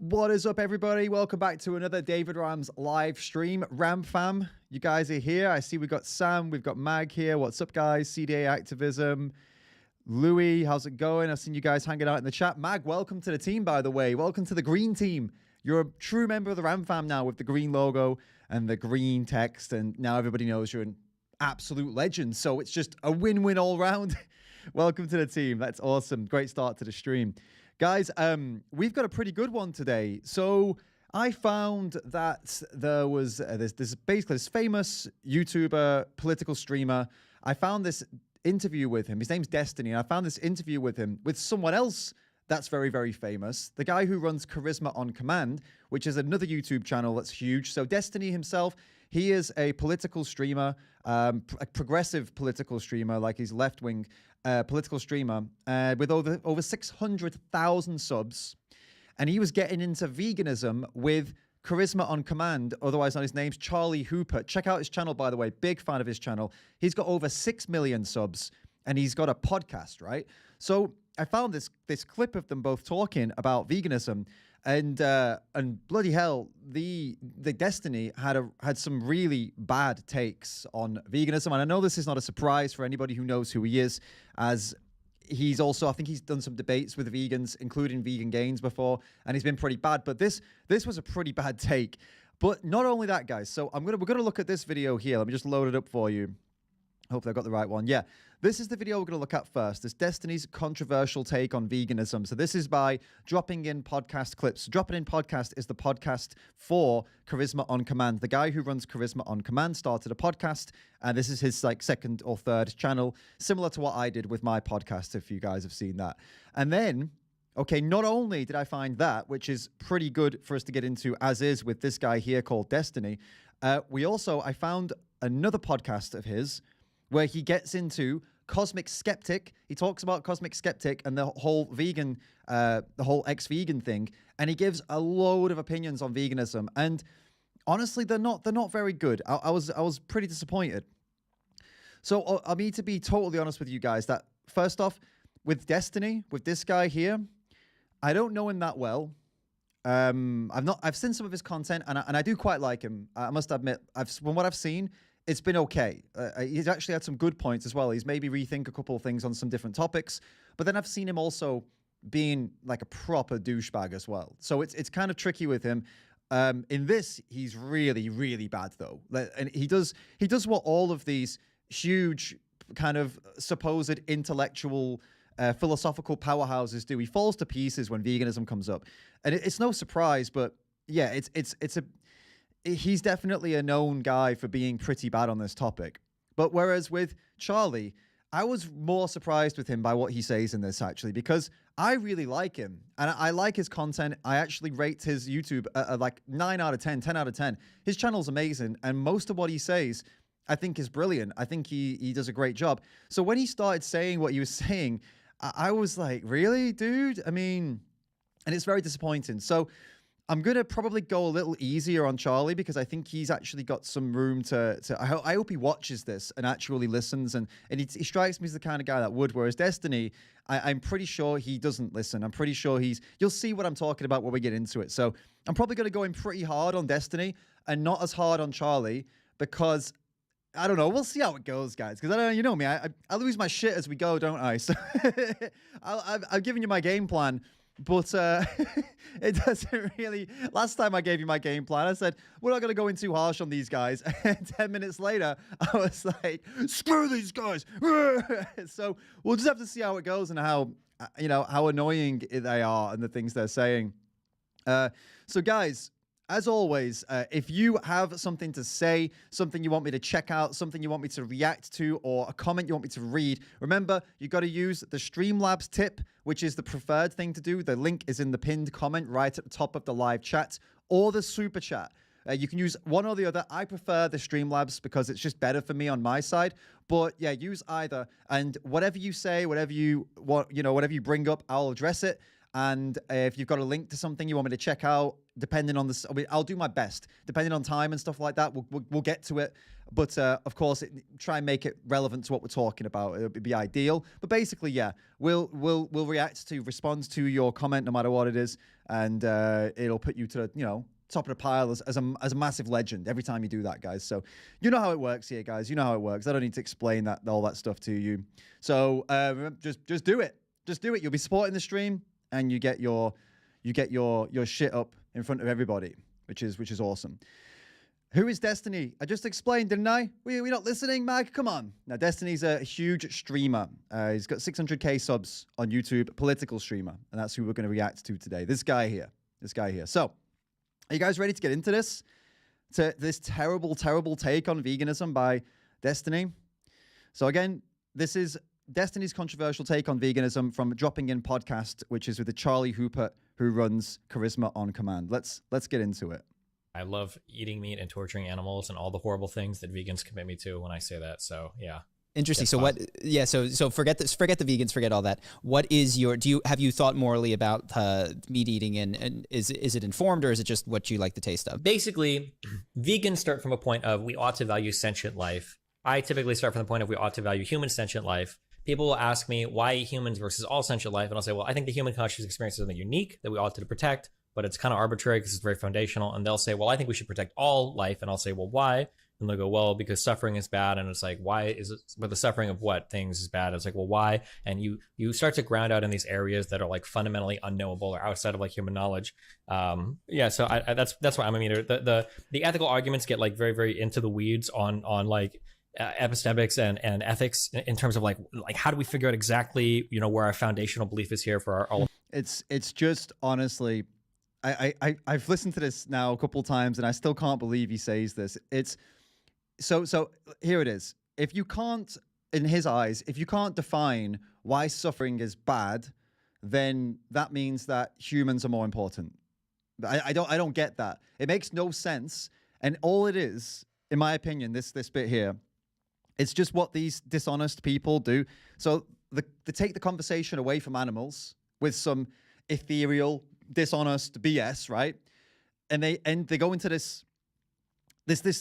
What is up, everybody? Welcome back to another David Ram's live stream. Ram fam, you guys are here. I see we've got Sam, we've got Mag here. What's up, guys? CDA Activism. Louis, how's it going? I've seen you guys hanging out in the chat. Mag, welcome to the team, by the way. Welcome to the green team. You're a true member of the Ram fam now with the green logo and the green text, and now everybody knows you're an absolute legend. So it's just a win-win all round. Welcome to the team. That's awesome. Great start to the stream. Guys, we've got a pretty good one today. So I found that there was this famous YouTuber, political streamer. I found this interview with him. His name's Destiny. And I found this interview with him with someone else that's very, very famous. The guy who runs Charisma on Command, which is another YouTube channel that's huge. So Destiny himself, he is a political streamer, a progressive political streamer, like he's left-wing political streamer with over 600,000 subs. And he was getting into veganism with Charisma on Command, otherwise known his name's Charlie Hooper. Check out his channel, by the way. Big fan of his channel. He's got over 6 million subs, and he's got a podcast, right? So I found this clip of them both talking about veganism, and bloody hell, the Destiny had some really bad takes on veganism. And I know this is not a surprise for anybody who knows who he is, as he's also, I think he's done some debates with vegans, including Vegan Gains before, and he's been pretty bad. But this was a pretty bad take. But not only that, guys. So we're gonna look at this video here. Let me just load it up for you. Hopefully I got the right one. Yeah, this is the video we're going to look at first. This Destiny's controversial take on veganism. So this is by Dropping In Podcast Clips. Dropping In Podcast is the podcast for Charisma on Command. The guy who runs Charisma on Command started a podcast, and this is his like second or third channel, similar to what I did with my podcast, if you guys have seen that. And then, okay, not only did I find that, which is pretty good for us to get into as is with this guy here called Destiny, I found another podcast of his where he gets into Cosmic Skeptic. He talks about Cosmic Skeptic and the whole vegan, the whole ex-vegan thing, and he gives a load of opinions on veganism. And honestly, they're not very good. I was pretty disappointed. So I need to be totally honest with you guys that first off, with Destiny, with this guy here, I don't know him that well. I've seen some of his content, and I do quite like him. I must admit, from what I've seen, it's been okay. He's actually had some good points as well. He's maybe rethink a couple of things on some different topics. But then I've seen him also being like a proper douchebag as well. So it's kind of tricky with him. In this, he's really, really bad though. And he does what all of these huge kind of supposed intellectual philosophical powerhouses do. He falls to pieces when veganism comes up. And it's no surprise, but yeah, he's definitely a known guy for being pretty bad on this topic. But whereas with Charlie, I was more surprised with him by what he says in this, actually, because I really like him and I like his content. I actually rate his YouTube like 9 out of 10, 10 out of 10. His channel's amazing, and most of what he says I think is brilliant. I think he does a great job. So when he started saying what he was saying, I was like, really, dude? I mean, and it's very disappointing. So I'm going to probably go a little easier on Charlie because I think he's actually got some room to I hope he watches this and actually listens. And he strikes me as the kind of guy that would, whereas Destiny, I'm pretty sure he doesn't listen. I'm pretty sure you'll see what I'm talking about when we get into it. So I'm probably going to go in pretty hard on Destiny and not as hard on Charlie because I don't know. We'll see how it goes, guys. Because I don't know, you know me, I lose my shit as we go, don't I? So I've given you my game plan. But it doesn't really... Last time I gave you my game plan, I said, we're not going to go in too harsh on these guys. And 10 minutes later, I was like, screw these guys. So we'll just have to see how it goes and how annoying they are and the things they're saying. So guys, as always, if you have something to say, something you want me to check out, something you want me to react to, or a comment you want me to read, remember, you got to use the Streamlabs tip, which is the preferred thing to do. The link is in the pinned comment right at the top of the live chat, or the super chat. You can use one or the other. I prefer the Streamlabs because it's just better for me on my side. But yeah, use either. And whatever you say, whatever you want, whatever you bring up, I'll address it. And if you've got a link to something you want me to check out, depending on this. I mean, I'll do my best, depending on time and stuff like that. We'll get to it. But of course, try and make it relevant to what we're talking about. It would be ideal. But basically, yeah, we'll respond to your comment no matter what it is, and it'll put you to the top of the pile as a massive legend every time you do that, guys. So you know how it works here, guys. You know how it works. I don't need to explain all that stuff to you. So just do it. Just do it. You'll be supporting the stream, and you get your shit up in front of everybody, which is awesome. Who is Destiny? I just explained, didn't I? We're not listening, Mag? Come on. Now, Destiny's a huge streamer. He's got 600K subs on YouTube, political streamer. And that's who we're going to react to today. This guy here. So, are you guys ready to get into this? To this terrible, terrible take on veganism by Destiny? So, again, this is Destiny's controversial take on veganism from Dropping In Podcast, which is with the Charlie Hooper, who runs Charisma on Command. Let's get into it. I love eating meat and torturing animals and all the horrible things that vegans commit me to when I say that. So yeah. Interesting. So what? Yeah. So forget this. Forget the vegans. Forget all that. What is your? Have you thought morally about meat eating, and is it informed, or is it just what you like the taste of? Basically, vegans start from a point of we ought to value sentient life. I typically start from the point of we ought to value human sentient life. People will ask me why humans versus all sentient life, and I'll say, well, I think the human conscious experience is something unique that we ought to protect. But it's kind of arbitrary because it's very foundational. And they'll say, well, I think we should protect all life. And I'll say, well, why? And they'll go, well, because suffering is bad. And it's like, why is it? But the suffering of what things is bad? It's like, well, why? And you start to ground out in these areas that are like fundamentally unknowable or outside of like human knowledge. Yeah. So that's why I'm a meter. The ethical arguments get like very, very into the weeds on like epistemics and ethics in terms of like how do we figure out exactly where our foundational belief is here for all. It's just honestly. I've listened to this now a couple times, and I still can't believe he says this. It's so here it is. If you can't, in his eyes, if you can't define why suffering is bad, then that means that humans are more important. I don't get that. It makes no sense. And all it is, in my opinion, this bit here, it's just what these dishonest people do. So they take the conversation away from animals with some ethereal, dishonest BS, right? And they go into this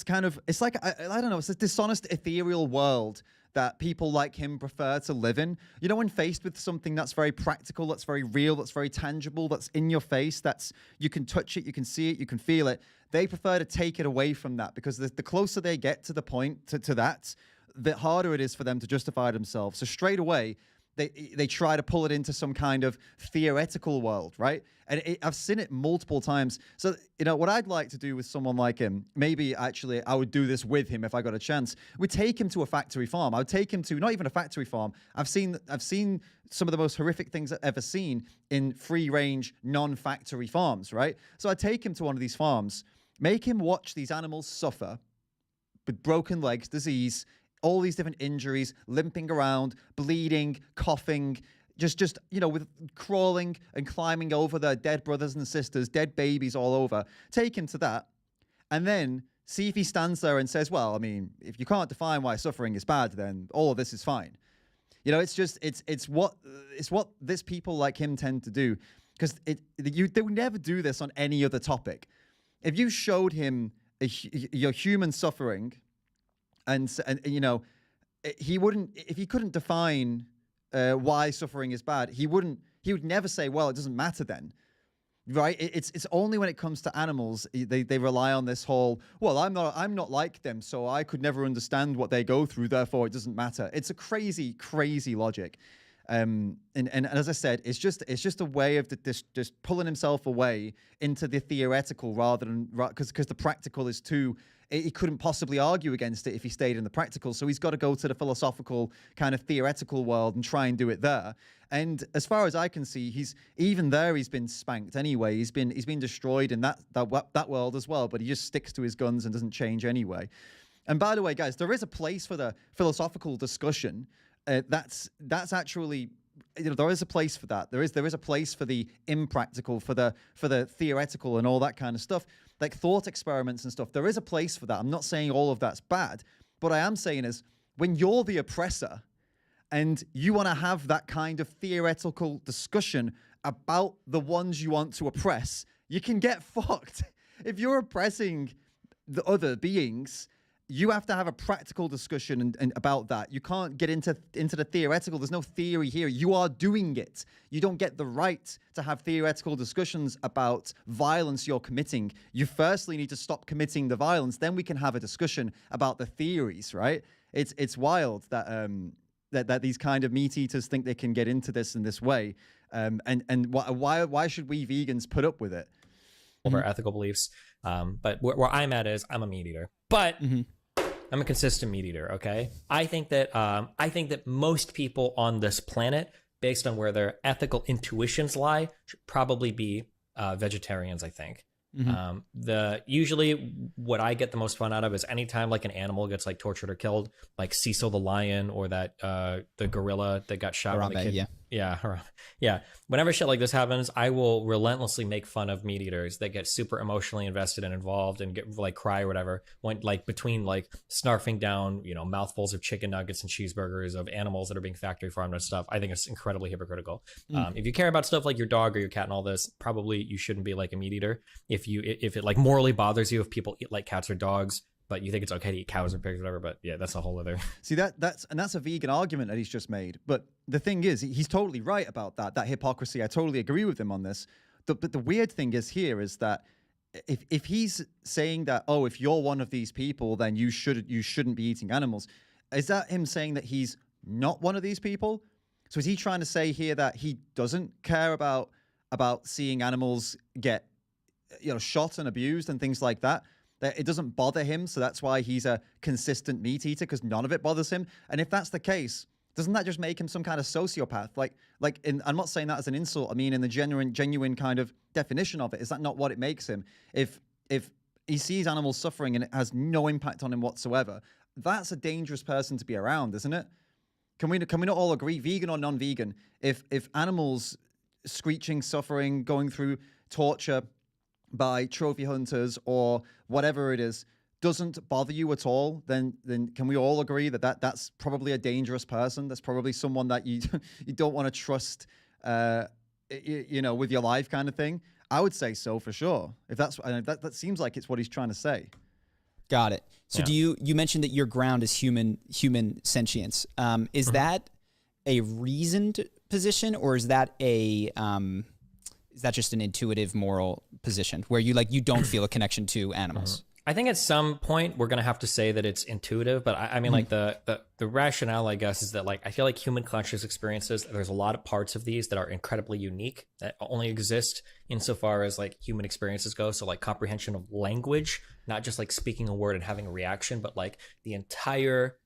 kind of, it's like I don't know, it's this dishonest ethereal world that people like him prefer to live in. When faced with something that's very practical, that's very real, that's very tangible, that's in your face, that's you can touch it, you can see it, you can feel it, they prefer to take it away from that, because the closer they get to the point to that, the harder it is for them to justify themselves. So straight away they try to pull it into some kind of theoretical world, right? And I've seen it multiple times. So, what I'd like to do with someone like him, maybe actually I would do this with him if I got a chance, we'd take him to a factory farm. I would take him to, not even a factory farm. I've seen some of the most horrific things I've ever seen in free-range, non-factory farms, right? So I'd take him to one of these farms, make him watch these animals suffer with broken legs, disease, all these different injuries, limping around, bleeding, coughing, just with crawling and climbing over their dead brothers and sisters, dead babies all over. Take him to that, and then see if he stands there and says, well, I mean, if you can't define why suffering is bad, then all of this is fine. It's what this people like him tend to do, because they would never do this on any other topic. If you showed him your human suffering, and he wouldn't, if he couldn't define why suffering is bad, he would never say, well, it doesn't matter then, right? It's only when it comes to animals they rely on this whole, well, I'm not like them, so I could never understand what they go through, therefore it doesn't matter. It's a crazy logic. And as I said, it's just a way of just pulling himself away into the theoretical rather than, because the practical is too. He couldn't possibly argue against it if he stayed in the practical. So he's got to go to the philosophical kind of theoretical world and try and do it there. And as far as I can see, he's been spanked anyway. He's been destroyed in that world as well. But he just sticks to his guns and doesn't change anyway. And by the way, guys, there is a place for the philosophical discussion. That's actually, there is a place for that. There is a place for the impractical, for the theoretical and all that kind of stuff, like thought experiments and stuff. There is a place for that. I'm not saying all of that's bad. What I am saying is, when you're the oppressor and you want to have that kind of theoretical discussion about the ones you want to oppress, you can get fucked. If you're oppressing the other beings, you have to have a practical discussion and about that. You can't get into the theoretical. There's no theory here. You are doing it. You don't get the right to have theoretical discussions about violence you're committing. You firstly need to stop committing the violence. Then we can have a discussion about the theories, right? It's wild that that these kind of meat eaters think they can get into this in this way. And why should we vegans put up with it? Of our ethical beliefs. But where I'm at is I'm a meat eater. But I'm a consistent meat eater, okay? I think that most people on this planet, based on where their ethical intuitions lie, should probably be vegetarians, I think. Usually what I get the most fun out of is anytime like an animal gets like tortured or killed, like Cecil the lion or that the gorilla that got shot when the kid. Yeah. Whenever shit like this happens, I will relentlessly make fun of meat eaters that get super emotionally invested and involved and get like cry or whatever when like between like snarfing down, you know, mouthfuls of chicken nuggets and cheeseburgers of animals that are being factory farmed and stuff. I think it's incredibly hypocritical. If you care about stuff like your dog or your cat and all this, probably you shouldn't be like a meat eater. If it like morally bothers you if people eat like cats or dogs, but you think it's okay to eat cows or pigs or whatever, but yeah, that's a whole other. See, that's a vegan argument that he's just made. But the thing is, he's totally right about that hypocrisy. I totally agree with him on this. But the weird thing is here is that if he's saying that, oh, if you're one of these people, then you shouldn't be eating animals, is that him saying that he's not one of these people? So is he trying to say here that he doesn't care about seeing animals get, you know, shot and abused and things like that? That it doesn't bother him, so that's why he's a consistent meat eater, because none of it bothers him. And if that's the case, doesn't that just make him some kind of sociopath? I'm not saying that as an insult. I mean, in the genuine kind of definition of it, is that not what it makes him? If he sees animals suffering and it has no impact on him whatsoever, that's a dangerous person to be around, isn't it? Can we not all agree, vegan or non-vegan, if animals screeching, suffering, going through torture by trophy hunters or whatever it is doesn't bother you at all, then can we all agree that that's probably a dangerous person? That's probably someone that you don't want to trust, you know, with your life, kind of thing. I would say so for sure. If that seems like it's what he's trying to say. Got it. So Yeah. you mentioned that your ground is human sentience. Is that a reasoned position, or is that just an intuitive moral position where you don't feel a connection to animals? I think at some point we're gonna have to say that it's intuitive, but I mean, like the rationale, I guess, is that like I feel like human conscious experiences, there's a lot of parts of these that are incredibly unique that only exist insofar as like human experiences go. So like comprehension of language, not just like speaking a word and having a reaction, but like the entire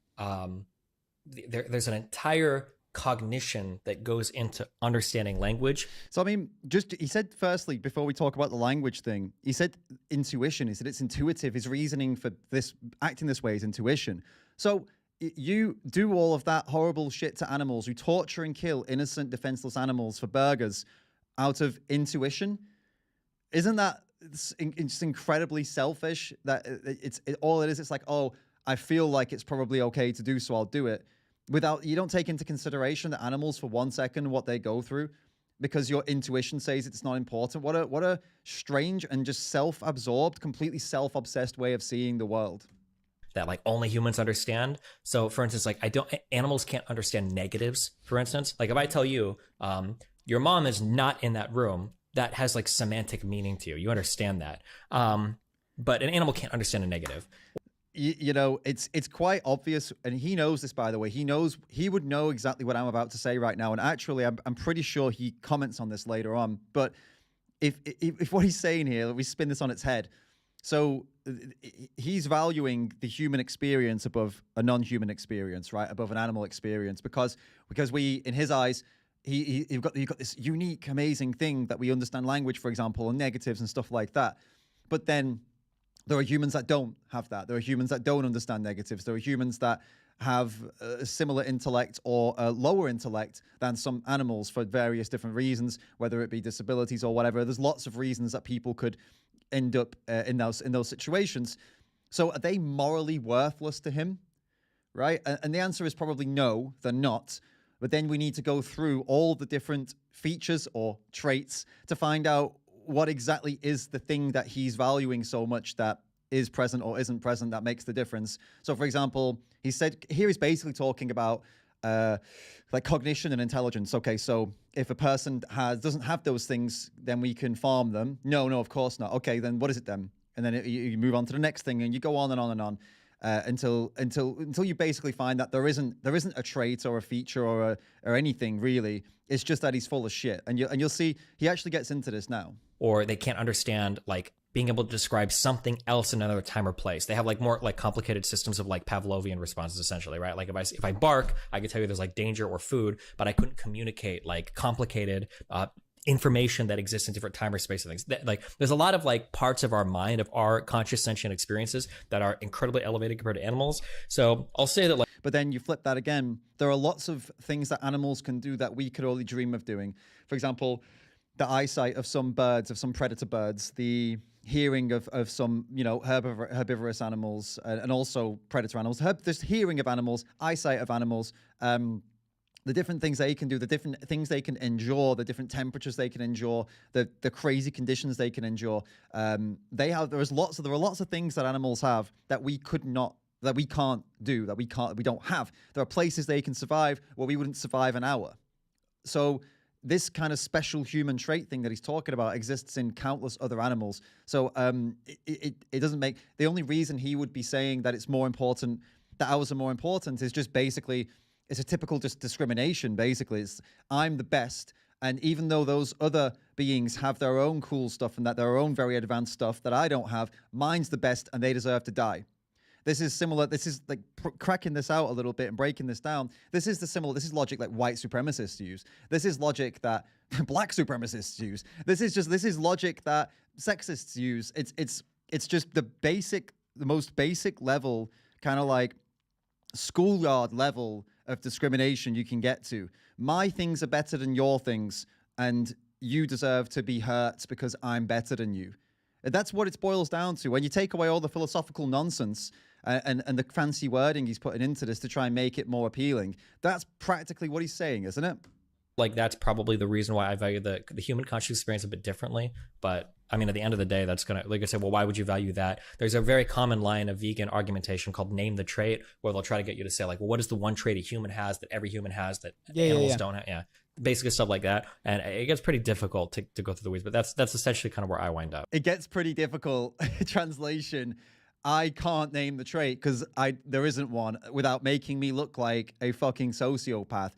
there's an entire cognition that goes into understanding language. So, I mean, he said, firstly, before we talk about the language thing, he said intuition. He said it's intuitive. His reasoning for this, acting this way, is intuition. So you do all of that horrible shit to animals. You torture and kill innocent, defenseless animals for burgers out of intuition. Isn't that it's incredibly selfish? That all it is, it's like, oh, I feel like it's probably okay to do, so I'll do it. You don't take into consideration the animals for 1 second, what they go through, because your intuition says it's not important. What a strange and just self-absorbed, completely self-obsessed way of seeing the world. That like only humans understand. So for instance, like animals can't understand negatives, for instance. Like if I tell you, your mom is not in that room, that has like semantic meaning to you. You understand that. But an animal can't understand a negative. You know, it's quite obvious, and he knows this, by the way. He would know exactly what I'm about to say right now, and actually, I'm pretty sure he comments on this later on. But if what he's saying here, we spin this on its head. So he's valuing the human experience above a non-human experience, right? Above an animal experience, because we, in his eyes, you've got this unique, amazing thing that we understand language, for example, and negatives and stuff like that. But then there are humans that don't have that. There are humans that don't understand negatives. There are humans that have a similar intellect or a lower intellect than some animals for various different reasons, whether it be disabilities or whatever. There's lots of reasons that people could end up in those situations. So are they morally worthless to him, right? And the answer is probably no, they're not. But then we need to go through all the different features or traits to find out what exactly is the thing that he's valuing so much that is present or isn't present that makes the difference. So, for example, he said here he's basically talking about like cognition and intelligence. Okay, so if a person doesn't have those things, then we can farm them. No, of course not. Okay, then what is it then? And then you move on to the next thing, and you go on and on and on until you basically find that there isn't a trait or a feature or anything really. It's just that he's full of shit, and you'll see he actually gets into this now. Or they can't understand like being able to describe something else in another time or place. They have like more like complicated systems of like Pavlovian responses essentially, right? Like if I bark, I could tell you there's like danger or food, but I couldn't communicate like complicated information that exists in different time or space and things. Like there's a lot of like parts of our mind, of our conscious sentient experiences that are incredibly elevated compared to animals. So I'll say that like, but then you flip that again. There are lots of things that animals can do that we could only dream of doing. For example, the eyesight of some birds, of some predator birds, the hearing of some, herbivorous animals and also predator animals, this hearing of animals, eyesight of animals, the different things they can do, the different things they can endure, the different temperatures they can endure, the crazy conditions they can endure. There are lots of things that animals have that we can't do, we don't have. There are places they can survive where we wouldn't survive an hour. So this kind of special human trait thing that he's talking about exists in countless other animals. So it doesn't make, the only reason he would be saying that it's more important, that ours are more important, is just basically, it's a typical just discrimination. Basically, it's I'm the best, and even though those other beings have their own cool stuff and that their own very advanced stuff that I don't have, mine's the best, and they deserve to die. This is similar. This is like cracking this out a little bit and breaking this down. This is logic like white supremacists use. This is logic that black supremacists use. This is logic that sexists use. It's just the most basic level, kind of like schoolyard level of discrimination you can get to. My things are better than your things, and you deserve to be hurt because I'm better than you. That's what it boils down to. When you take away all the philosophical nonsense and the fancy wording he's putting into this to try and make it more appealing, that's practically what he's saying, isn't it? Like that's probably the reason why I value the human conscious experience a bit differently. But I mean, at the end of the day, that's gonna, like I said, well, why would you value that? There's a very common line of vegan argumentation called name the trait, where they'll try to get you to say like, well, what is the one trait a human has that every human has that animals don't have? Yeah. Basically stuff like that. And it gets pretty difficult to go through the weeds, but that's essentially kind of where I wind up. It gets pretty difficult. Translation. I can't name the trait because there isn't one without making me look like a fucking sociopath.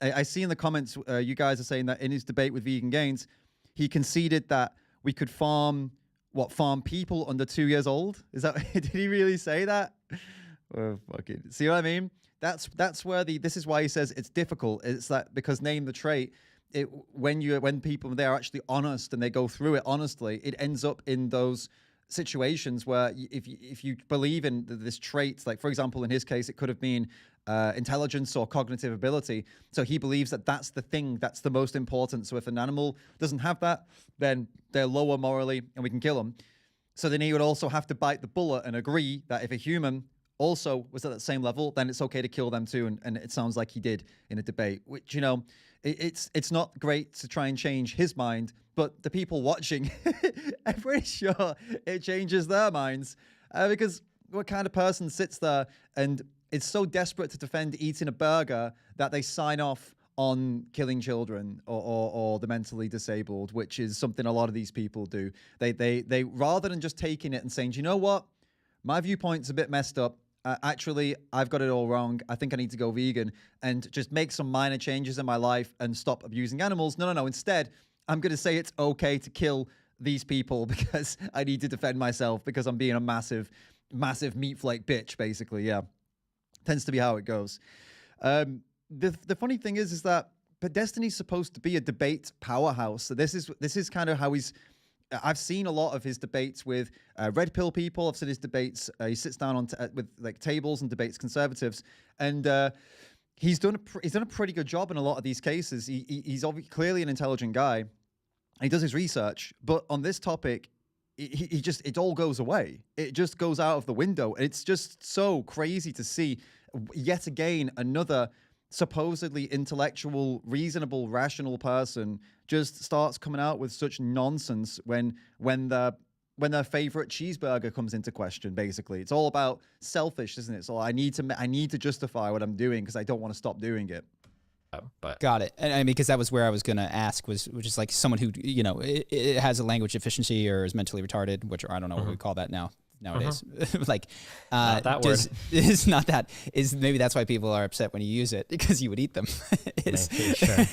I see in the comments, you guys are saying that in his debate with Vegan Gains, he conceded that we could farm people under 2 years old. Is that, did he really say that? Oh, fucking, see what I mean? That's where this is why he says it's difficult. It's that because name the trait, when people, they're actually honest and they go through it honestly, it ends up in those situations where if you believe in this trait, like for example, in his case, it could have been intelligence or cognitive ability. So he believes that that's the thing that's the most important. So if an animal doesn't have that, then they're lower morally and we can kill them. So then he would also have to bite the bullet and agree that if a human also was at that same level, then it's okay to kill them too. And it sounds like he did in a debate, which, it's not great to try and change his mind, but the people watching, I'm pretty sure it changes their minds because what kind of person sits there and is so desperate to defend eating a burger that they sign off on killing children or the mentally disabled, which is something a lot of these people do. They rather than just taking it and saying, do you know what? My viewpoint's a bit messed up. Actually, I've got it all wrong. I think I need to go vegan and just make some minor changes in my life and stop abusing animals. No. Instead, I'm going to say it's okay to kill these people because I need to defend myself because I'm being a massive meat flake bitch, basically. Yeah. Tends to be how it goes. The funny thing is that but Destiny's supposed to be a debate powerhouse. So this is kind of how I've seen a lot of his debates with red pill people. I've seen his debates. He sits down with like tables and debates conservatives, and he's done a pretty good job in a lot of these cases. He's clearly an intelligent guy. He does his research, but on this topic, it all goes away. It just goes out of the window. It's just so crazy to see yet again another supposedly intellectual, reasonable, rational person just starts coming out with such nonsense when their favorite cheeseburger comes into question. Basically, it's all about selfish, isn't it? So I need to justify what I'm doing because I don't want to stop doing it. But Got it. And I mean, because that was where I was going to ask, which is like someone who, it has a language deficiency or is mentally retarded, which I don't know what we call that nowadays. Like, that word. It's not that. Is maybe that's why people are upset when you use it, because you would eat them. Maybe, sure.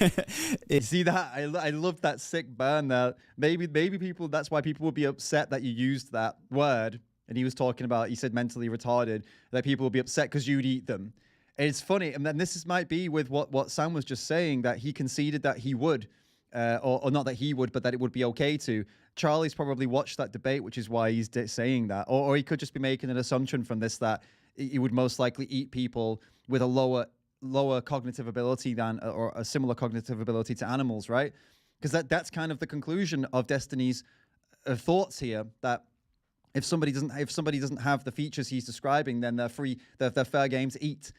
See that? I love that sick burn there. Maybe people, that's why people would be upset that you used that word. And he was talking about, he said mentally retarded, that people would be upset because you'd eat them. It's funny, and then might be with what Sam was just saying, that he conceded that he would, or not that he would, but that it would be okay to. Charlie's probably watched that debate, which is why he's saying that. Or he could just be making an assumption from this that he would most likely eat people with a lower cognitive ability than, or a similar cognitive ability to animals, right? Because that's kind of the conclusion of Destiny's thoughts here, that if somebody doesn't have the features he's describing, then they're fair game to eat.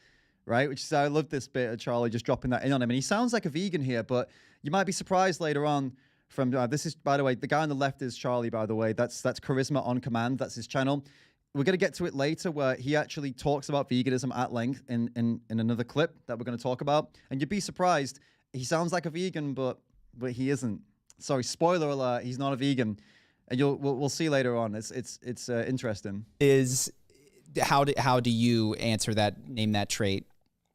Right, which is, I love this bit of Charlie just dropping that in on him, and he sounds like a vegan here, but you might be surprised later on. From this is, by the way, the guy on the left is Charlie. By the way, that's Charisma on Command. That's his channel. We're gonna get to it later, where he actually talks about veganism at length in another clip that we're gonna talk about, and you'd be surprised. He sounds like a vegan, but he isn't. Sorry, spoiler alert. He's not a vegan, and we'll see later on. It's interesting. How do you answer that? Name that trait.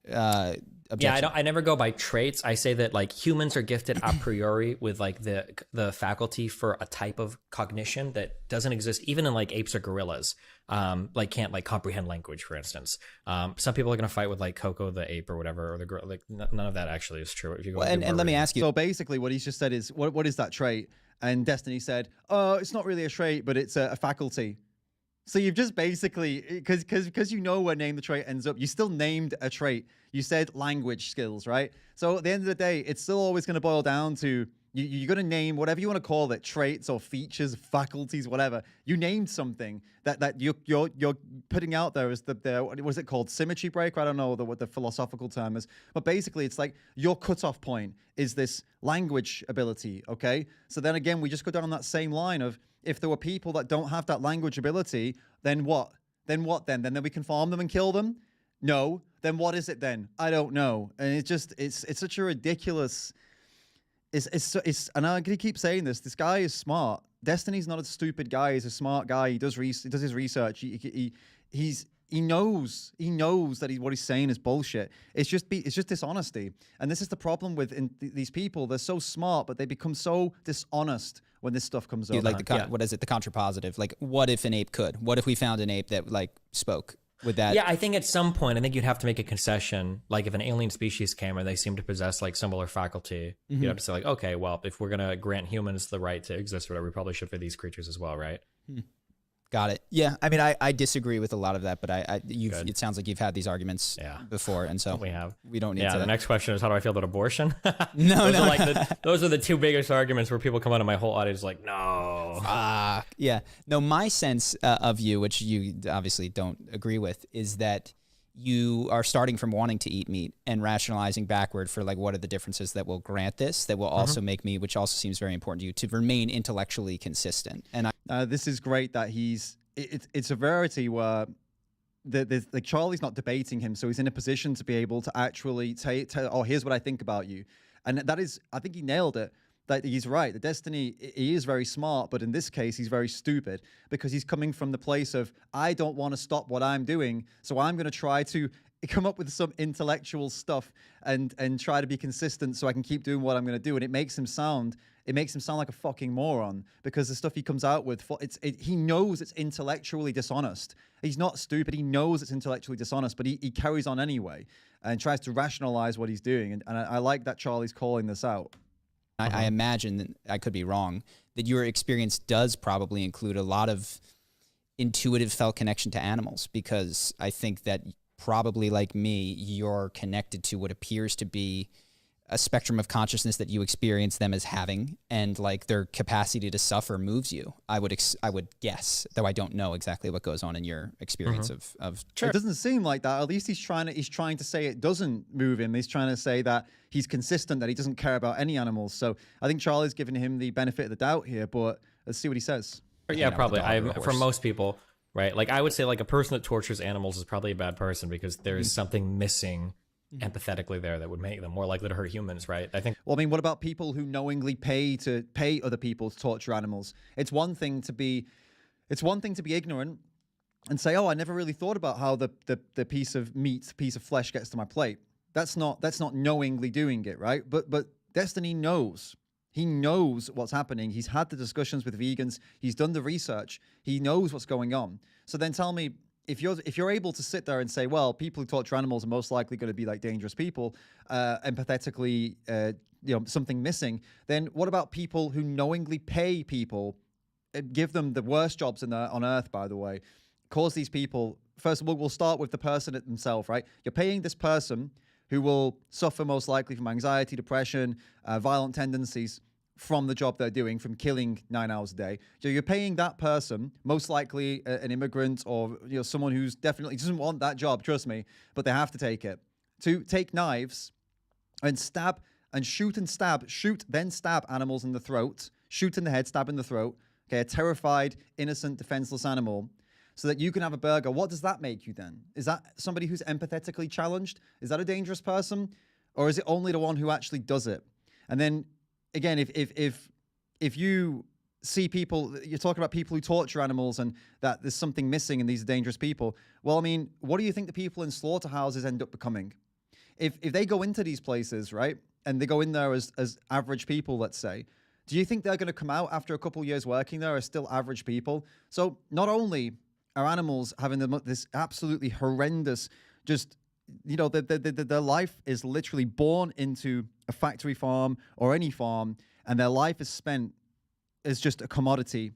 Objection. Yeah, I never go by traits. I say that like humans are gifted a priori with like the faculty for a type of cognition that doesn't exist even in like apes or gorillas. Like can't like comprehend language, for instance. Some people are gonna fight with like Coco the ape or whatever, or the gorilla. Like none of that actually is true. If you go and let me ask you. So basically, what he's just said is, what is that trait? And Destiny said, oh, it's not really a trait, but it's a faculty. So you've just basically, because you know where name the trait ends up, you still named a trait. You said language skills, right? So at the end of the day, it's still always going to boil down to, you're going to name whatever you want to call it, traits or features, faculties, whatever. You named something that you're putting out there as what was it called? Symmetry breaker? I don't know what the philosophical term is. But basically, it's like your cutoff point is this language ability, okay? So then again, we just go down that same line of, if there were people that don't have that language ability, then what? Then we can farm them and kill them? No. Then what is it then? I don't know. And it's such a ridiculous. And I'm gonna keep saying this. This guy is smart. Destiny's not a stupid guy. He's a smart guy. He does his research. He knows that what he's saying is bullshit. It's just dishonesty. And this is the problem with these people. They're so smart, but they become so dishonest when this stuff comes up. Like what is it? The contrapositive. Like, what if an ape could? What if we found an ape that like spoke? With that? Yeah, I think at some point, I think you'd have to make a concession. Like if an alien species came and they seem to possess like similar faculty, you'd have to say like, okay, well, if we're gonna grant humans the right to exist or whatever, we probably should for these creatures as well, right? Got it. Yeah, I mean, I disagree with a lot of that, but it sounds like you've had these arguments before, and so we don't need to. Yeah, the next question is, how do I feel about abortion? No. Those are the two biggest arguments where people come out of my whole audience like, no. Yeah. No, my sense of you, which you obviously don't agree with, is that you are starting from wanting to eat meat and rationalizing backward for like, what are the differences that will grant this, that will also make me, which also seems very important to you, to remain intellectually consistent. And this is great that it's a rarity where like Charlie's not debating him, so he's in a position to be able to actually tell, oh, here's what I think about you. And that is, I think he nailed it. That he's right. The Destiny, he is very smart, but in this case, he's very stupid because he's coming from the place of, I don't want to stop what I'm doing, so I'm going to try to come up with some intellectual stuff and try to be consistent so I can keep doing what I'm going to do. And it makes him sound like a fucking moron because the stuff he comes out with, he knows it's intellectually dishonest. He's not stupid. He knows it's intellectually dishonest, but he carries on anyway and tries to rationalize what he's doing. And I like that Charlie's calling this out. I imagine, that I could be wrong, that your experience does probably include a lot of intuitive felt connection to animals, because I think that probably like me, you're connected to what appears to be a spectrum of consciousness that you experience them as having, and like their capacity to suffer moves you. I would guess, though I don't know exactly what goes on in your experience of. It doesn't seem like that. At least he's trying to say it doesn't move him. He's trying to say that he's consistent, that he doesn't care about any animals. So I think Charlie's giving him the benefit of the doubt here, but let's see what he says. Yeah, probably. For most people, right? Like I would say like a person that tortures animals is probably a bad person because there is something missing empathetically there that would make them more likely to hurt humans, right? I think. Well, I mean, what about people who knowingly pay other people to torture animals? It's one thing to be ignorant and say, "Oh, I never really thought about how the piece of meat, piece of flesh gets to my plate." That's not knowingly doing it, right? But Destiny knows. He knows what's happening. He's had the discussions with vegans. He's done the research. He knows what's going on. So then tell me, if you're able to sit there and say, well, people who torture animals are most likely going to be like dangerous people, empathetically, something missing, then what about people who knowingly pay people, give them the worst jobs on earth, by the way, cause these people, first of all, we'll start with the person themselves, right? You're paying this person who will suffer most likely from anxiety, depression, violent tendencies, from the job they're doing, from killing 9 hours a day. So you're paying that person, most likely an immigrant or someone who's definitely doesn't want that job, trust me, but they have to take it, to take knives and stab and shoot, then stab animals in the throat, shoot in the head, stab in the throat, okay, a terrified, innocent, defenseless animal, so that you can have a burger. What does that make you then? Is that somebody who's empathetically challenged? Is that a dangerous person? Or is it only the one who actually does it? And then again, if you see people, you're talking about people who torture animals and that there's something missing and these are dangerous people. Well, I mean, what do you think the people in slaughterhouses end up becoming? If they go into these places, right, and they go in there as average people, let's say, do you think they're going to come out after a couple of years working there as still average people? So not only are animals having this absolutely horrendous, just, their life is literally born into a factory farm or any farm, and their life is spent as just a commodity.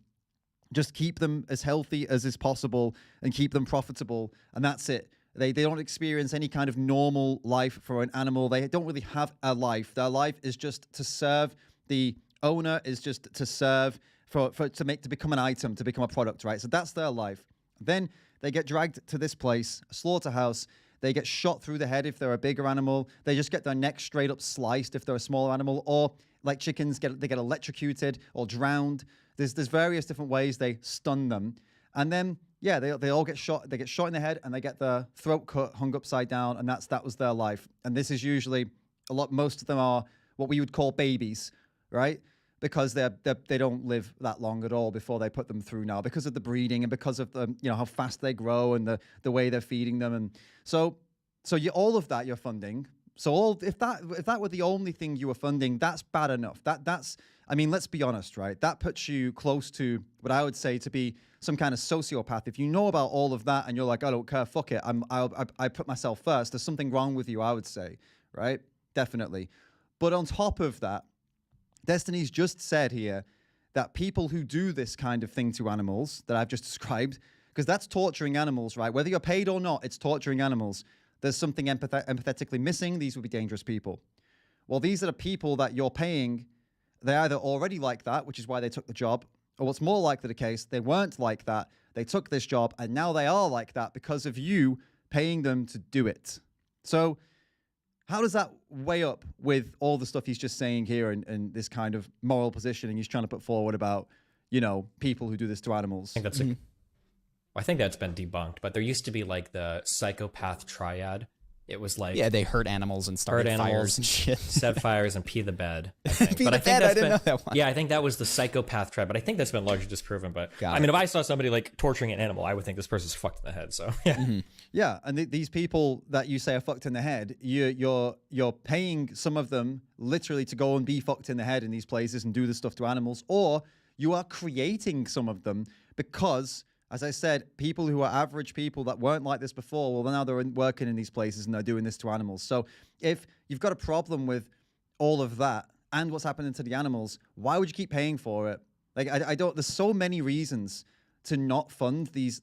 Just keep them as healthy as is possible and keep them profitable, and that's it. They don't experience any kind of normal life for an animal. They don't really have a life. Their life is just to serve. The owner is just to serve to become an item, to become a product, right? So that's their life. Then they get dragged to this place, a slaughterhouse. They get shot through the head if they're a bigger animal. They just get their neck straight up sliced if they're a smaller animal. Or like chickens, they get electrocuted or drowned. There's various different ways they stun them. And then, yeah, they all get shot. They get shot in the head and they get their throat cut, hung upside down. And that was their life. And this is usually most of them are what we would call babies, right? Because they don't live that long at all before they put them through now, because of the breeding and because of the how fast they grow and the way they're feeding them. And so all of that you're funding. So if that were the only thing you were funding, that's bad enough. That's I mean, let's be honest, right? That puts you close to what I would say to be some kind of sociopath. If you know about all of that and you're like, I don't care, fuck it, I put myself first. There's something wrong with you, I would say, right? Definitely. But on top of that, Destiny's just said here that people who do this kind of thing to animals that I've just described, because that's torturing animals, right? Whether you're paid or not, it's torturing animals. There's something empathetically missing. These would be dangerous people. Well, these are the people that you're paying. They're either already like that, which is why they took the job, or what's more likely the case, they weren't like that. They took this job, and now they are like that because of you paying them to do it. So how does that weigh up with all the stuff he's just saying here and this kind of moral positioning he's trying to put forward about, people who do this to animals? I think that's been debunked, but there used to be like the psychopath triad. It was like, yeah, they hurt animals and started fires and shit. Set fires and pee the bed. I didn't know that one. Yeah, I think that was the psychopath triad, but I think that's been largely disproven. But I mean, if I saw somebody like torturing an animal, I would think this person's fucked in the head. So yeah. Mm-hmm. Yeah, and these people that you say are fucked in the head, you're paying some of them literally to go and be fucked in the head in these places and do this stuff to animals, or you are creating some of them because, as I said, people who are average people that weren't like this before, well, now they're working in these places and they're doing this to animals. So if you've got a problem with all of that and what's happening to the animals, why would you keep paying for it? Like, I don't, there's so many reasons to not fund these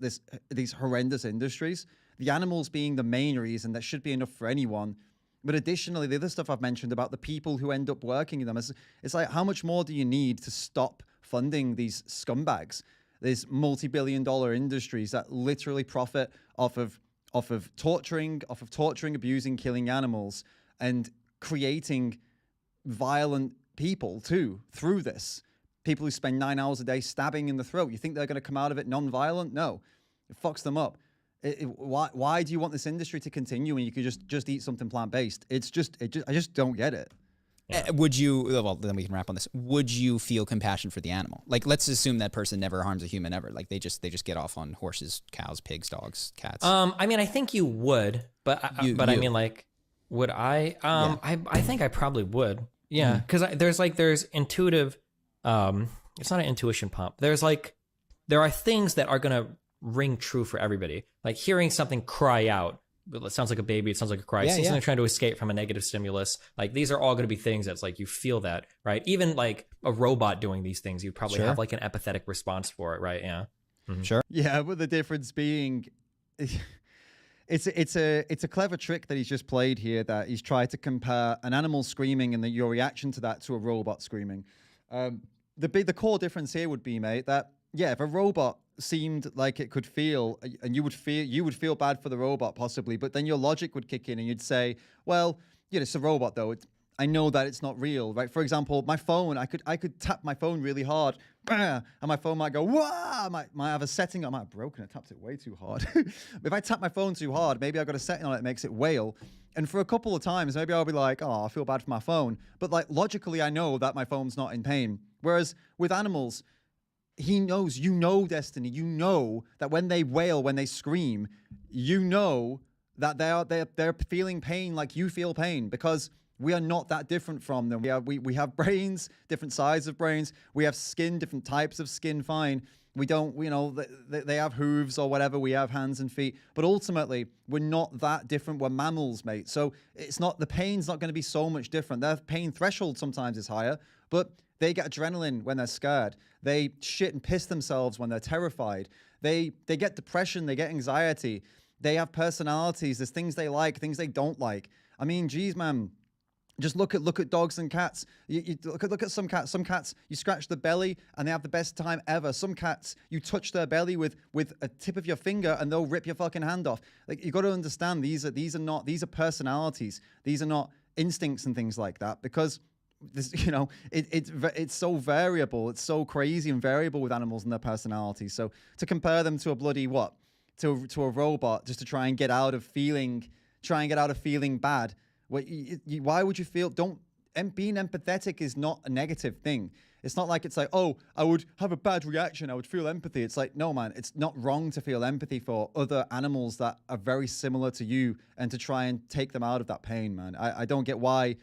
horrendous industries. The animals being the main reason, that should be enough for anyone. But additionally, the other stuff I've mentioned about the people who end up working in them, it's like, how much more do you need to stop funding these scumbags? These multi-billion-dollar industries that literally profit off of torturing, abusing, killing animals, and creating violent people too through this. People who spend 9 hours a day stabbing in the throat. You think they're going to come out of it non-violent? No, it fucks them up. Why do you want this industry to continue when you could just eat something plant-based? I just don't get it. Yeah. Would you, well, then we can wrap on this. Would you feel compassion for the animal? Like, let's assume that person never harms a human ever. Like, they just get off on horses, cows, pigs, dogs, cats. I mean, I think you would, but I mean, like, would I? I think I probably would. Yeah, because there's intuitive. It's not an intuition pump. There are things that are gonna ring true for everybody. Like hearing something cry out. It sounds like a baby. It sounds like a cry. Seeing something trying to escape from a negative stimulus. Like these are all going to be things that's like you feel that, right? Even like a robot doing these things, you'd probably have like an empathetic response for it, right? Yeah. Mm-hmm. Sure. Yeah, but the difference being, it's a clever trick that he's just played here. That he's tried to compare an animal screaming and your reaction to that to a robot screaming. The core difference here would be, mate, that if a robot seemed like it could feel, and you would feel bad for the robot possibly, but then your logic would kick in and you'd say, well, it's a robot though. I know that it's not real, right? For example, my phone, I could tap my phone really hard, and my phone might go, wah! Might have a setting. I might have broken it, tapped it way too hard. If I tap my phone too hard, maybe I've got a setting on it that makes it wail. And for a couple of times, maybe I'll be like, oh, I feel bad for my phone. But like logically, I know that my phone's not in pain. Whereas with animals, he knows, Destiny, you know that when they wail, when they scream, you know that they're feeling pain like you feel pain, because we are not that different from them. We have brains, different sizes of brains. We have skin, different types of skin, fine. We don't, they have hooves or whatever. We have hands and feet. But ultimately, we're not that different. We're mammals, mate. So the pain's not going to be so much different. Their pain threshold sometimes is higher, but they get adrenaline when they're scared. They shit and piss themselves when they're terrified. They get depression. They get anxiety. They have personalities. There's things they like, things they don't like. I mean, geez, man. Just look at dogs and cats. You look at some cats. Some cats, you scratch the belly and they have the best time ever. Some cats, you touch their belly with a tip of your finger and they'll rip your fucking hand off. Like, you got to understand, these are personalities. These are not instincts and things like that, because this, it's so variable. It's so crazy and variable with animals and their personalities. So to compare them to a bloody to a robot just to try and get out of feeling bad. Why would you feel? Being empathetic is not a negative thing. It's not like it's like, oh, I would have a bad reaction, I would feel empathy. It's like, no, man, it's not wrong to feel empathy for other animals that are very similar to you and to try and take them out of that pain, man. I don't get why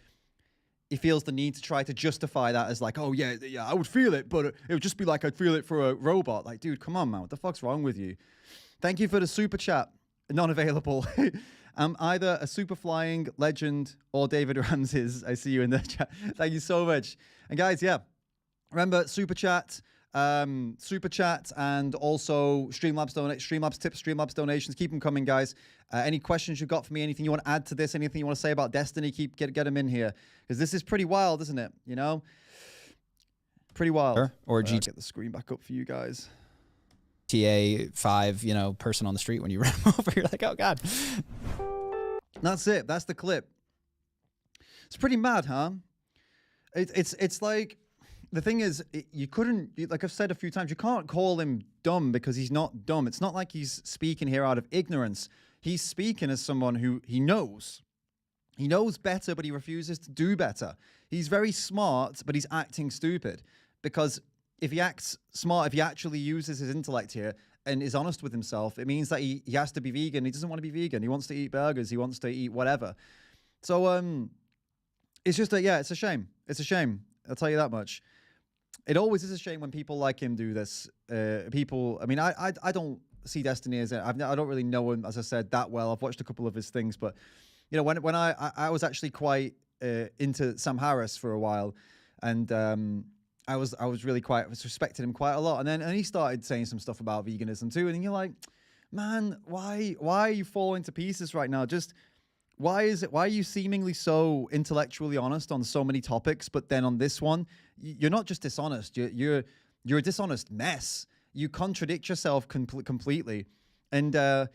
he feels the need to try to justify that as like, oh, yeah, I would feel it, but it would just be like I'd feel it for a robot. Like, dude, come on, man, what the fuck's wrong with you? Thank you for the super chat. Not available. I'm either a super flying legend or David Ramses. I see you in the chat. Thank you so much. And guys, remember super chat, and also Streamlabs tips, Streamlabs donations. Keep them coming, guys. Any questions you've got for me? Anything you want to add to this? Anything you want to say about Destiny? Get them in here, because this is pretty wild, isn't it? Pretty wild. Sure. Or get the screen back up for you guys. GTA 5, person on the street when you run him over, you're like, oh God. That's it. That's the clip. It's pretty mad, huh? It's like, the thing is, you couldn't, like I've said a few times, you can't call him dumb because he's not dumb. It's not like he's speaking here out of ignorance. He's speaking as someone who he knows. He knows better, but he refuses to do better. He's very smart, but he's acting stupid, because if he acts smart, if he actually uses his intellect here and is honest with himself, it means that he has to be vegan. He doesn't want to be vegan. He wants to eat burgers. He wants to eat whatever. So it's just it's a shame. It's a shame. I'll tell you that much. It always is a shame when people like him do this. I don't see Destiny as I don't really know him, as I said, that well. I've watched a couple of his things, but when I was actually quite into Sam Harris for a while, and I was respected him quite a lot, and then he started saying some stuff about veganism too, and you're like, man, why are you falling to pieces right now? Just why are you seemingly so intellectually honest on so many topics, but then on this one, you're not just dishonest. You're a dishonest mess. You contradict yourself completely. And the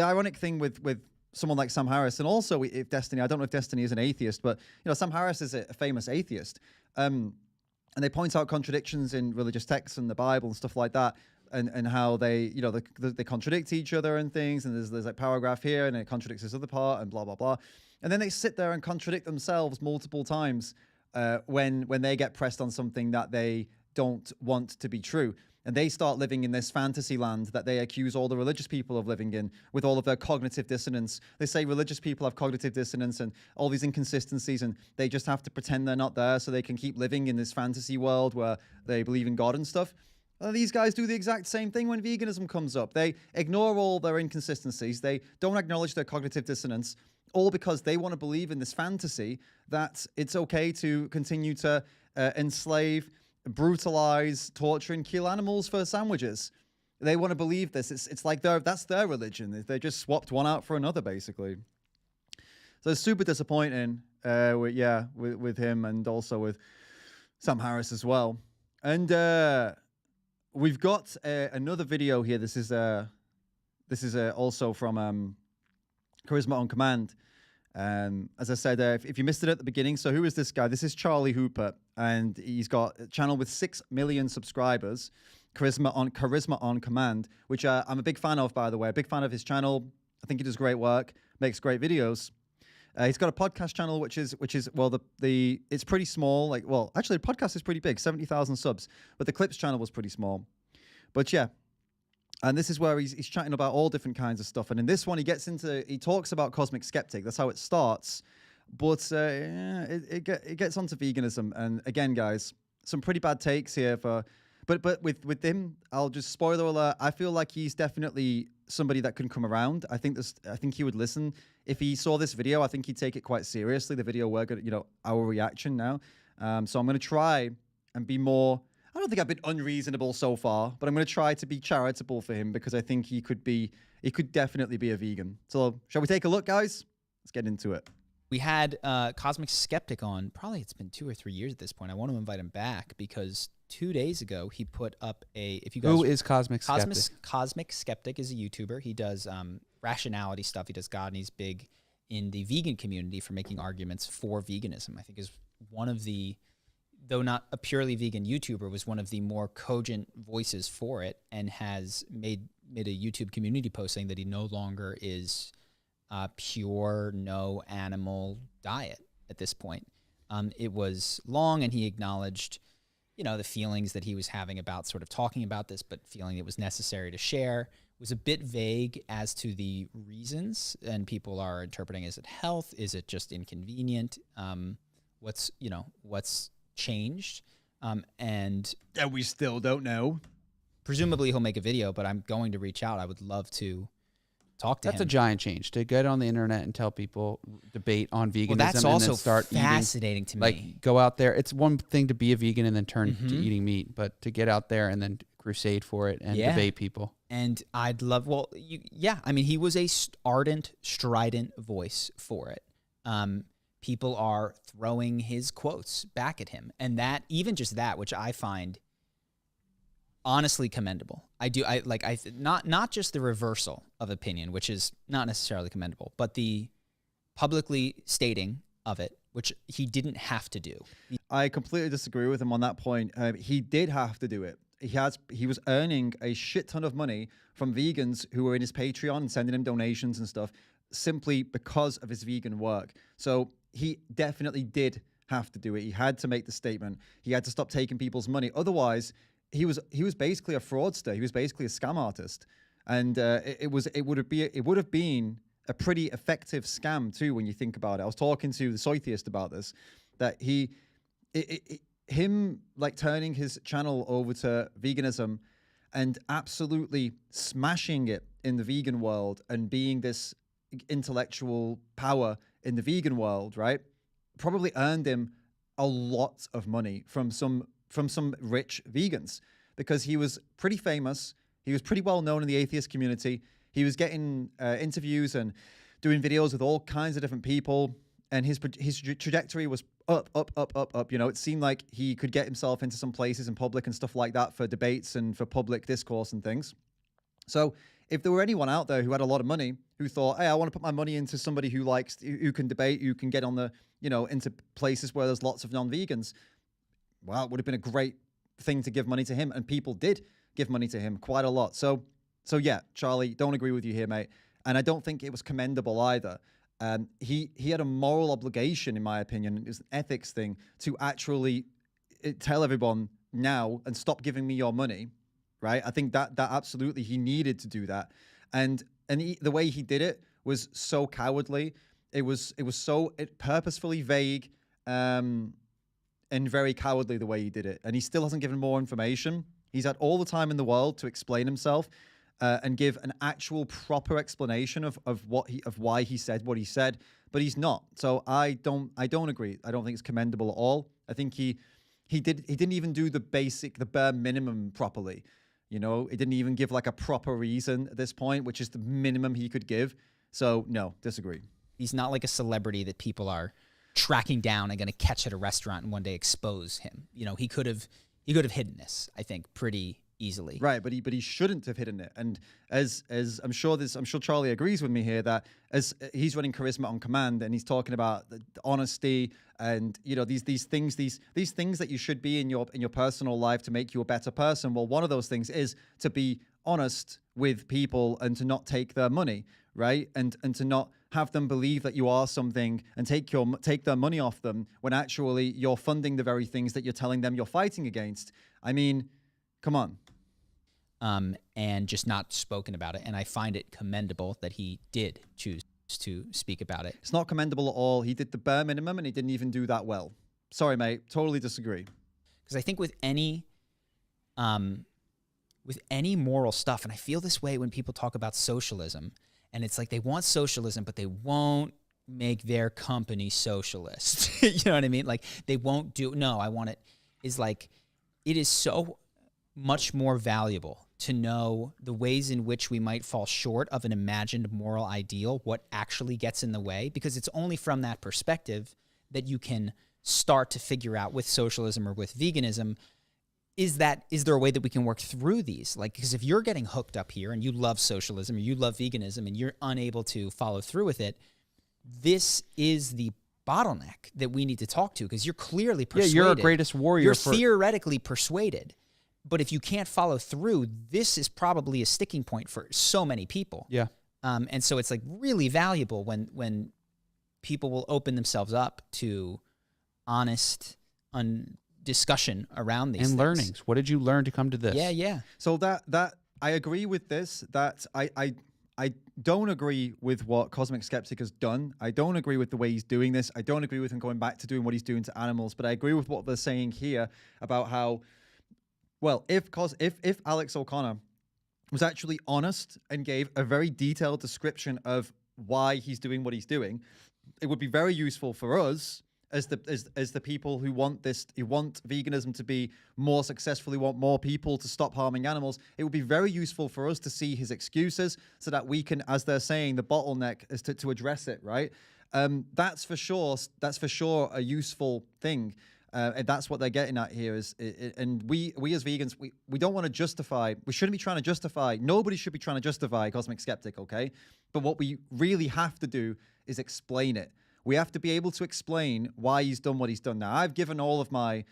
ironic thing with someone like Sam Harris, and also if Destiny, I don't know if Destiny is an atheist, but Sam Harris is a famous atheist. And they point out contradictions in religious texts and the Bible and stuff like that. And how they, they contradict each other and things, and there's like paragraph here and it contradicts this other part and blah, blah, blah. And then they sit there and contradict themselves multiple times when they get pressed on something that they don't want to be true. And they start living in this fantasy land that they accuse all the religious people of living in with all of their cognitive dissonance. They say religious people have cognitive dissonance and all these inconsistencies, and they just have to pretend they're not there so they can keep living in this fantasy world where they believe in God and stuff. These guys do the exact same thing when veganism comes up. They ignore all their inconsistencies. They don't acknowledge their cognitive dissonance, all because they want to believe in this fantasy that it's okay to continue to enslave, brutalize, torture, and kill animals for sandwiches. They want to believe this. It's like that's their religion. They just swapped one out for another, basically. So it's super disappointing with him and also with Sam Harris as well. And we've got another video here. This is also from Charisma on Command. As I said, if you missed it at the beginning, so who is this guy? This is Charlie Hooper, and he's got a channel with 6 million subscribers, Charisma on Command, which I'm a big fan of, by the way. A big fan of his channel. I think he does great work, makes great videos. He's got a podcast channel, which is well, it's pretty small. Actually, the podcast is pretty big, 70,000 subs, but the clips channel was pretty small. But yeah, and this is where he's chatting about all different kinds of stuff. And in this one, he talks about Cosmic Skeptic. That's how it starts. But it gets onto veganism. And again, guys, some pretty bad takes here but with him, I'll just spoiler alert. I feel like he's definitely somebody that can come around. I think he would listen if he saw this video. I think he'd take it quite seriously. The video we're gonna, our reaction now. So I'm gonna try and be more. I don't think I've been unreasonable so far, but I'm gonna try to be charitable for him because I think he could definitely be a vegan. So shall we take a look, guys? Let's get into it. We had Cosmic Skeptic on. Probably it's been 2 or 3 years at this point. I want to invite him back because 2 days ago he put up if you guys, who is Cosmic Skeptic? Cosmic Skeptic is a YouTuber. He does rationality stuff. He does God, and he's big in the vegan community for making arguments for veganism. I think is one of the, though not a purely vegan YouTuber, was one of the more cogent voices for it, and has made a YouTube community post saying that he no longer is pure no animal diet at this point. It was long, and he acknowledged, the feelings that he was having about sort of talking about this, but feeling it was necessary to share. It was a bit vague as to the reasons, and people are interpreting, is it health? Is it just inconvenient? What's changed? And we still don't know. Presumably he'll make a video, but I'm going to reach out. I would love to talk to him. That's a giant change to get on the internet and tell people, debate on veganism. Well, that's and also then start fascinating to me. Like, go out there. It's one thing to be a vegan and then turn to eating meat, but to get out there and then crusade for it and debate people. And I'd love, he was a ardent, strident voice for it. People are throwing his quotes back at him. And that, even just that, which I find honestly commendable. Not just the reversal of opinion, which is not necessarily commendable, but the publicly stating of it, which he didn't have to do. I completely disagree with him on that point. He did have to do it. He was earning a shit ton of money from vegans who were in his Patreon and sending him donations and stuff simply because of his vegan work. So he definitely did have to do it. He had to make the statement. He had to stop taking people's money. Otherwise, he was basically a fraudster. He was basically a scam artist, and it would have been a pretty effective scam too when you think about it. I was talking to the Soytheist about this, that him like turning his channel over to veganism and absolutely smashing it in the vegan world and being this intellectual power in the vegan world, right? Probably earned him a lot of money from some rich vegans, because he was pretty famous. He was pretty well known in the atheist community. He was getting interviews and doing videos with all kinds of different people, and his trajectory was up, up, up, up, up. You know, it seemed like he could get himself into some places in public and stuff like that for debates and for public discourse and things. So if there were anyone out there who had a lot of money, who thought, hey, I want to put my money into somebody who can debate, who can get on the, you know, into places where there's lots of non-vegans, well, it would have been a great thing to give money to him. And people did give money to him quite a lot. So yeah, Charlie, don't agree with you here, mate. And I don't think it was commendable either. He had a moral obligation, in my opinion, it was an ethics thing, to actually tell everyone now and stop giving me your money, right? I think that absolutely he needed to do that. And the way he did it was so cowardly. It was so purposefully vague and very cowardly the way he did it. And he still hasn't given more information. He's had all the time in the world to explain himself and give an actual proper explanation of why he said what he said, but he's not. So I don't agree. I don't think it's commendable at all. I think he didn't even do the bare minimum properly. You know, it didn't even give like a proper reason at this point, which is the minimum he could give. So no, disagree. He's not like a celebrity that people are tracking down and going to catch at a restaurant and one day expose him. You know, he could have hidden this, I think, pretty easily. Right, but he shouldn't have hidden it. And as I'm sure Charlie agrees with me here, that as he's running Charisma on Command and he's talking about the honesty and, you know, these things that you should be in your personal life to make you a better person. Well, one of those things is to be honest with people and to not take their money, right? And to not have them believe that you are something and take their money off them when actually you're funding the very things that you're telling them you're fighting against. I mean, come on. And just not spoken about it. And I find it commendable that he did choose to speak about it. It's not commendable at all. He did the bare minimum and he didn't even do that well. Sorry, mate. Totally disagree. Because I think with any moral stuff, and I feel this way when people talk about socialism, and it's like they want socialism, but they won't make their company socialist. You know what I mean? Like they won't do, no, I want it, is like, it is so much more valuable to know the ways in which we might fall short of an imagined moral ideal, what actually gets in the way, because it's only from that perspective that you can start to figure out with socialism or with veganism, is there a way that we can work through these? Like, because if you're getting hooked up here and you love socialism or you love veganism and you're unable to follow through with it, this is the bottleneck that we need to talk to, because you're clearly persuaded. Yeah, you're a greatest warrior. You're theoretically persuaded. But if you can't follow through, this is probably a sticking point for so many people. Yeah. And so it's like really valuable when people will open themselves up to honest discussion around these and things. learnings. What did you learn to come to this? Yeah. So that I agree with this. That I don't agree with what Cosmic Skeptic has done. I don't agree with the way he's doing this. I don't agree with him going back to doing what he's doing to animals. But I agree with what they're saying here about how, well, if Alex O'Connor was actually honest and gave a very detailed description of why he's doing what he's doing, it would be very useful for us as the people who want veganism to be more successful, who want more people to stop harming animals. It would be very useful for us to see his excuses so that we can, as they're saying, the bottleneck is to address it, right? That's for sure a useful thing. And that's what they're getting at here and we as vegans, we don't want to justify, we shouldn't be trying to justify, nobody should be trying to justify Cosmic Skeptic, okay? But what we really have to do is explain it. We have to be able to explain why he's done what he's done. Now, I've given all of my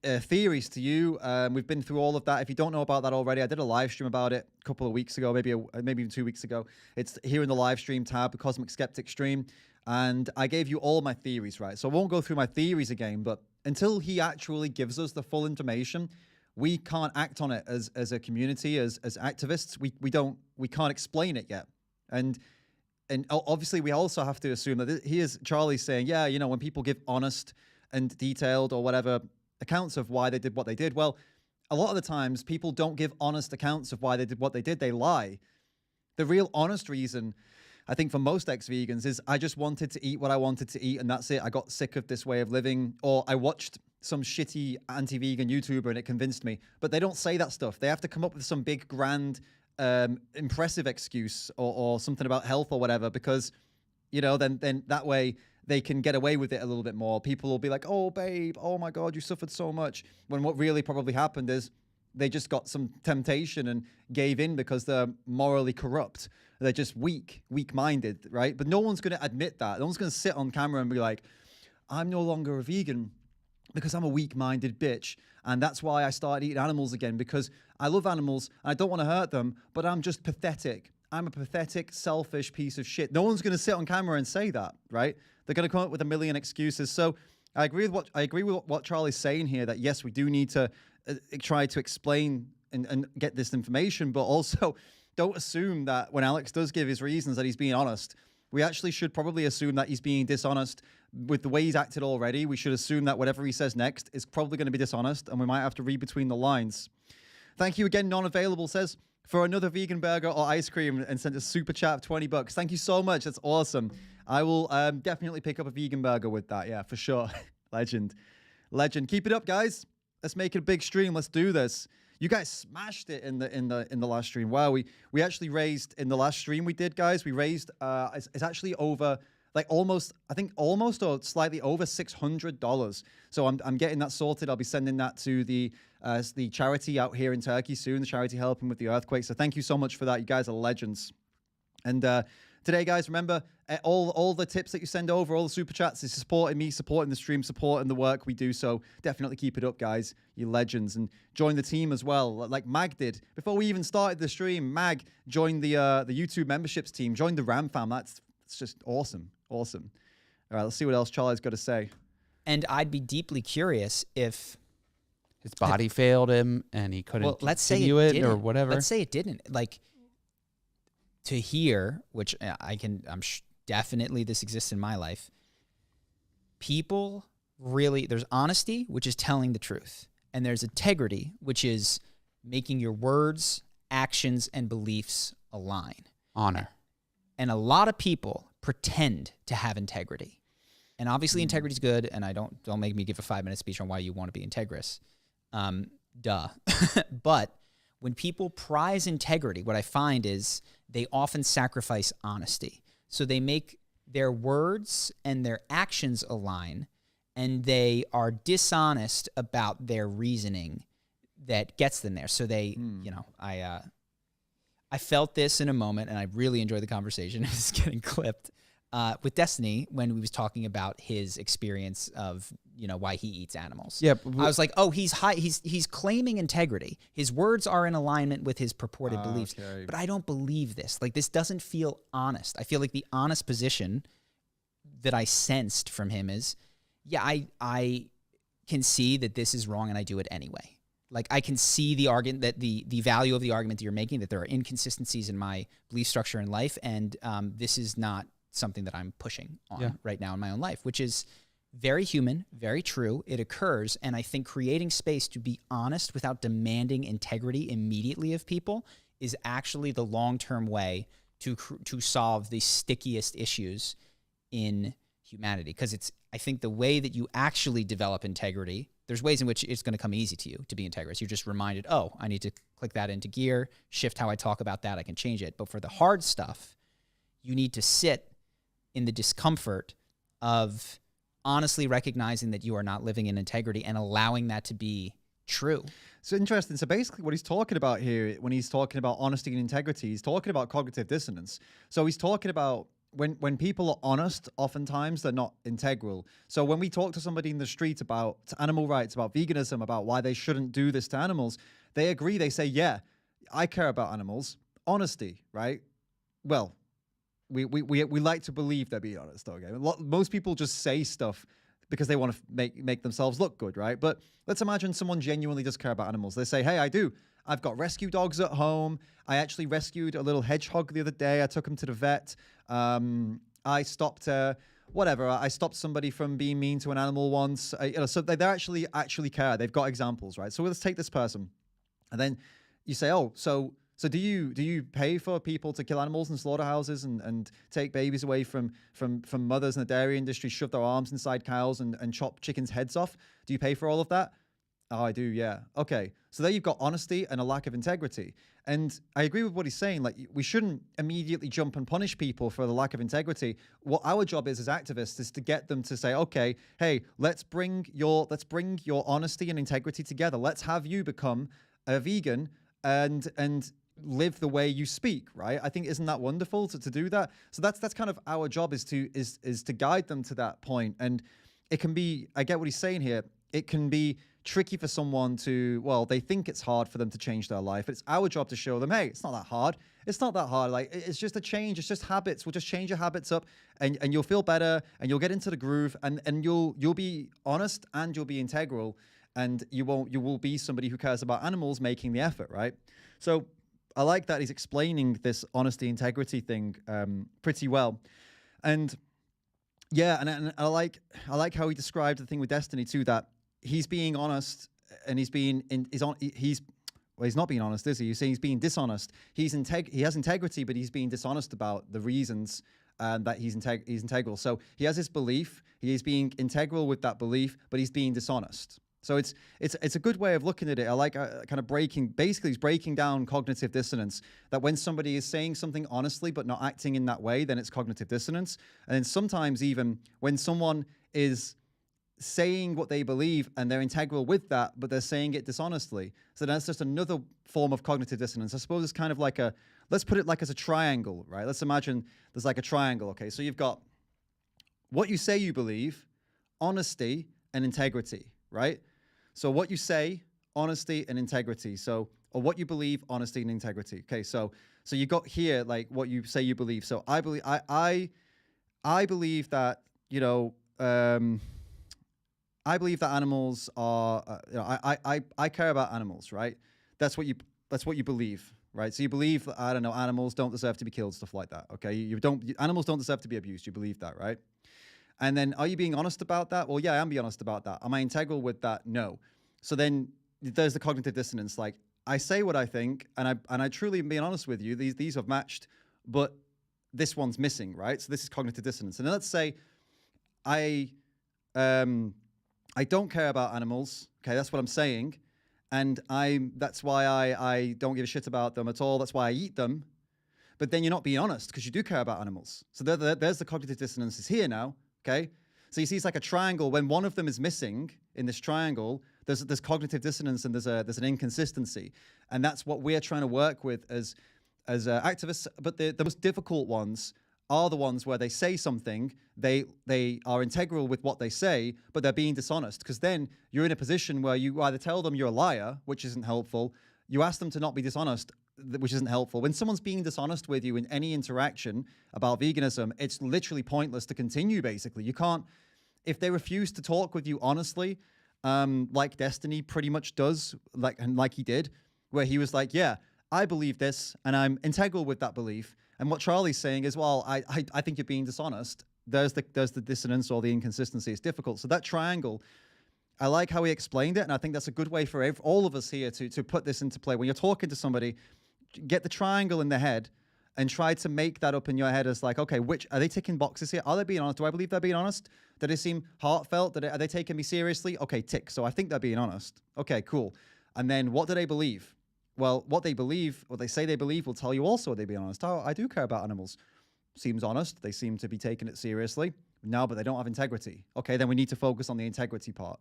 theories to you. We've been through all of that. If you don't know about that already, I did a live stream about it a couple of weeks ago, maybe even 2 weeks ago. It's here in the live stream tab, the Cosmic Skeptic stream. And I gave you all my theories, right? So I won't go through my theories again, but until he actually gives us the full information, we can't act on it as a community, as activists. We can't explain it yet. And obviously we also have to assume that here's Charlie saying, yeah, you know, when people give honest and detailed or whatever accounts of why they did what they did, well, a lot of the times people don't give honest accounts of why they did what they did. They lie. The real honest reason, I think, for most ex-vegans is I just wanted to eat what I wanted to eat and that's it. I got sick of this way of living, or I watched some shitty anti-vegan YouTuber and it convinced me. But they don't say that stuff. They have to come up with some big, grand, impressive excuse or something about health or whatever, because then that way they can get away with it a little bit more. People will be like, oh, babe, oh my God, you suffered so much. When what really probably happened is they just got some temptation and gave in because they're morally corrupt. They're just weak-minded, right? But no one's going to admit that. No one's going to sit on camera and be like, I'm no longer a vegan because I'm a weak-minded bitch. And that's why I started eating animals again, because I love animals and I don't want to hurt them, but I'm just pathetic. I'm a pathetic, selfish piece of shit. No one's going to sit on camera and say that, right? They're going to come up with a million excuses. So I agree with what Charlie's saying here, that yes, we do need to try to explain and get this information, but also don't assume that when Alex does give his reasons that he's being honest. We actually should probably assume that he's being dishonest with the way he's acted already. We should assume that whatever he says next is probably going to be dishonest, and we might have to read between the lines. Thank you again, non-available says, for another vegan burger or ice cream, and sent a super chat of $20. Thank you so much. That's awesome. I will definitely pick up a vegan burger with that. Yeah, for sure. Legend. Keep it up, guys. Let's make it a big stream. Let's do this. You guys smashed it in the last stream. Wow, we actually raised in the last stream we did, guys. We raised it's actually over like almost or slightly over $600. So I'm getting that sorted. I'll be sending that to the charity out here in Turkey soon. The charity helping with the earthquake. So thank you so much for that. You guys are legends. And today, guys, remember all the tips that you send over, all the super chats is supporting me, supporting the stream, supporting the work we do. So definitely keep it up, guys. You legends, and join the team as well, like Mag did before we even started the stream. Mag joined the YouTube memberships team, joined the Ram fam. It's just awesome. All right, let's see what else Charlie's got to say. And I'd be deeply curious if his body failed him and he couldn't let's say continue it it or whatever. Let's say it didn't. Like, to hear, which definitely this exists in my life, people really, there's honesty, which is telling the truth. And there's integrity, which is making your words, actions, and beliefs align. Honor. And a lot of people pretend to have integrity. And obviously integrity is good, and don't make me give a 5-minute speech on why you want to be integrous. Duh. But when people prize integrity, what I find is they often sacrifice honesty. So they make their words and their actions align, and they are dishonest about their reasoning that gets them there. So they, I felt this in a moment, and I really enjoyed the conversation. It's getting clipped with Destiny when we was talking about his experience of why he eats animals. Yeah, I was like, oh, he's claiming integrity. His words are in alignment with his purported beliefs, but I don't believe this. Like, this doesn't feel honest. I feel like the honest position that I sensed from him is, yeah, I can see that this is wrong, and I do it anyway. Like, I can see the argument, that the value of the argument that you're making, that there are inconsistencies in my belief structure in life, and this is not something that I'm pushing on right now in my own life, which is very human, very true. It occurs, and I think creating space to be honest without demanding integrity immediately of people is actually the long-term way to solve the stickiest issues in humanity. Because I think the way that you actually develop integrity, there's ways in which it's going to come easy to you to be integrous. You're just reminded, oh, I need to click that into gear, shift how I talk about that, I can change it. But for the hard stuff, you need to sit in the discomfort of honestly recognizing that you are not living in integrity and allowing that to be true. So interesting. So basically what he's talking about here, when he's talking about honesty and integrity, he's talking about cognitive dissonance. So he's talking about when people are honest, oftentimes they're not integral. So when we talk to somebody in the street about animal rights, about veganism, about why they shouldn't do this to animals, they agree. They say, yeah, I care about animals. Honesty, right? Well, we like to believe they're being honest, okay? Most people just say stuff because they want to make themselves look good, right? But let's imagine someone genuinely does care about animals. They say, hey, I do. I've got rescue dogs at home. I actually rescued a little hedgehog the other day. I took him to the vet. I stopped I stopped somebody from being mean to an animal once. So they actually care. They've got examples, right? So let's take this person, and then you say, oh, so do you pay for people to kill animals in slaughterhouses and take babies away from mothers in the dairy industry, shove their arms inside cows and chop chickens' heads off? Do you pay for all of that? Oh, I do, yeah. Okay. So there you've got honesty and a lack of integrity. And I agree with what he's saying. Like, we shouldn't immediately jump and punish people for the lack of integrity. What our job is as activists is to get them to say, okay, hey, let's bring your honesty and integrity together. Let's have you become a vegan and live the way you speak, right? I think, isn't that wonderful to do that? So that's kind of our job, is to guide them to that point. And it can be, I get what he's saying here, it can be tricky for someone to, well, they think it's hard for them to change their life. It's our job to show them, hey, it's not that hard. It's not that hard. Like, it's just a change. It's just habits. We'll just change your habits up, and you'll feel better, and you'll get into the groove, and you'll be honest, and you'll be integral, and you will be somebody who cares about animals making the effort, right? So I like that he's explaining this honesty, integrity thing pretty well. And yeah, and I like how he described the thing with Destiny too, that he's being honest, and he's not being honest, is he? You're saying he's being dishonest. He has integrity, but he's being dishonest about the reasons that he's integral. So he has this belief, he is being integral with that belief, but he's being dishonest. So it's a good way of looking at it. I like kind of he's breaking down cognitive dissonance, that when somebody is saying something honestly but not acting in that way, then it's cognitive dissonance. And then sometimes even when someone is saying what they believe and they're integral with that, but they're saying it dishonestly, so that's just another form of cognitive dissonance. I suppose it's kind of like let's put it like as a triangle, right? Let's imagine there's like a triangle, okay? So you've got what you say you believe, honesty, and integrity, right? So what you say, honesty, and integrity. So, or what you believe, honesty, and integrity. Okay, so you got here like what you say you believe. So I believe I believe that, you know, I believe that animals are. I care about animals, right? That's what you believe, right? So you believe that, I don't know, animals don't deserve to be killed, stuff like that. Okay, animals don't deserve to be abused. You believe that, right? And then, are you being honest about that? Well, yeah, I am being honest about that. Am I integral with that? No. So then there's the cognitive dissonance. Like, I say what I think, and I truly am being honest with you. These have matched, but this one's missing, right? So this is cognitive dissonance. And then let's say I don't care about animals. Okay, that's what I'm saying, and that's why I don't give a shit about them at all. That's why I eat them. But then you're not being honest, because you do care about animals. So there's the cognitive dissonance is here now. Okay, so you see, it's like a triangle. When one of them is missing in this triangle, there's cognitive dissonance, and there's an inconsistency, and that's what we're trying to work with as activists. But the most difficult ones are the ones where they say something, they are integral with what they say, but they're being dishonest, because then you're in a position where you either tell them you're a liar, which isn't helpful, you ask them to not be dishonest, which isn't helpful. When someone's being dishonest with you in any interaction about veganism, it's literally pointless to continue, basically. You can't, if they refuse to talk with you honestly, like Destiny pretty much does, like he did, where he was like, yeah, I believe this, and I'm integral with that belief. And what Charlie's saying is, well, I think you're being dishonest. There's the dissonance or the inconsistency. It's difficult. So that triangle, I like how he explained it, and I think that's a good way for all of us here to put this into play. When you're talking to somebody, get the triangle in the head and try to make that up in your head as like, okay, which are they ticking boxes here? Are they being honest? Do I believe they're being honest? Do they seem heartfelt? Are they taking me seriously? Okay, tick. So I think they're being honest. Okay, cool. And then what do they believe? Well, what they say they believe will tell you also they be honest. Oh, I do care about animals. Seems honest. They seem to be taking it seriously. No, but they don't have integrity. Okay, then we need to focus on the integrity part.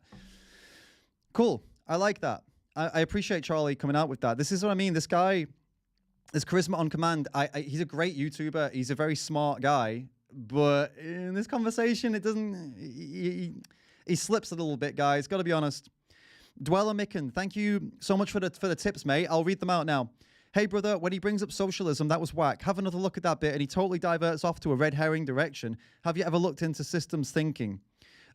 Cool. I like that. I appreciate Charlie coming out with that. This is what I mean. This guy, this charisma on command. He's a great YouTuber. He's a very smart guy. But in this conversation, it doesn't. He slips a little bit, guys. Got to be honest. Dweller Micken, thank you so much for the tips, mate. I'll read them out now. Hey, brother, when he brings up socialism, that was whack. Have another look at that bit, and he totally diverts off to a red herring direction. Have you ever looked into systems thinking?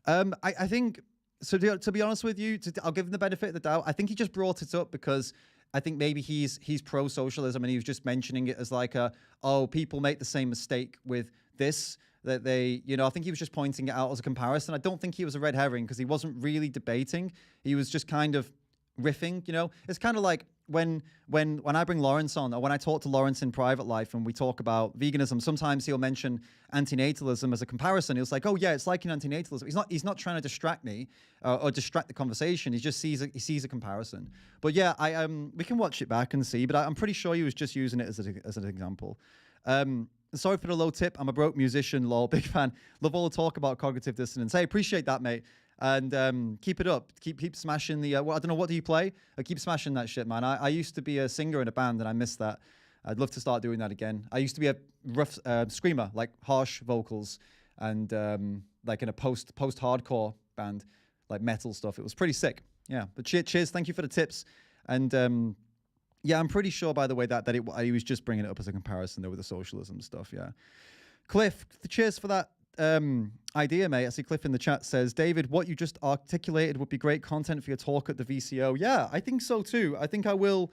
I think, so to be honest with you, I'll give him the benefit of the doubt. I think he just brought it up because I think maybe he's pro-socialism, and he was just mentioning it as like people make the same mistake with this, that they, I think he was just pointing it out as a comparison. I don't think he was a red herring because he wasn't really debating. He was just kind of riffing, It's kind of like when I bring Lawrence on, or when I talk to Lawrence in private life and we talk about veganism, sometimes he'll mention antinatalism as a comparison. He'll say, "Oh yeah, it's like an antinatalism." He's not trying to distract me or distract the conversation. He just sees a comparison. But yeah, we can watch it back and see. But I'm pretty sure he was just using it as an example. Sorry for the low tip. I'm a broke musician, lol. Big fan. Love all the talk about cognitive dissonance. Hey, appreciate that, mate. And keep it up. Keep smashing the. I don't know, what do you play? I keep smashing that shit, man. I used to be a singer in a band, and I miss that. I'd love to start doing that again. I used to be a rough screamer, like harsh vocals, and like in a post-hardcore band, like metal stuff. It was pretty sick. Yeah. But cheers. Thank you for the tips. And yeah, I'm pretty sure, by the way, that he was just bringing it up as a comparison there with the socialism stuff. Yeah. Cliff, cheers for that idea, mate. I see Cliff in the chat says, David, what you just articulated would be great content for your talk at the VCO. Yeah, I think so too. I think I will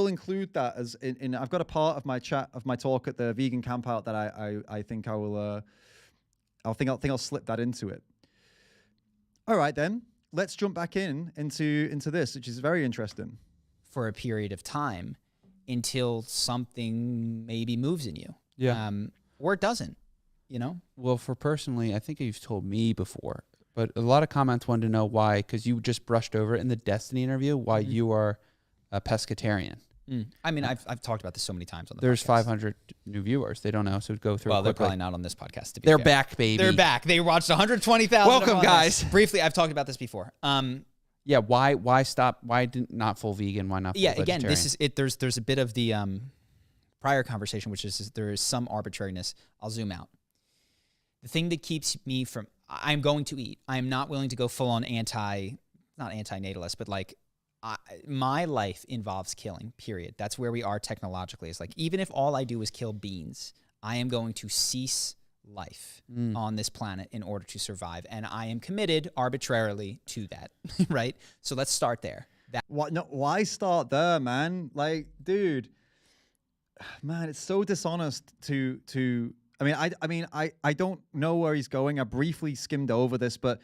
include that as in I've got a part of my talk at the vegan campout that I think I will I'll slip that into it. All right then, let's jump back into this, which is very interesting. For a period of time until something maybe moves in you. Yeah. Or it doesn't, you know? Well, for personally, I think you've told me before, but a lot of comments wanted to know why, because you just brushed over it in the Destiny interview, why you are a pescatarian. I mean, I've talked about this so many times on the There's podcast. 500 new viewers. They don't know, so go through. Well, they're quickly. probably not on this podcast. To be They're fair. back, baby. They're back. They watched 120,000. Welcome, guys. Briefly, I've talked about this before. Yeah, why stop? Why not full vegan? Why not full vegetarian? Again, this is it. There's a bit of the prior conversation, which is there is some arbitrariness. I'll zoom out. The thing that keeps me from I'm going to eat. I'm not willing to go full on not anti-natalist, but like my life involves killing. Period. That's where we are technologically. It's like even if all I do is kill beans, I am going to cease life on this planet in order to survive, and I am committed arbitrarily to that. Right? So let's start there. Why start there, man? Like, dude, man, it's so dishonest to. I mean, I don't know where he's going. I briefly skimmed over this, but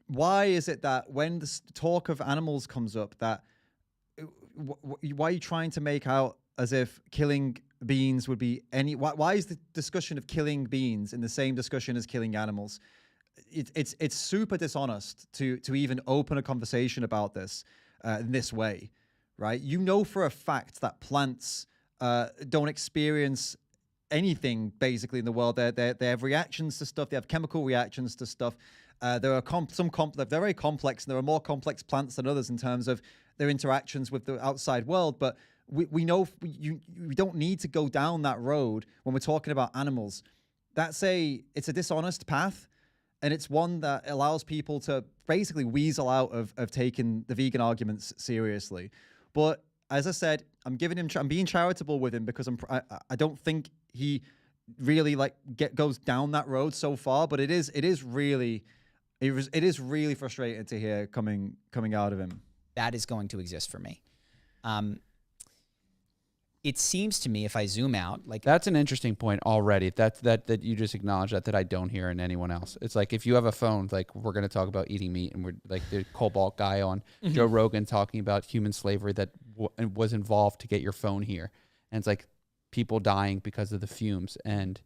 why is it that when the talk of animals comes up, that why are you trying to make out as if killing beans would be any? Why is the discussion of killing beans in the same discussion as killing animals? It's super dishonest to even open a conversation about this in this way, right? You know for a fact that plants don't experience anything basically in the world. They have reactions to stuff. They have chemical reactions to stuff. There are they're very complex, and there are more complex plants than others in terms of their interactions with the outside world. But we know we don't need to go down that road when we're talking about animals. It's a dishonest path, and it's one that allows people to basically weasel out of taking the vegan arguments seriously. But as I said, I'm being charitable with him because I don't think he really goes down that road so far. But it is really frustrating to hear coming out of him. That is going to exist for me. It seems to me, if I zoom out, like that's an interesting point already. That you just acknowledged that I don't hear in anyone else. It's like if you have a phone, like we're going to talk about eating meat, and we're like the Cobalt guy on Joe Rogan talking about human slavery that was involved to get your phone here, and it's like people dying because of the fumes, and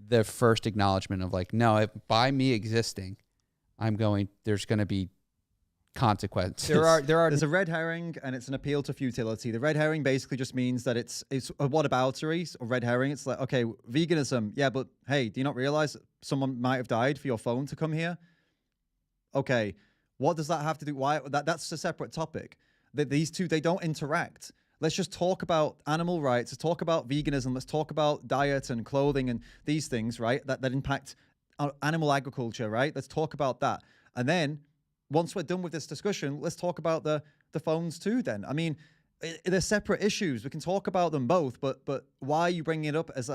the first acknowledgement of like, no, by me existing, there's going to be consequences. There's a red herring, and it's an appeal to futility. The red herring basically just means that it's a whataboutery or red herring. It's like, okay, veganism, yeah, but hey, do you not realize someone might have died for your phone to come here? Okay, what does that have to do? Why that's a separate topic. These two, they don't interact. Let's just talk about animal rights. Let's talk about veganism. Let's talk about diet and clothing and these things, right? That impact animal agriculture, right? Let's talk about that. And then once we're done with this discussion, let's talk about the phones too then. I mean, they're separate issues. We can talk about them both, but why are you bringing it up as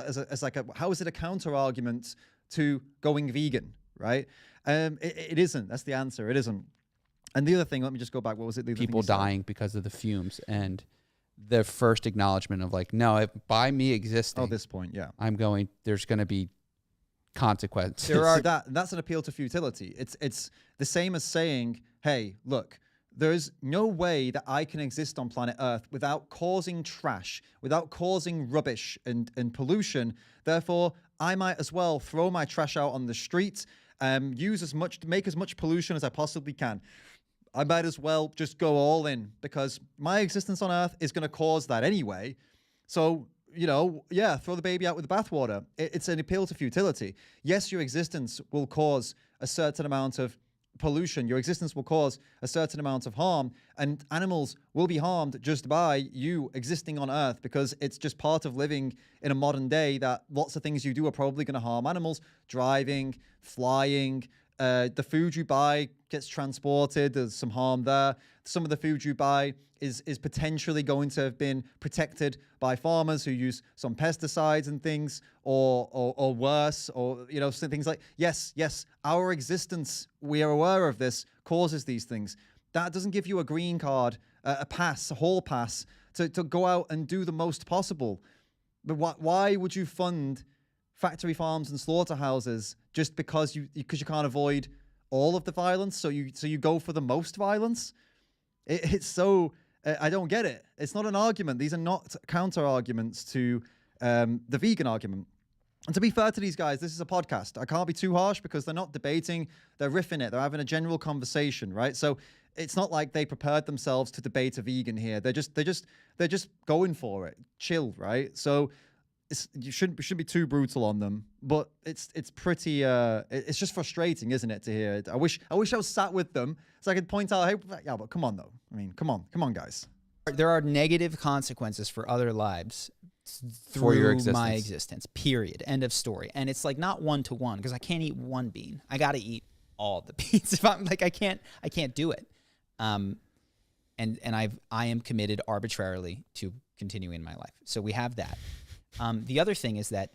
how is it a counter argument to going vegan, right? It isn't. That's the answer. It isn't. And the other thing, let me just go back. What was it? People dying because of the fumes, and the first acknowledgement of like, no, by me existing, this point, yeah, there's going to be consequences. That's an appeal to futility. It's the same as saying, hey, look, There's no way that I can exist on planet Earth without causing trash, without causing rubbish and pollution. Therefore, I might as well throw my trash out on the street, make as much pollution as I possibly can. I might as well just go all in, because my existence on Earth is going to cause that anyway. So, yeah, throw the baby out with the bathwater. It's an appeal to futility. Yes, your existence will cause a certain amount of pollution. Your existence will cause a certain amount of harm, and animals will be harmed just by you existing on Earth, because it's just part of living in a modern day that lots of things you do are probably going to harm animals. Driving, flying, the food you buy gets transported. There's some harm there. Some of the food you buy is potentially going to have been protected by farmers who use some pesticides and things, or worse, or some things like, yes, our existence, we are aware of this, causes these things. That doesn't give you a green card, a pass, a hall pass to go out and do the most possible. But why would you fund factory farms and slaughterhouses just because you can't avoid all of the violence? So you go for the most violence? It's so I don't get it. It's not an argument. These are not counter arguments to the vegan argument. And to be fair to these guys, this is a podcast. I can't be too harsh, because they're not debating. They're riffing it. They're having a general conversation, right? So it's not like they prepared themselves to debate a vegan here. They're just going for it. Chill, right? So you shouldn't be too brutal on them, but it's pretty it's just frustrating, isn't it, to hear it? I wish I was sat with them so I could point out, hey, yeah, but come on though. I mean, come on, guys. There are negative consequences for other lives through For your existence. my existence. Period. End of story. And it's like not 1-to-1, because I can't eat one bean. I got to eat all the beans. If I'm like, I can't do it. And I am committed arbitrarily to continuing my life. So we have that. The other thing is that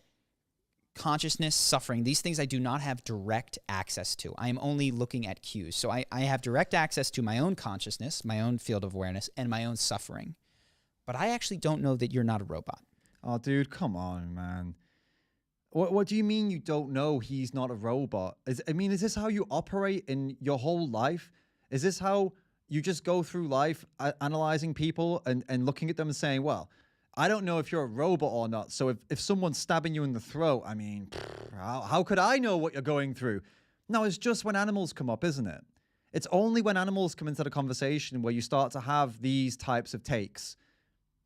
consciousness, suffering, these things I do not have direct access to. I am only looking at cues. So I have direct access to my own consciousness, my own field of awareness, and my own suffering. But I actually don't know that you're not a robot. Oh, dude, come on, man. What do you mean you don't know he's not a robot? Is this how you operate in your whole life? Is this how you just go through life analyzing people and looking at them and saying, well, I don't know if you're a robot or not. So if someone's stabbing you in the throat, I mean, how could I know what you're going through? No, it's just when animals come up, isn't it? It's only when animals come into the conversation where you start to have these types of takes,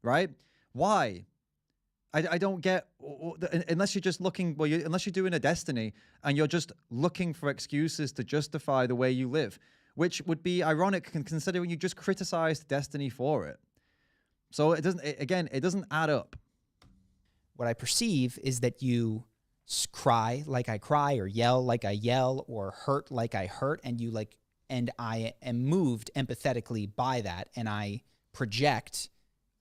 right? Why? I don't get, unless you're just looking, unless you're doing a destiny and you're just looking for excuses to justify the way you live, which would be ironic considering you just criticized destiny for it. So it doesn't add up. What I perceive is that you cry like I cry, or yell like I yell, or hurt like I hurt, and I am moved empathetically by that, and I project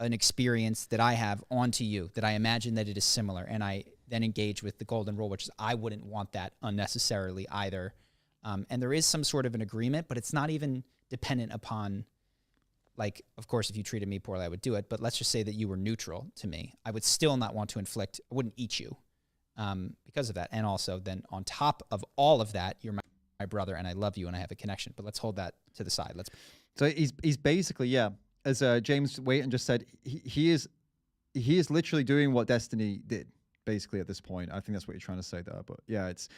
an experience that I have onto you, that I imagine that it is similar, and I then engage with the golden rule, which is I wouldn't want that unnecessarily either. And there is some sort of an agreement, but it's not even dependent upon, like, of course, if you treated me poorly, I would do it. But let's just say that you were neutral to me. I would still not want to inflict, I wouldn't eat you because of that. And also then on top of all of that, you're my brother and I love you and I have a connection. But let's hold that to the side. So he's basically, yeah, as James Wayton just said, he is literally doing what Destiny did, basically, at this point. I think that's what you're trying to say there. But yeah, it's...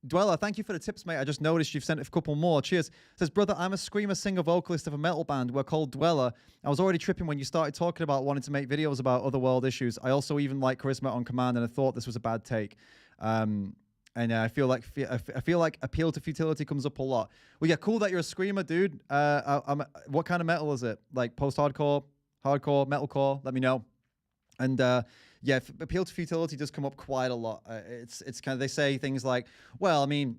Dweller, thank you for the tips, mate. I just noticed you've sent a couple more. Cheers. Says, brother, I'm a screamer, singer, vocalist of a metal band. We're called Dweller. I was already tripping when you started talking about wanting to make videos about other world issues. I also even like Charisma on Command, and I thought this was a bad take. And I feel like appeal to futility comes up a lot. Well, yeah, cool that you're a screamer, dude. What kind of metal is it? Like post-hardcore, hardcore, metalcore? Let me know. And yeah, appeal to futility does come up quite a lot. It's kind of, they say things like, well, I mean,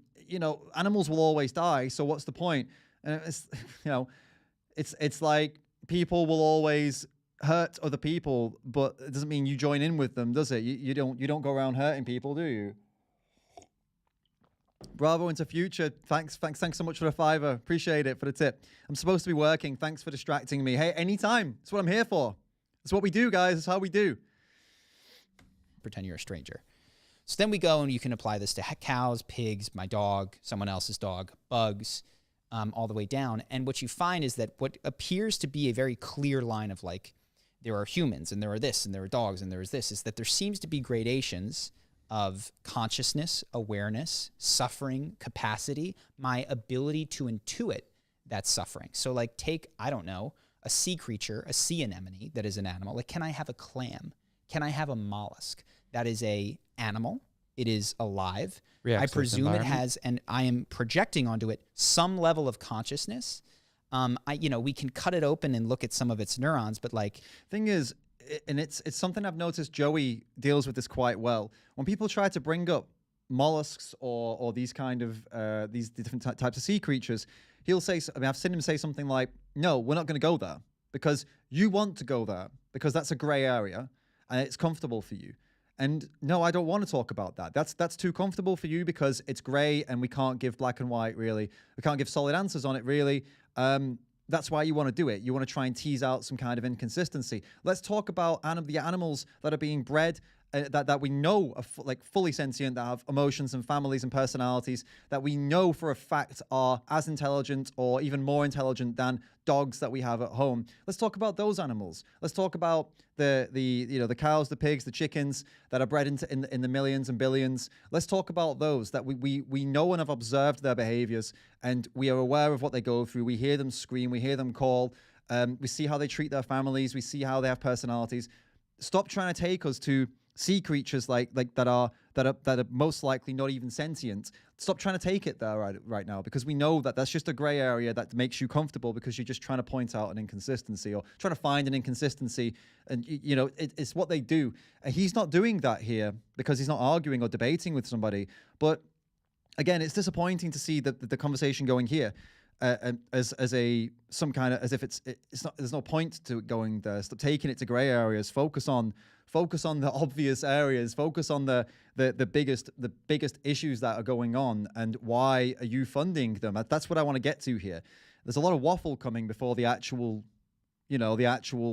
animals will always die, so what's the point? And it's, it's like people will always hurt other people, but it doesn't mean you join in with them, does it? You don't go around hurting people, do you? Bravo into future. Thanks so much for the $5. Appreciate it for the tip. I'm supposed to be working. Thanks for distracting me. Hey, anytime. That's what I'm here for. That's what we do, guys. That's how we do. Pretend you're a stranger. So then we go and you can apply this to cows, pigs, my dog, someone else's dog, bugs, all the way down. And what you find is that what appears to be a very clear line of like, there are humans and there are this and there are dogs and there is this, is that there seems to be gradations of consciousness, awareness, suffering, capacity, my ability to intuit that suffering. So like take, I don't know, a sea creature, a sea anemone that is an animal. Like, can I have a clam? Can I have a mollusk? That is a animal. It is alive. Reacts I to its presume it environment. has, and I am projecting onto it some level of consciousness. We can cut it open and look at some of its neurons, but like, Thing is, and it's something I've noticed Joey deals with this quite well. When people try to bring up mollusks or these kind of these different types of sea creatures, he'll say, I've seen him say something like, no, we're not going to go there because you want to go there because that's a gray area and it's comfortable for you. And no, I don't want to talk about that. That's too comfortable for you because it's gray and we can't give black and white really. We can't give solid answers on it really. That's why you want to do it. You want to try and tease out some kind of inconsistency. Let's talk about the animals that are being bred that we know are like fully sentient, that have emotions and families and personalities, that we know for a fact are as intelligent or even more intelligent than dogs that we have at home. Let's talk about those animals. Let's talk about the cows, the pigs, the chickens that are bred in the millions and billions. Let's talk about those that we know and have observed their behaviors, and we are aware of what they go through. We hear them scream, we hear them call, we see how they treat their families, we see how they have personalities. Stop trying to take us to sea creatures like that are most likely not even sentient. Stop trying to take it there right now, because we know that that's just a gray area that makes you comfortable because you're just trying to point out an inconsistency or trying to find an inconsistency. And it's what they do. And he's not doing that here because he's not arguing or debating with somebody. But again, it's disappointing to see the conversation going here. As if it's not, there's no point to it going there. Stop taking it to gray areas. Focus on the obvious areas. Focus on the biggest issues that are going on, and why are you funding them? That's what I want to get to here. There's a lot of waffle coming before the actual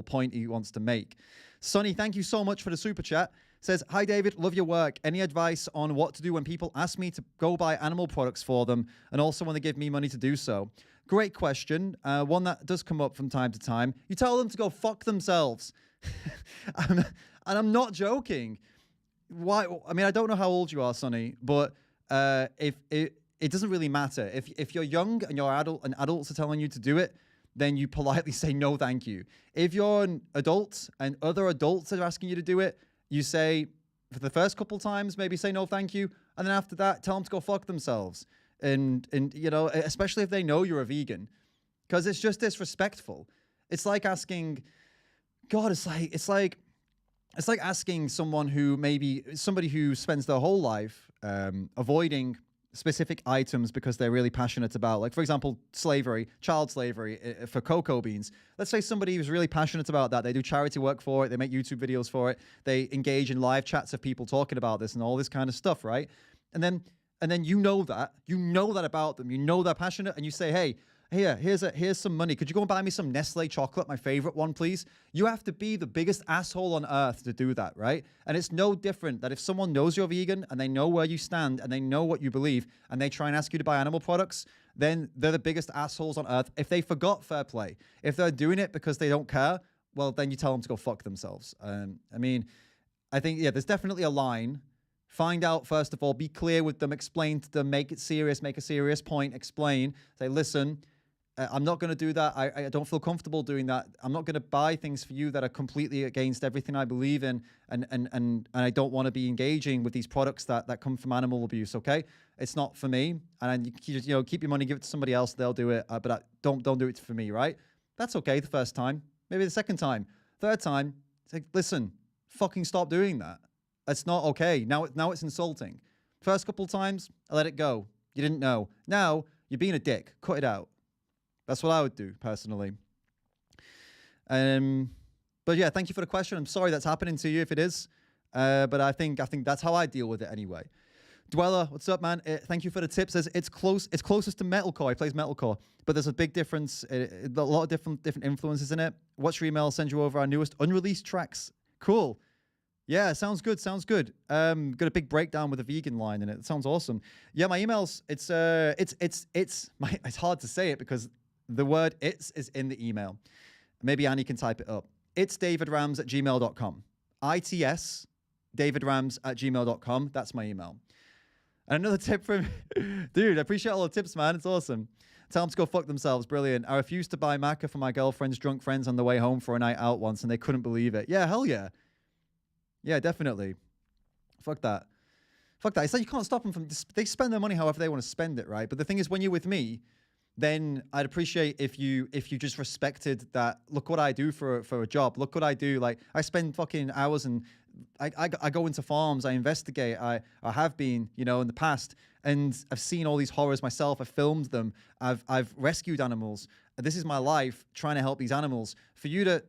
point he wants to make. Sonny, thank you so much for the super chat. Says, hi David, love your work. Any advice on what to do when people ask me to go buy animal products for them and also when they give me money to do so? Great question. One that does come up from time to time. You tell them to go fuck themselves. And I'm not joking. Why? I mean, I don't know how old you are, Sonny, but if it doesn't really matter. If you're young and you're adult and adults are telling you to do it, then you politely say no, thank you. If you're an adult and other adults are asking you to do it, you say, for the first couple times, maybe say no, thank you. And then after that, tell them to go fuck themselves. And especially if they know you're a vegan, because it's just disrespectful. It's like asking, God, it's like asking somebody who spends their whole life avoiding specific items because they're really passionate about, like, for example, child slavery for cocoa beans. Let's say somebody who's really passionate about that. They do charity work for it. They make YouTube videos for it. They engage in live chats of people talking about this and all this kind of stuff, right? And then you know that about them. You know they're passionate, and you say, hey, here's some money. Could you go and buy me some Nestle chocolate, my favorite one, please? You have to be the biggest asshole on earth to do that, right? And it's no different that if someone knows you're vegan and they know where you stand and they know what you believe and they try and ask you to buy animal products, then they're the biggest assholes on earth. If they forgot, fair play. If they're doing it because they don't care, well, then you tell them to go fuck themselves. I think, there's definitely a line. Find out, first of all, be clear with them, explain to them, make it serious, make a serious point, explain, say, listen, I'm not going to do that. I don't feel comfortable doing that. I'm not going to buy things for you that are completely against everything I believe in, and I don't want to be engaging with these products that come from animal abuse. Okay, it's not for me. And you just, keep your money, give it to somebody else. They'll do it, but don't do it for me. Right? That's okay. The first time, maybe the second time, third time. It's like, listen, fucking stop doing that. It's not okay. Now it's insulting. First couple times, I let it go. You didn't know. Now you're being a dick. Cut it out. That's what I would do personally. But yeah, thank you for the question. I'm sorry that's happening to you if it is. But I think that's how I deal with it anyway. Dweller, what's up, man? Thank you for the tip. Says it's closest to metalcore. He plays metalcore, but there's a big difference. A lot of different influences in it. What's your email? I'll send you over our newest unreleased tracks. Cool. Yeah, sounds good. Sounds good. Got a big breakdown with a vegan line in it. It sounds awesome. Yeah, my emails. It's hard to say it because the word "it's" is in the email. Maybe Annie can type it up. It's davidrams@gmail.com. ITS davidrams@gmail.com. That's my email. And another tip from dude. I appreciate all the tips, man. It's awesome. Tell them to go fuck themselves. Brilliant. I refused to buy maca for my girlfriend's drunk friends on the way home for a night out once, and they couldn't believe it. Yeah, hell yeah. Yeah, definitely. Fuck that. Fuck that. It's like you can't stop them from... They spend their money however they want to spend it, right? But the thing is, when you're with me, then I'd appreciate if you just respected that. Look what I do for a job. Look what I do. Like, I spend fucking hours and I go into farms. I investigate. I have been, you know, in the past, and I've seen all these horrors myself. I've filmed them. I've rescued animals. This is my life trying to help these animals. For you to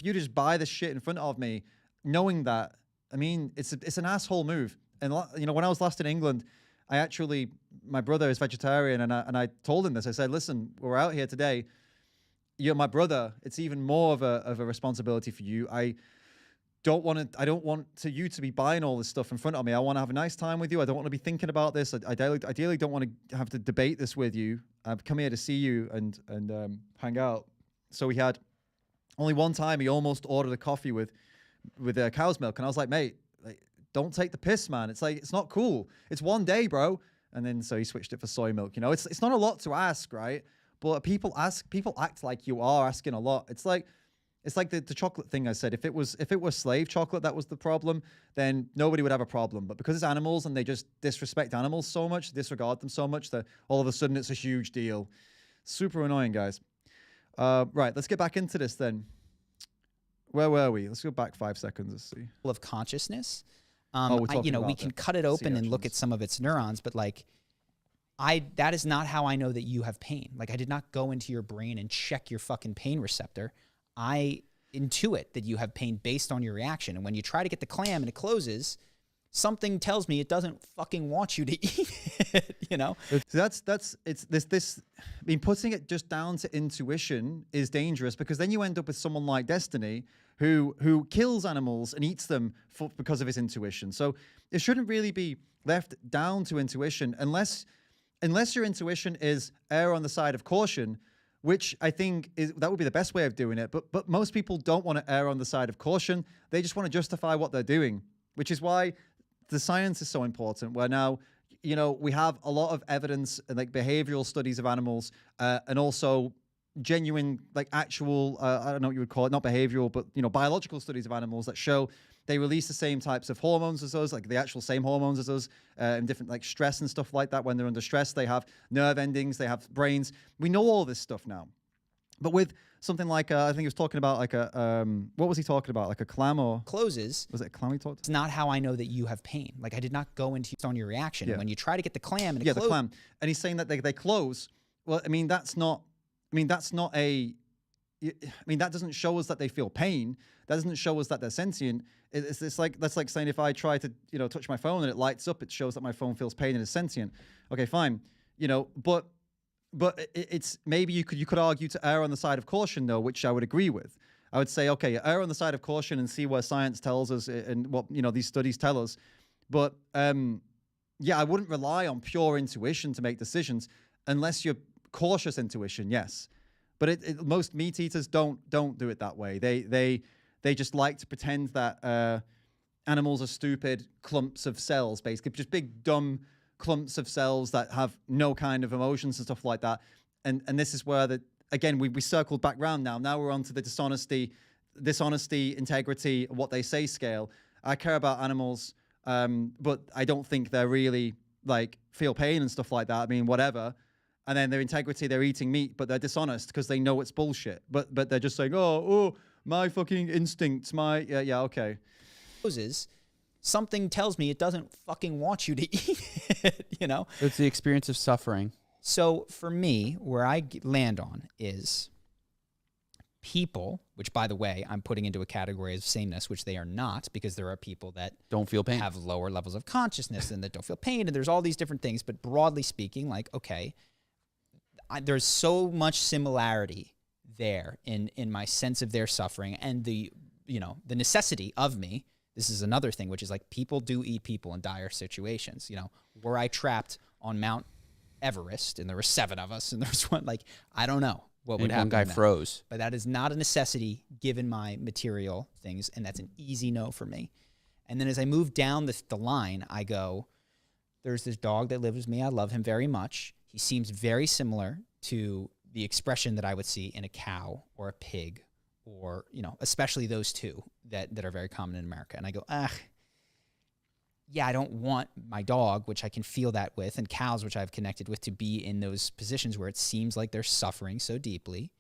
just buy this shit in front of me, knowing that, I mean, it's an asshole move. And you know, when I was last in England, my brother is vegetarian, and I told him this. I said, listen, we're out here today. You're my brother. It's even more of a responsibility for you. I don't want you to be buying all this stuff in front of me. I want to have a nice time with you. I don't want to be thinking about this. I ideally don't want to have to debate this with you. I've come here to see you and hang out. So we had only one time he almost ordered a coffee with cow's milk, and I was like, mate, like, don't take the piss, man. It's like, it's not cool. It's one day, bro. And then so he switched it for soy milk. You know, it's not a lot to ask, right? But people act like you are asking a lot. It's like the chocolate thing I said. If it was slave chocolate that was the problem, then nobody would have a problem. But because it's animals and they just disrespect animals so much, disregard them so much, that all of a sudden it's a huge deal. Super annoying, guys. Right, let's get back into this then. Where were we? Let's go back 5 seconds. Let's see. Of consciousness. We can cut it open and look at some of its neurons, but like, that is not how I know that you have pain. Like, I did not go into your brain and check your fucking pain receptor. I intuit that you have pain based on your reaction. And when you try to get the clam and it closes, something tells me it doesn't fucking want you to eat it, you know? So it's this, I mean, putting it just down to intuition is dangerous, because then you end up with someone like Destiny who kills animals and eats them because of his intuition. So it shouldn't really be left down to intuition unless your intuition is err on the side of caution, which I think that would be the best way of doing it. But most people don't want to err on the side of caution. They just want to justify what they're doing, which is why the science is so important. Where now, you know, we have a lot of evidence, like behavioral studies of animals, and also genuine, like actual, I don't know what you would call it, not behavioral, but, you know, biological studies of animals that show they release the same types of hormones as us, like the actual same hormones as us, in different, like, stress and stuff like that. When they're under stress, they have nerve endings, they have brains. We know all this stuff now. But with something like, I think he was talking about like what was he talking about? Like a clam, or closes. Was it a clam he talked? It's not how I know that you have pain. Like, I did not go into on your reaction. Yeah. And when you try to get the clam and the clam, and he's saying that they close. Well, I mean, that doesn't show us that they feel pain. That doesn't show us that they're sentient. It's like, that's like saying if I try to, you know, touch my phone and it lights up, it shows that my phone feels pain and is sentient. Okay, fine. You know, but it's maybe you could argue to err on the side of caution, though, which I would agree with. I would say, okay, err on the side of caution and see where science tells us and what, you know, these studies tell us. But yeah, I wouldn't rely on pure intuition to make decisions unless you're cautious intuition. Yes. But most meat eaters don't do it that way. They just like to pretend that animals are stupid clumps of cells, basically, just big dumb clumps of cells that have no kind of emotions and stuff like that. And this is where again we circled back round now. Now we're on to the dishonesty, integrity, what they say scale. I care about animals, but I don't think they're really like feel pain and stuff like that. I mean, whatever. And then their integrity, they're eating meat, but they're dishonest because they know it's bullshit. But they're just saying, oh, my fucking instincts, yeah, okay. Something tells me it doesn't fucking want you to eat it, you know? It's the experience of suffering. So for me, where I land on is people, which, by the way, I'm putting into a category of sameness, which they are not, because there are people that don't feel pain, have lower levels of consciousness and that don't feel pain. And there's all these different things. But broadly speaking, like, okay, there's so much similarity there in my sense of their suffering and the necessity of me, this is another thing, which is like people do eat people in dire situations. You know, were I trapped on Mount Everest and there were 7 of us and there was one, like, I don't know what would happen. One guy froze. But that is not a necessity given my material things, and that's an easy no for me. And then as I move down the line, I go, there's this dog that lives with me. I love him very much. He seems very similar to the expression that I would see in a cow or a pig, or, you know, especially those two that are very common in America. And I go, yeah, I don't want my dog, which I can feel that with, and cows, which I've connected with, to be in those positions where it seems like they're suffering so deeply.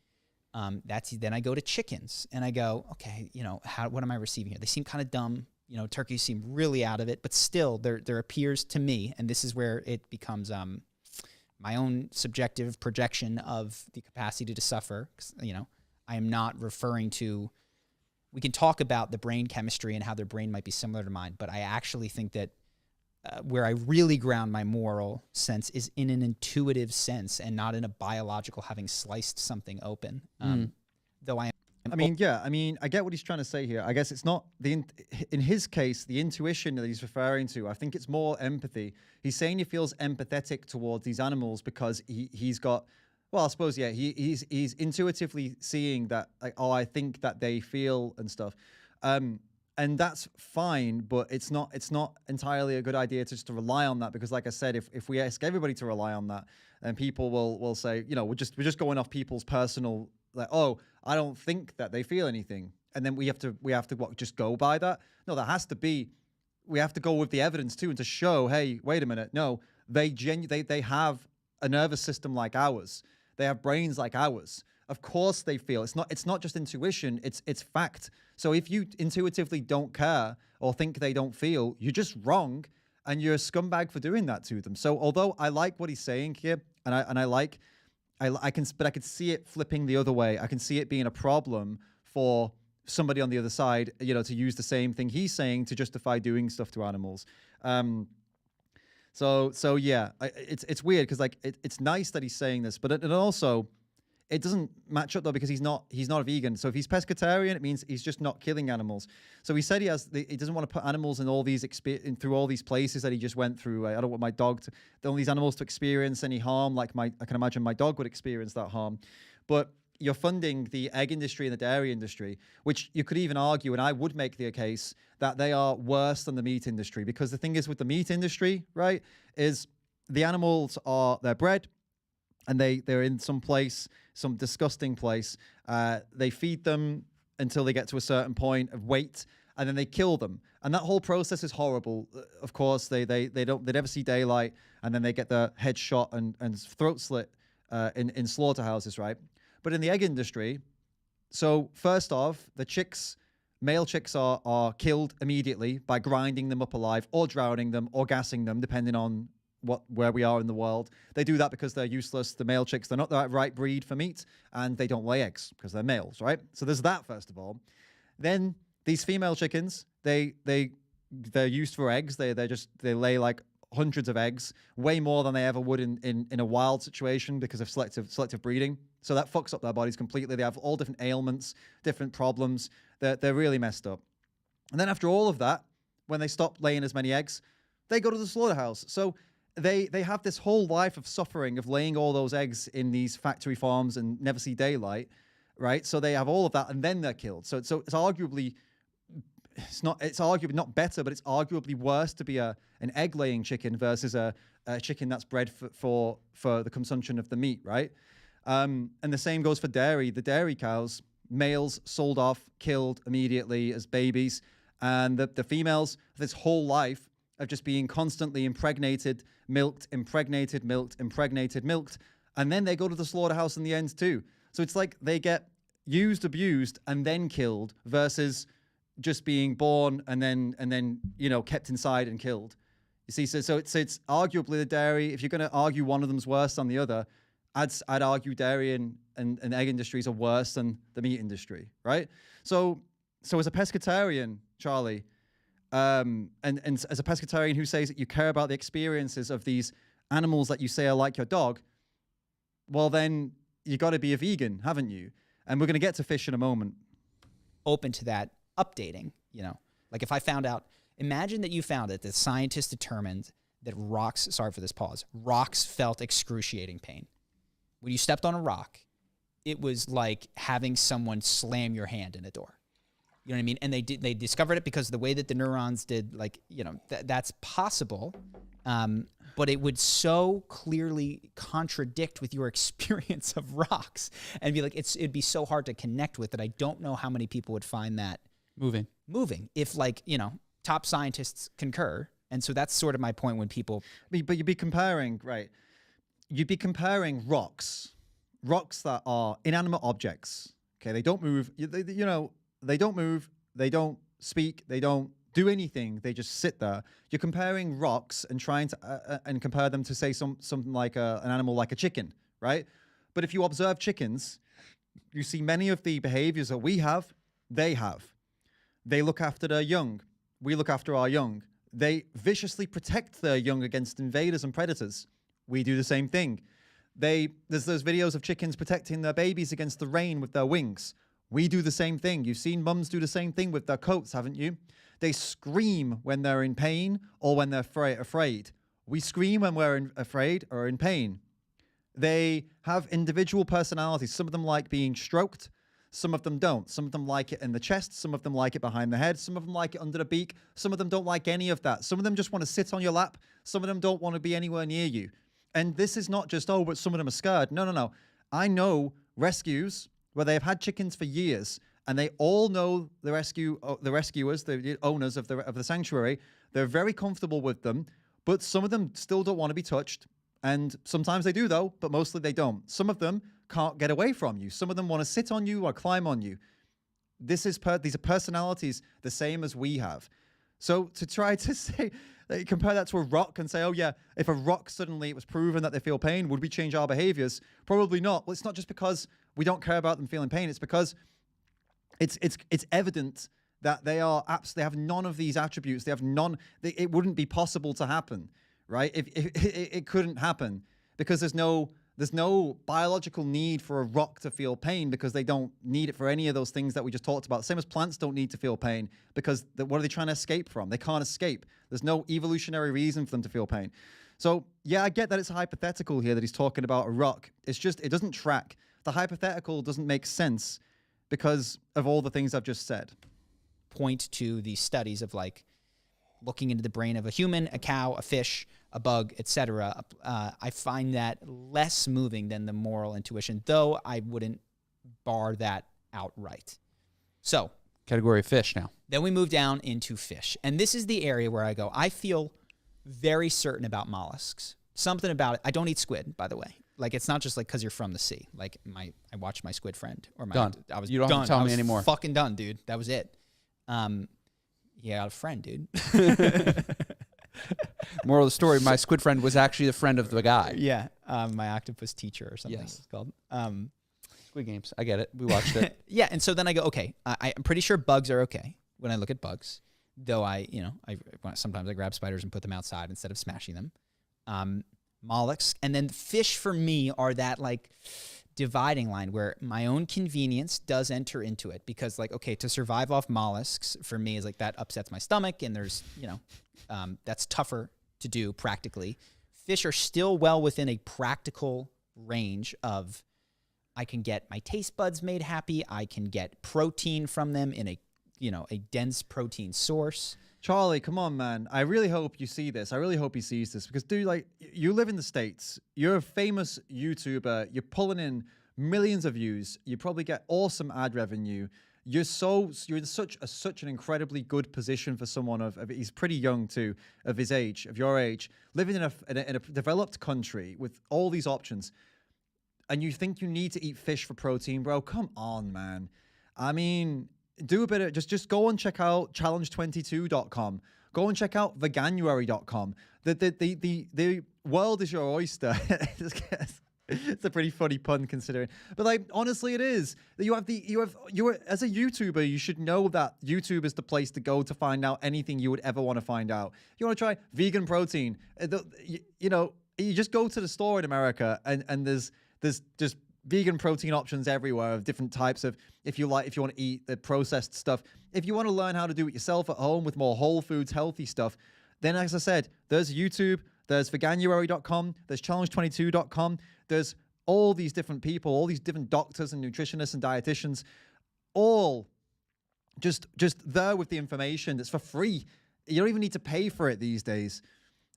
Then I go to chickens and I go, okay, you know, what am I receiving here? They seem kind of dumb. You know, turkeys seem really out of it, but still there appears to me, and this is where it becomes my own subjective projection of the capacity to suffer. You know, I am not referring to, we can talk about the brain chemistry and how their brain might be similar to mine, but I actually think that where I really ground my moral sense is in an intuitive sense and not in a biological having sliced something open. Though I mean, yeah, I mean, I get what he's trying to say here. I guess it's not in his case, the intuition that he's referring to. I think it's more empathy. He's saying he feels empathetic towards these animals because he's got, well, I suppose, yeah, he's intuitively seeing that, like, oh, I think that they feel and stuff. And that's fine, but it's not entirely a good idea to just to rely on that, because like I said, if we ask everybody to rely on that, then people will say, you know, we're just going off people's personal, like, oh, I don't think that they feel anything, and then we have to what, just go by that? No, there has to be, we have to go with the evidence too, and to show, hey, wait a minute, no, they have a nervous system like ours, they have brains like ours. Of course they feel. It's not just intuition, it's fact. So if you intuitively don't care or think they don't feel, you're just wrong, and you're a scumbag for doing that to them. So although I like what he's saying here, and I can see it flipping the other way. I can see it being a problem for somebody on the other side, you know, to use the same thing he's saying to justify doing stuff to animals. So yeah, it's weird because, like, it's nice that he's saying this, but it also, it doesn't match up though, because he's not a vegan. So if he's pescatarian, it means he's just not killing animals. So he said he doesn't want to put animals in all these through all these places that he just went through. I don't want my dog to, all these animals to experience any harm, like I can imagine my dog would experience that harm. But you're funding the egg industry and the dairy industry, which you could even argue, and I would make the case, that they are worse than the meat industry. Because the thing is with the meat industry, right, is the animals they're bred, and they're in some place, some disgusting place. They feed them until they get to a certain point of weight, and then they kill them. And that whole process is horrible. Of course, they never see daylight, and then they get their head shot and throat slit in slaughterhouses, right? But in the egg industry, so first off, male chicks are killed immediately by grinding them up alive, or drowning them, or gassing them, depending on where we are in the world. They do that because they're useless. The male chicks, they're not the right breed for meat, and they don't lay eggs because they're males, right? So there's that, first of all. Then these female chickens, they're used for eggs. They lay like hundreds of eggs, way more than they ever would in a wild situation because of selective breeding. So that fucks up their bodies completely. They have all different ailments, different problems. They're really messed up. And then after all of that, when they stop laying as many eggs, they go to the slaughterhouse. So they have this whole life of suffering of laying all those eggs in these factory farms and never see daylight, right? So they have all of that, and then they're killed. So it's arguably, it's arguably not better, but it's arguably worse to be an egg-laying chicken versus a chicken that's bred for the consumption of the meat, right? And the same goes for dairy. The dairy cows, males sold off, killed immediately as babies, and the females, this whole life of just being constantly impregnated, milked, impregnated, milked, impregnated, milked, and then they go to the slaughterhouse in the end too. So it's like they get used, abused, and then killed versus just being born and then you know, kept inside and killed. You see, so it's arguably the dairy. If you're going to argue one of them's worse than the other, I'd argue dairy and egg industries are worse than the meat industry, right? So as a pescatarian, Charlie, and as a pescatarian who says that you care about the experiences of these animals that you say are like your dog, well then you got to be a vegan, haven't you? And we're going to get to fish in a moment. Open to that updating, you know. Like if I found out, imagine that you found it, that scientists determined that rocks, sorry for this pause, rocks felt excruciating pain. When you stepped on a rock, it was like having someone slam your hand in a door. You know what I mean? And they discovered it because the way that the neurons did, like, you know, that's possible. But it would so clearly contradict with your experience of rocks and be like, it'd be so hard to connect with that. I don't know how many people would find that moving if, like, you know, top scientists concur. And so that's sort of my point when people. But you'd be comparing, right? You'd be comparing rocks that are inanimate objects. Okay, they don't move. They don't move. They don't speak. They don't do anything. They just sit there. You're comparing rocks and trying to and compare them to, say, something like an animal like a chicken, right? But if you observe chickens, you see many of the behaviors that we have, they have. They look after their young. We look after our young. They viciously protect their young against invaders and predators. We do the same thing. There's those videos of chickens protecting their babies against the rain with their wings. We do the same thing. You've seen mums do the same thing with their coats, haven't you? They scream when they're in pain or when they're afraid. We scream when we're afraid or in pain. They have individual personalities. Some of them like being stroked. Some of them don't. Some of them like it in the chest. Some of them like it behind the head. Some of them like it under the beak. Some of them don't like any of that. Some of them just want to sit on your lap. Some of them don't want to be anywhere near you. And this is not just, but some of them are scared. No. I know rescues where they have had chickens for years, and they all know the rescuers, the owners of the sanctuary. They're very comfortable with them, but some of them still don't want to be touched. And sometimes they do, though, but mostly they don't. Some of them can't get away from you. Some of them want to sit on you or climb on you. These are personalities the same as we have. So to try to say, compare that to a rock and say, oh yeah, if a rock suddenly it was proven that they feel pain, would we change our behaviors? Probably not. Well, it's not just because we don't care about them feeling pain. It's because it's evident that they have none of these attributes. They have none. It wouldn't be possible to happen, right? If it couldn't happen because there's no biological need for a rock to feel pain because they don't need it for any of those things that we just talked about. Same as plants don't need to feel pain because what are they trying to escape from? They can't escape. There's no evolutionary reason for them to feel pain. So yeah, I get that it's hypothetical here that he's talking about a rock. It's just, it doesn't track. The hypothetical doesn't make sense because of all the things I've just said. Point to the studies of, like, looking into the brain of a human, a cow, a fish, a bug, etc. I find that less moving than the moral intuition, though I wouldn't bar that outright. So, category of fish now. Then we move down into fish. And this is the area where I go, I feel very certain about mollusks. Something about it. I don't eat squid, by the way. Like, it's not just like because you're from the sea. Like, I watched my squid friend. Done. I was you don't done. have to tell me anymore. Fucking done, dude. That was it. Yeah, I got a friend, dude. Moral of the story, my squid friend was actually the friend of the guy. Yeah, my octopus teacher or something Yes. it's called. Squid Games. I get it. We watched it. Yeah, and so then I go, okay, I'm pretty sure bugs are okay when I look at bugs, though sometimes I grab spiders and put them outside instead of smashing them. Mollusks, and then fish for me are that, like, dividing line where my own convenience does enter into it because, like, okay, to survive off mollusks for me is like that upsets my stomach and there's, that's tougher to do practically. Fish are still well within a practical range of, I can get my taste buds made happy. I can get protein from them in a dense protein source. Charlie, come on, man. I really hope you see this. I really hope he sees this because, dude, like, you live in the States. You're a famous YouTuber. You're pulling in millions of views. You probably get awesome ad revenue. You're in such an incredibly good position for someone he's pretty young too, of your age, living in a developed country with all these options. And you think you need to eat fish for protein, bro? Come on, man. I mean, do a bit of just go and check out challenge22.com. Go and check out veganuary.com. The world is your oyster. It's a pretty funny pun considering, but, like, honestly, it is. You as a YouTuber, you should know that YouTube is the place to go to find out anything you would ever want to find out. You want to try vegan protein, you just go to the store in America and there's just vegan protein options everywhere of different types of, if you want to eat the processed stuff. If you want to learn how to do it yourself at home with more whole foods, healthy stuff, then as I said, there's YouTube, there's veganuary.com, there's challenge22.com, there's all these different people, all these different doctors and nutritionists and dietitians, all just there with the information that's for free. You don't even need to pay for it these days.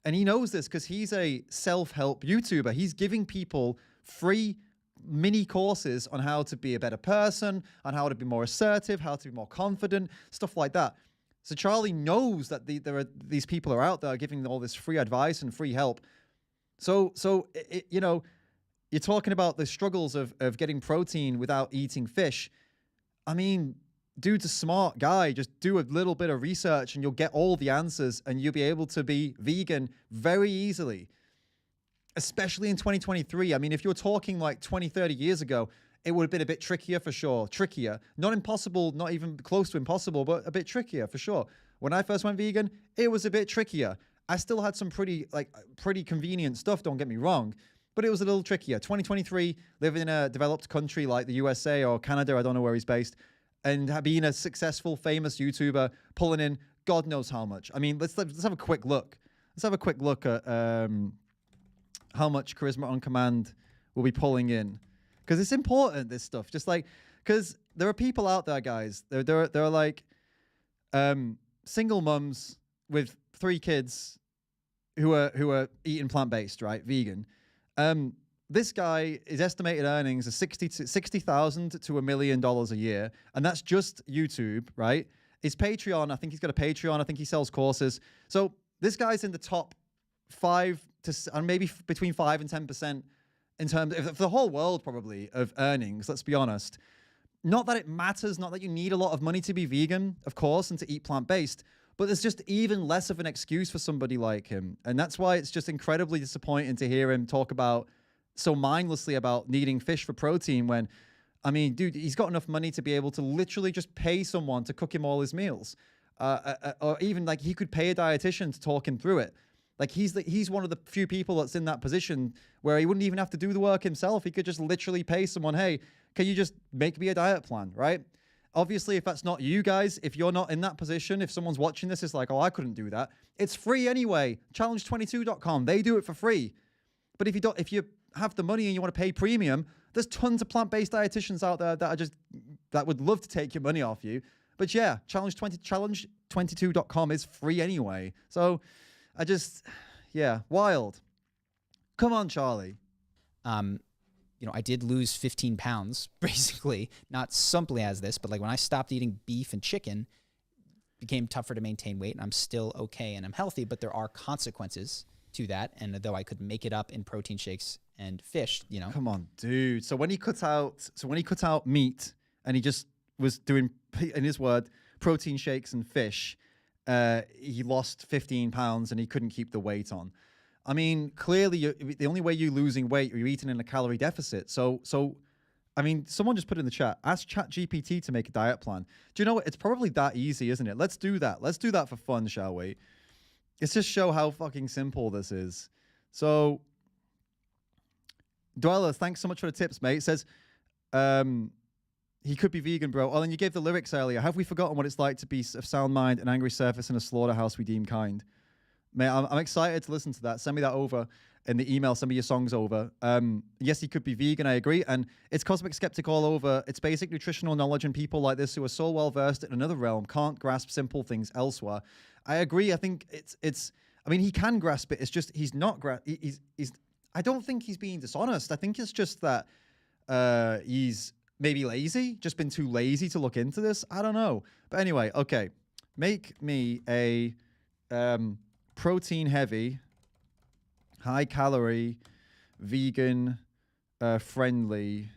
And he knows this because he's a self-help YouTuber. He's giving people free mini courses on how to be a better person, on how to be more assertive, how to be more confident, stuff like that. So Charlie knows that these people are out there giving all this free advice and free help. So you're talking about the struggles of getting protein without eating fish. I mean, dude's a smart guy. Just do a little bit of research and you'll get all the answers and you'll be able to be vegan very easily, especially in 2023. I mean, if you're talking like 20, 30 years ago, it would have been a bit trickier for sure. Trickier. Not impossible, not even close to impossible, but a bit trickier for sure. When I first went vegan, it was a bit trickier. I still had some pretty convenient stuff, don't get me wrong, but it was a little trickier. 2023, living in a developed country like the USA or Canada, I don't know where he's based, and being a successful, famous YouTuber, pulling in God knows how much. I mean, let's have a quick look. Let's have a quick look at how much Charisma on Command will be pulling in. Because it's important, this stuff. Just like, because there are people out there, guys. There are like single mums with 3 kids who are eating plant-based, right? Vegan. This guy, his estimated earnings are $60,000 to $1 million a year, and that's just YouTube, right? His Patreon, I think he's got a Patreon. I think he sells courses. So this guy's in the top 5 to and maybe between 5 and 10% in terms of the whole world, probably, of earnings. Let's be honest. Not that it matters, not that you need a lot of money to be vegan, of course, and to eat plant-based, but there's just even less of an excuse for somebody like him, and that's why it's just incredibly disappointing to hear him talk about so mindlessly about needing fish for protein when, I mean, dude, he's got enough money to be able to literally just pay someone to cook him all his meals. Or even like he could pay a dietitian to talk him through it. Like he's one of the few people that's in that position where he wouldn't even have to do the work himself. He could just literally pay someone, hey, can you just make me a diet plan, right? Obviously, if that's not you guys, if you're not in that position, if someone's watching this, it's like, oh, I couldn't do that. It's free anyway. Challenge22.com, they do it for free. But if you have the money and you want to pay premium, there's tons of plant-based dietitians out there that would love to take your money off you. But yeah, challenge22.com is free anyway. So wild. Come on, Charlie. I did lose 15 pounds, basically, not simply as this, but like when I stopped eating beef and chicken, it became tougher to maintain weight, and I'm still okay and I'm healthy, but there are consequences to that. And though I could make it up in protein shakes and fish, Come on, dude. So when he cut out meat and he just was doing, in his word, protein shakes and fish, he lost 15 pounds and he couldn't keep the weight on. I mean, clearly, the only way you're losing weight, you're eating in a calorie deficit. So, I mean, someone just put in the chat, ask ChatGPT to make a diet plan. Do you know what? It's probably that easy, isn't it? Let's do that. Let's do that for fun, shall we? Let's just show how fucking simple this is. So, Dweller, thanks so much for the tips, mate. It says, he could be vegan, bro. Oh, and you gave the lyrics earlier. Have we forgotten what it's like to be of sound mind, an angry surface, in a slaughterhouse we deem kind? Mate, I'm excited to listen to that. Send me that over in the email. Send me your songs over. Yes, he could be vegan. I agree. And it's Cosmic Skeptic all over. It's basic nutritional knowledge, and people like this who are so well versed in another realm can't grasp simple things elsewhere. I agree. I think it's. I mean, he can grasp it. It's just he's not. He's. I don't think he's being dishonest. I think it's just that he's maybe lazy. Just been too lazy to look into this. I don't know. But anyway, okay. Make me a protein heavy, high calorie, vegan friendly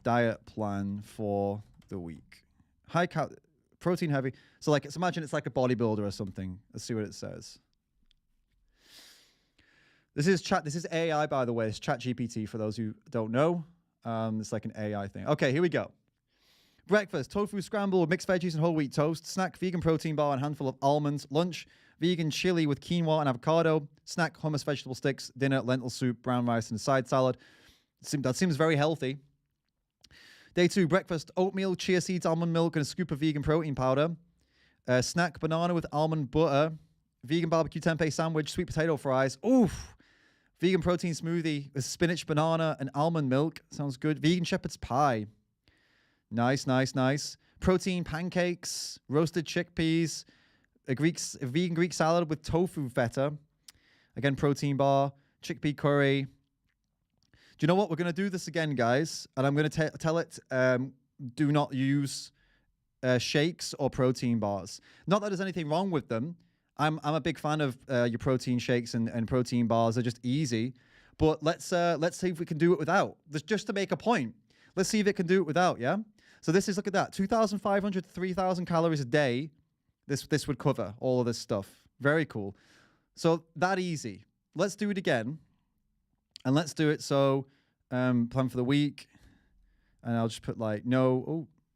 diet plan for the week. Protein heavy. So like, imagine it's like a bodybuilder or something. Let's see what it says. This is AI, by the way. It's ChatGPT for those who don't know. It's like an AI thing. Okay, here we go. Breakfast, tofu scramble with mixed veggies and whole wheat toast. Snack, vegan protein bar and handful of almonds. Lunch, vegan chili with quinoa and avocado. Snack, hummus vegetable sticks. Dinner, lentil soup, brown rice and a side salad. That seems very healthy. Day 2, breakfast, oatmeal, chia seeds, almond milk, and a scoop of vegan protein powder. Snack, banana with almond butter. Vegan barbecue tempeh sandwich, sweet potato fries. Oof. Vegan protein smoothie with spinach, banana, and almond milk. Sounds good. Vegan shepherd's pie. Nice, nice, nice. Protein pancakes, roasted chickpeas, a vegan Greek salad with tofu feta. Again, protein bar, chickpea curry. Do you know what? We're going to do this again, guys. And I'm going to tell it, do not use shakes or protein bars. Not that there's anything wrong with them. I'm a big fan of your protein shakes and protein bars. They're just easy. But let's see if we can do it without. Just to make a point. Let's see if it can do it without, yeah? So this is, look at that, 2,500 to 3,000 calories a day. This would cover all of this stuff. Very cool. So that easy. Let's do it again. And let's do it so, plan for the week. And I'll just put like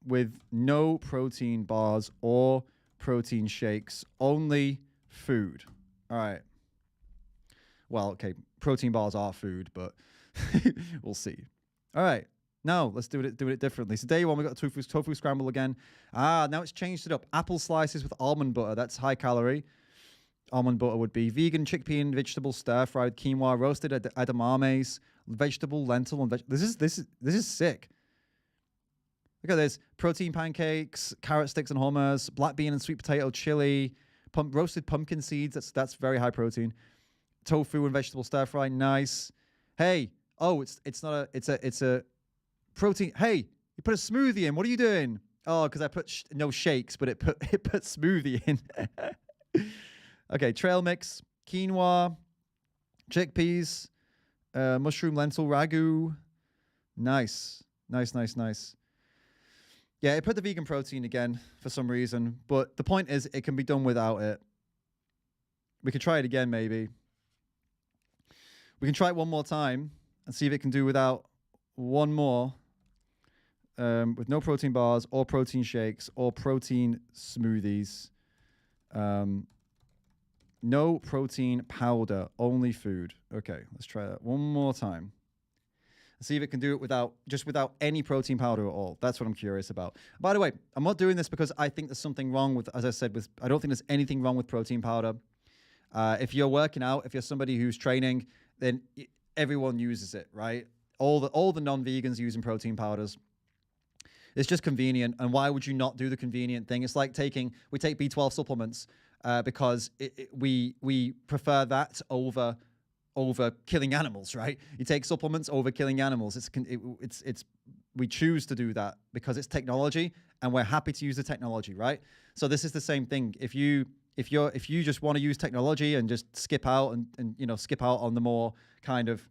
with no protein bars or protein shakes, only food. All right. Well, okay, protein bars are food, but we'll see. All right. Now let's do it differently. So day 1, we got tofu scramble again. Now it's changed it up. Apple slices with almond butter. That's high calorie. Almond butter would be vegan chickpea and vegetable stir fried quinoa, roasted edamames, vegetable lentil and this is sick. Look at this: protein pancakes, carrot sticks and hummus, black bean and sweet potato chili, roasted pumpkin seeds. That's very high protein. Tofu and vegetable stir fry. Nice. Hey, it's a protein. Hey, you put a smoothie in. What are you doing? Oh, because I put no shakes, but it put smoothie in. Okay, trail mix, quinoa, chickpeas, mushroom lentil ragu. Nice. Yeah, it put the vegan protein again for some reason, but the point is it can be done without it. We could try it again, maybe. We can try it one more time and see if it can do without one more, with no protein bars or protein shakes or protein smoothies. No protein powder, only food. Okay, let's try that one more time. See if it can do it without any protein powder at all. That's what I'm curious about. By the way, I'm not doing this because I think there's something wrong with, as I said, I don't think there's anything wrong with protein powder. If you're working out, if you're somebody who's training, then everyone uses it, right? All the non-vegans using protein powders. It's just convenient. And why would you not do the convenient thing? It's like we take B12 supplements because we prefer that over killing animals, right? You take supplements over killing animals. We choose to do that because it's technology and we're happy to use the technology, right? So this is the same thing. If you just want to use technology and just skip out and skip out on the more kind of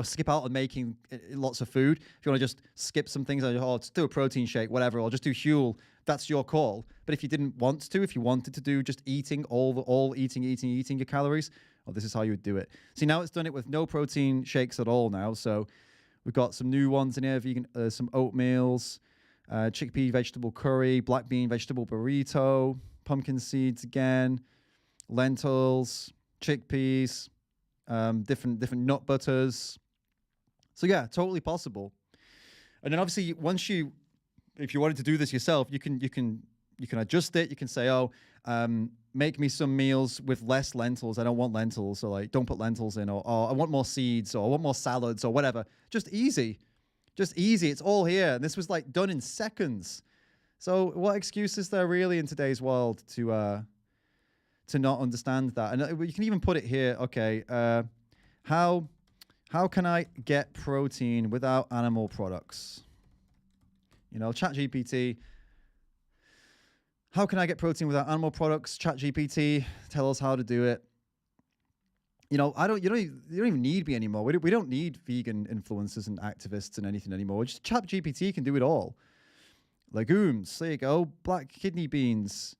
skip out on making lots of food. If you want to just skip some things, just do a protein shake, whatever, or just do Huel, that's your call. But if you didn't want to, if you wanted to do just eating, eating your calories, this is how you would do it. See, now it's done it with no protein shakes at all now. So we've got some new ones in here, vegan, some oatmeals, chickpea vegetable curry, black bean vegetable burrito, pumpkin seeds again, lentils, chickpeas, different nut butters. So yeah, totally possible. And then obviously if you wanted to do this yourself, you can adjust it. You can say, make me some meals with less lentils. I don't want lentils, so like don't put lentils in, or I want more seeds, or I want more salads, or whatever. Just easy. It's all here. And this was like done in seconds. So what excuse is there really in today's world to not understand that? And you can even put it here. Okay, how can I get protein without animal products? ChatGPT. How can I get protein without animal products? ChatGPT, tell us how to do it. You don't even need me anymore. We don't need vegan influencers and activists and anything anymore. Just ChatGPT can do it all. Legumes, there you go. Black beans,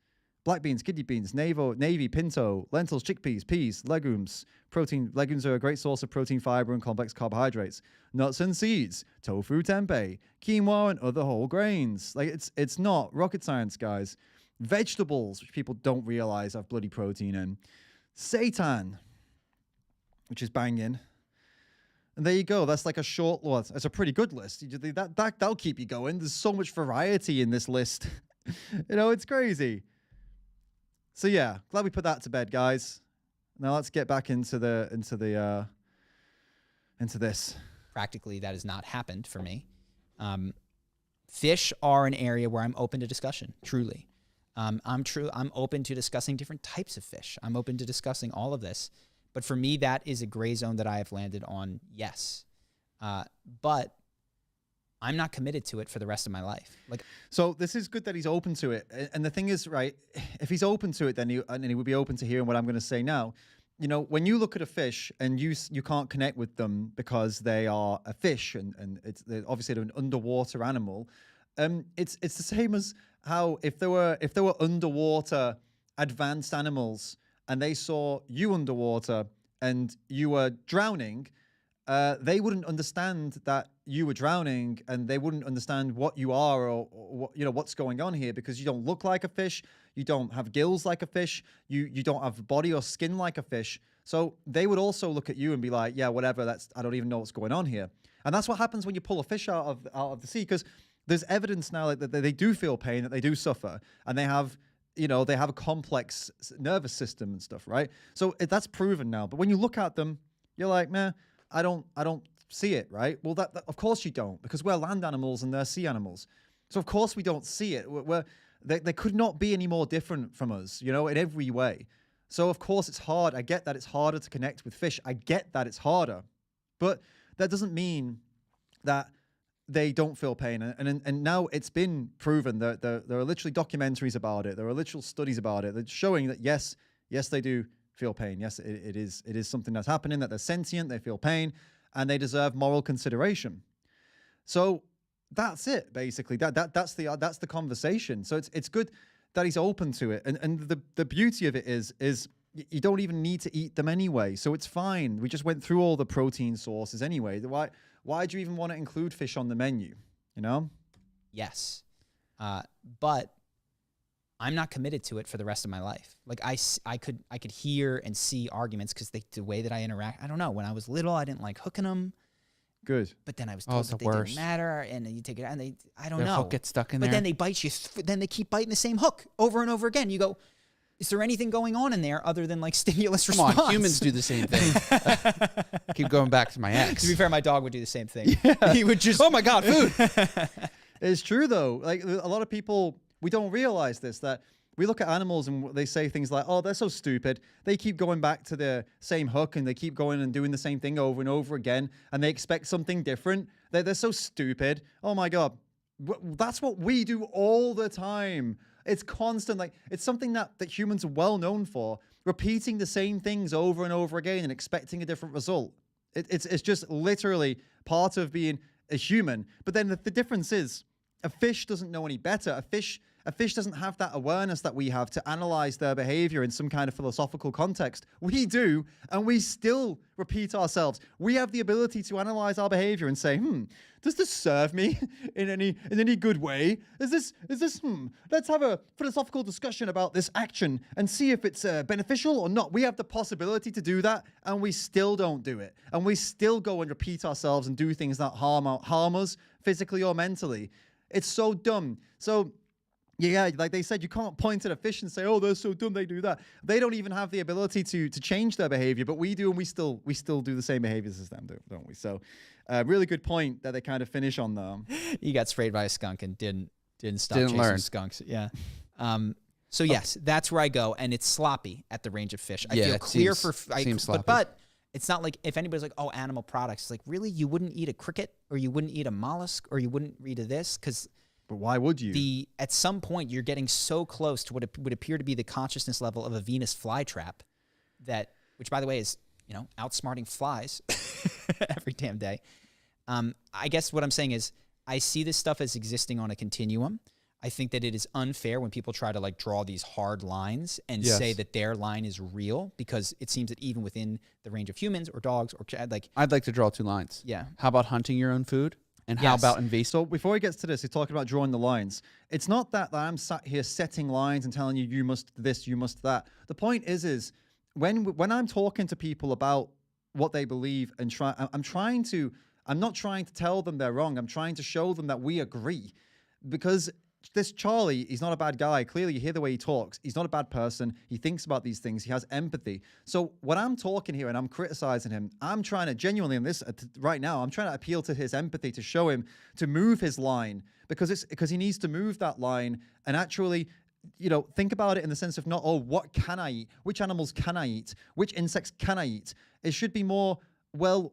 kidney beans, navy, pinto, lentils, chickpeas, peas, legumes. Protein. Legumes are a great source of protein, fiber, and complex carbohydrates. Nuts and seeds, tofu, tempeh, quinoa, and other whole grains. Like it's not rocket science, guys. Vegetables, which people don't realize have bloody protein in. Seitan, which is banging. And there you go. That's like a short list. It's a pretty good list. That'll keep you going. There's so much variety in this list. It's crazy. So yeah, glad we put that to bed, guys. Now let's get back into this. Practically, that has not happened for me. Fish are an area where I'm open to discussion, truly. I'm open to discussing different types of fish. I'm open to discussing all of this. But for me, that is a gray zone that I have landed on, yes. But I'm not committed to it for the rest of my life. So this is good that he's open to it. And the thing is, right, if he's open to it, then he would be open to hearing what I'm going to say now. When you look at a fish and you can't connect with them because they are a fish and they're obviously an underwater animal, it's the same as how if there were underwater advanced animals and they saw you underwater and you were drowning, they wouldn't understand that you were drowning, and they wouldn't understand what you are or what's going on here, because you don't look like a fish, you don't have gills like a fish, you don't have body or skin like a fish. So they would also look at you and be like, yeah, whatever, I don't even know what's going on here. And that's what happens when you pull a fish out of the sea, because there's evidence now that they do feel pain, that they do suffer, and they have a complex nervous system and stuff, right? So that's proven now. But when you look at them, you're like, man, I don't see it, right? Well, that of course you don't, because we're land animals and they're sea animals. So of course we don't see it. They could not be any more different from us, in every way. So of course it's hard. I get that it's harder to connect with fish. I get that it's harder, but that doesn't mean that they don't feel pain. And now it's been proven that there are literally documentaries about it. There are literal studies about it. They're showing that yes, they do feel pain. Yes, it is something that's happening, that they're sentient, they feel pain, and they deserve moral consideration. So that's it, basically. That's the conversation. So it's good that he's open to it. And the beauty of it is you don't even need to eat them anyway. So it's fine. We just went through all the protein sources anyway. Why do you even want to include fish on the menu? Yes. But I'm not committed to it for the rest of my life. I could hear and see arguments because the way that I interact. I don't know. When I was little, I didn't like hooking them. Good. But then I was told that they didn't matter, and you take it out, and I don't know. The hook gets stuck in there. But then they bite you. Then they keep biting the same hook over and over again. You go, is there anything going on in there other than stimulus response? Come on, humans do the same thing. Keep going back to my ex. To be fair, my dog would do the same thing. Yeah. He would just, oh my God, food. It's true though. A lot of people, we don't realize this, that we look at animals and they say things like, oh, they're so stupid. They keep going back to the same hook and they keep going and doing the same thing over and over again, and they expect something different. They're so stupid. Oh my God. That's what we do all the time. It's constant. It's something that humans are well known for, repeating the same things over and over again and expecting a different result. It's just literally part of being a human. But then the difference is a fish doesn't know any better. A fish doesn't have that awareness that we have to analyze their behavior in some kind of philosophical context. We do, and we still repeat ourselves. We have the ability to analyze our behavior and say, does this serve me in any good way? Let's have a philosophical discussion about this action and see if it's beneficial or not. We have the possibility to do that, and we still don't do it. And we still go and repeat ourselves and do things that harm us physically or mentally. It's so dumb. So yeah, like they said, you can't point at a fish and say, oh, they're so dumb, they do that. They don't even have the ability to change their behavior, but we do, and we still do the same behaviors as them, don't we? So really good point that they kind of finish on them. You got sprayed by a skunk and didn't stop chasing skunks. Yeah. So yes, that's where I go, and it's sloppy at the range of fish. I feel clear seems sloppy. But it's not like if anybody's like, oh, animal products. It's like, really? You wouldn't eat a cricket, or you wouldn't eat a mollusk, or you wouldn't eat this? But why would you? At some point, you're getting so close to what would appear to be the consciousness level of a Venus flytrap, which by the way is outsmarting flies every damn day. I guess what I'm saying is I see this stuff as existing on a continuum. I think that it is unfair when people try to draw these hard lines and say that their line is real, because it seems that even within the range of humans or dogs or I'd like to draw two lines. Yeah. How about hunting your own food? And how about invasive? So before he gets to this, he's talking about drawing the lines. It's not that I'm sat here setting lines and telling you must this, you must that. The point is when I'm talking to people about what they believe and I'm not trying to tell them they're wrong. I'm trying to show them that we agree, because this Charlie, he's not a bad guy. Clearly, you hear the way he talks. He's not a bad person. He thinks about these things. He has empathy. So when I'm talking here and I'm criticizing him, I'm trying to genuinely, in this right now, I'm trying to appeal to his empathy, to show him to move his line, because he needs to move that line and actually, think about it in the sense of not, oh, what can I eat? Which animals can I eat? Which insects can I eat? It should be more, well,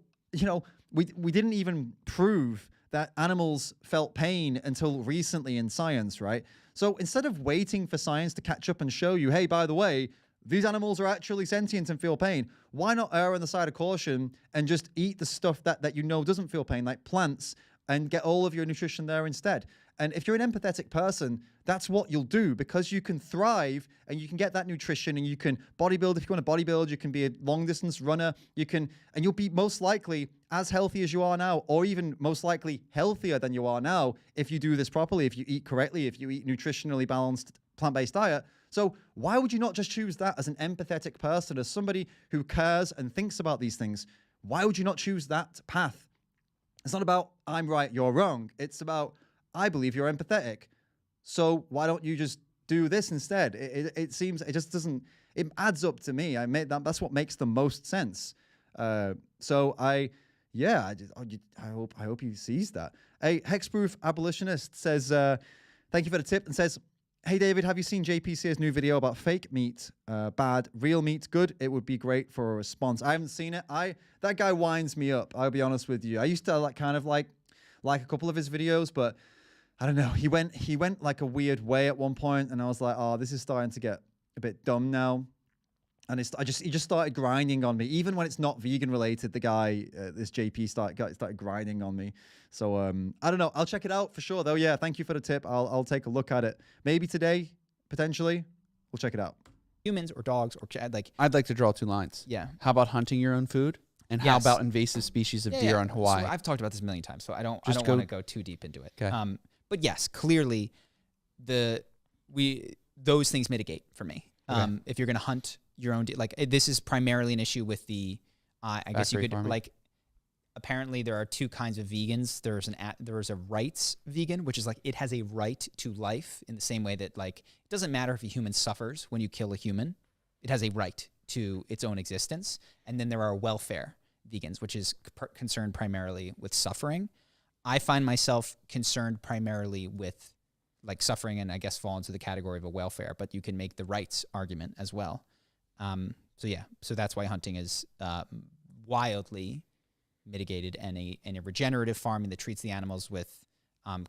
we didn't even prove that animals felt pain until recently in science, right? So instead of waiting for science to catch up and show you, hey, by the way, these animals are actually sentient and feel pain, why not err on the side of caution and just eat the stuff that doesn't feel pain, like plants, and get all of your nutrition there instead? And if you're an empathetic person, that's what you'll do, because you can thrive and you can get that nutrition, and you can bodybuild. If you want to bodybuild, you can be a long distance runner. And you'll be most likely as healthy as you are now, or even most likely healthier than you are now, if you do this properly, if you eat correctly, if you eat nutritionally balanced plant-based diet. So why would you not just choose that as an empathetic person, as somebody who cares and thinks about these things? Why would you not choose that path? It's not about I'm right, you're wrong. It's about I believe you're empathetic. So why don't you just do this instead? It seems, it just doesn't, it adds up to me. That's what makes the most sense. So I hope he sees that. A hexproof abolitionist says, thank you for the tip, and says, hey David, have you seen JP Sears' new video about fake meat? Bad, real meat good? It would be great for a response. I haven't seen it. That guy winds me up, I'll be honest with you. I used to like a couple of his videos, but I don't know. He went like a weird way at one point, and I was like, oh, this is starting to get a bit dumb now. And he just started grinding on me, even when it's not vegan related. The guy, this JP started grinding on me. So I don't know. I'll check it out for sure, though. Yeah, thank you for the tip. I'll take a look at it. Maybe today, potentially. We'll check it out. Humans or dogs or like. I'd like to draw two lines. Yeah. How about hunting your own food? And how about invasive species of deer on Hawaii? So I've talked about this a million times, so I don't want to go too deep into it. Okay. But yes, clearly, those things mitigate for me. Okay. If you're going to hunt your own, this is primarily an issue with the, I guess you could farming. Apparently there are two kinds of vegans. There's a rights vegan, which is like it has a right to life in the same way that it doesn't matter if a human suffers when you kill a human, it has a right to its own existence. And then there are welfare vegans, which is concerned primarily with suffering. I find myself concerned primarily with suffering, and I guess fall into the category of a welfare, but you can make the rights argument as well. So that's why hunting is wildly mitigated, and a regenerative farming that treats the animals with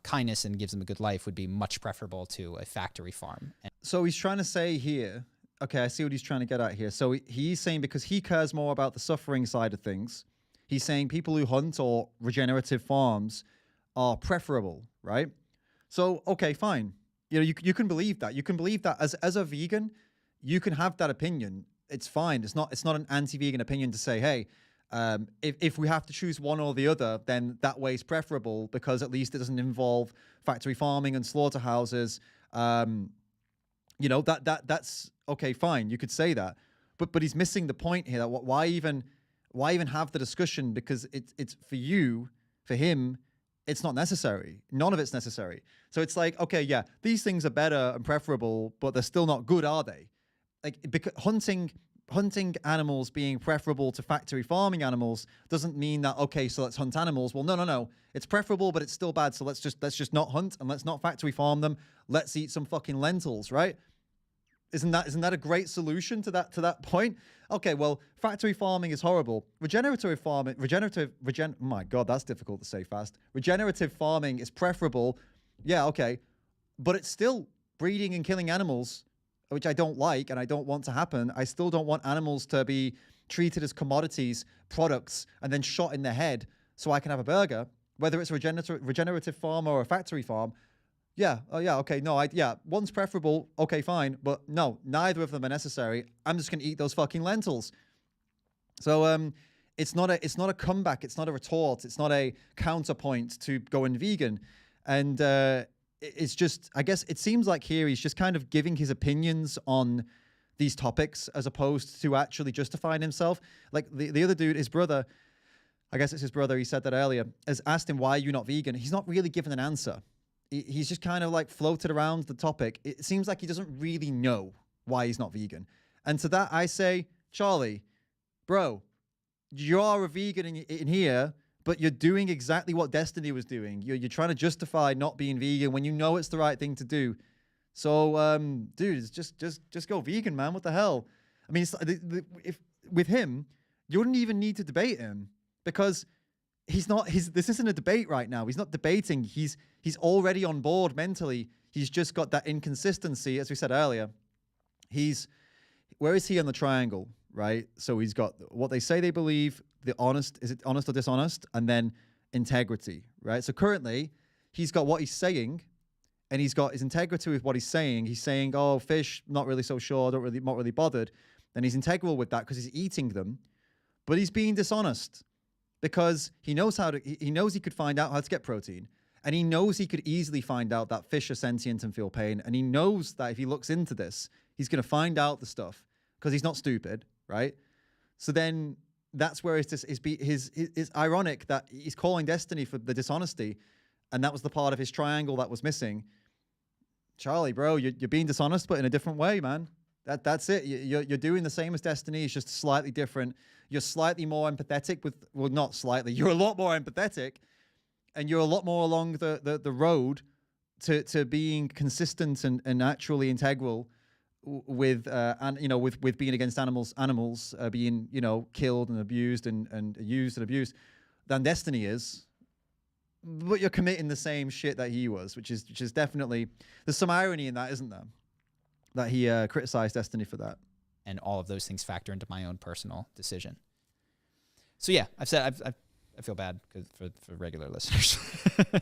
kindness and gives them a good life would be much preferable to a factory farm. So he's trying to say here, okay, I see what he's trying to get at here. So he's saying because he cares more about the suffering side of things, he's saying people who hunt or regenerative farms are preferable, right? So, okay, fine. You can believe that. You can believe that as a vegan, you can have that opinion. It's fine. It's not an anti-vegan opinion to say, hey, if we have to choose one or the other, then that way is preferable because at least it doesn't involve factory farming and slaughterhouses. That's okay, fine. You could say that, but he's missing the point here. That why even have the discussion? Because it's for him, it's not necessary. None of it's necessary. So it's like, okay, yeah, these things are better and preferable, but they're still not good, are they? Because hunting animals being preferable to factory farming animals doesn't mean that, okay, so let's hunt animals. Well, no. It's preferable, but it's still bad. So let's just not hunt and let's not factory farm them. Let's eat some fucking lentils, right? Isn't that a great solution to that point? Okay, well, factory farming is horrible. Oh my God, that's difficult to say fast. Regenerative farming is preferable. Yeah, okay. But it's still breeding and killing animals, which I don't like and I don't want to happen. I still don't want animals to be treated as commodities, products, and then shot in the head so I can have a burger, whether it's a regenerative farm or a factory farm. Yeah, okay, no, one's preferable, okay, fine, but no, neither of them are necessary. I'm just gonna eat those fucking lentils. So it's not a comeback, it's not a retort, it's not a counterpoint to going vegan. And it's just, I guess it seems like here he's just kind of giving his opinions on these topics as opposed to actually justifying himself. Like the other dude, his brother, I guess it's his brother, he said that earlier, has asked him, why are you not vegan? He's not really given an answer. He's just kind of like floated around the topic. It seems like he doesn't really know why he's not vegan. And to that, I say, Charlie, bro, you're a vegan in here, but you're doing exactly what Destiny was doing. You're trying to justify not being vegan when you know it's the right thing to do. So, dude, just go vegan, man. What the hell? I mean, if with him, you wouldn't even need to debate him because this isn't a debate right now. He's not debating. He's already on board mentally. He's just got that inconsistency, as we said earlier. Where is he on the triangle, right? So he's got what they say they believe, is it honest or dishonest? And then integrity, right? So currently, he's got what he's saying, and he's got his integrity with what he's saying. He's saying, oh, fish, not really so sure, not really bothered. And he's integral with that because he's eating them, but he's being dishonest because he knows he could find out how to get protein. And he knows he could easily find out that fish are sentient and feel pain. And he knows that if he looks into this, he's going to find out the stuff because he's not stupid, right? So then that's where it's ironic that he's calling Destiny for the dishonesty. And that was the part of his triangle that was missing. Charlie, bro, you're being dishonest, but in a different way, man. That's it. You're doing the same as Destiny. It's just slightly different. You're slightly more empathetic not slightly. You're a lot more empathetic, and you're a lot more along the road to being consistent and actually integral with being against animals being killed and abused and used and abused than Destiny is. But you're committing the same shit that he was, which is definitely, there's some irony in that, isn't there? That he criticized Destiny for that. And all of those things factor into my own personal decision. So yeah, I've said I feel bad for regular listeners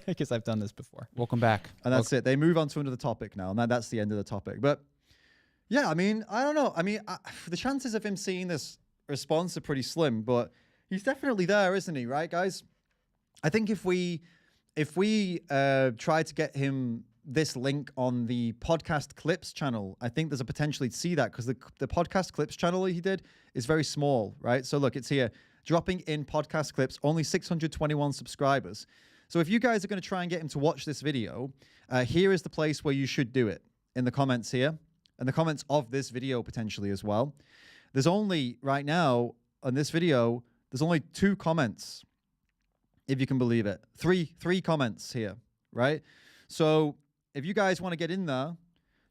because I've done this before. Welcome back. And that's it. They move on to another topic now, and that's the end of the topic. But yeah, I mean, I don't know. I mean, the chances of him seeing this response are pretty slim, but he's definitely there, isn't he? Right, guys? I think if we try to get him this link on the podcast clips channel, I think there's a potential to see that because the podcast clips channel he did is very small, right? So look, it's here, dropping in podcast clips, only 621 subscribers. So if you guys are going to try and get him to watch this video, here is the place where you should do it, in the comments here, and the comments of this video potentially as well. There's only, right now, on this video, there's only 2 comments, if you can believe it. Three comments here, right? So if you guys want to get in there,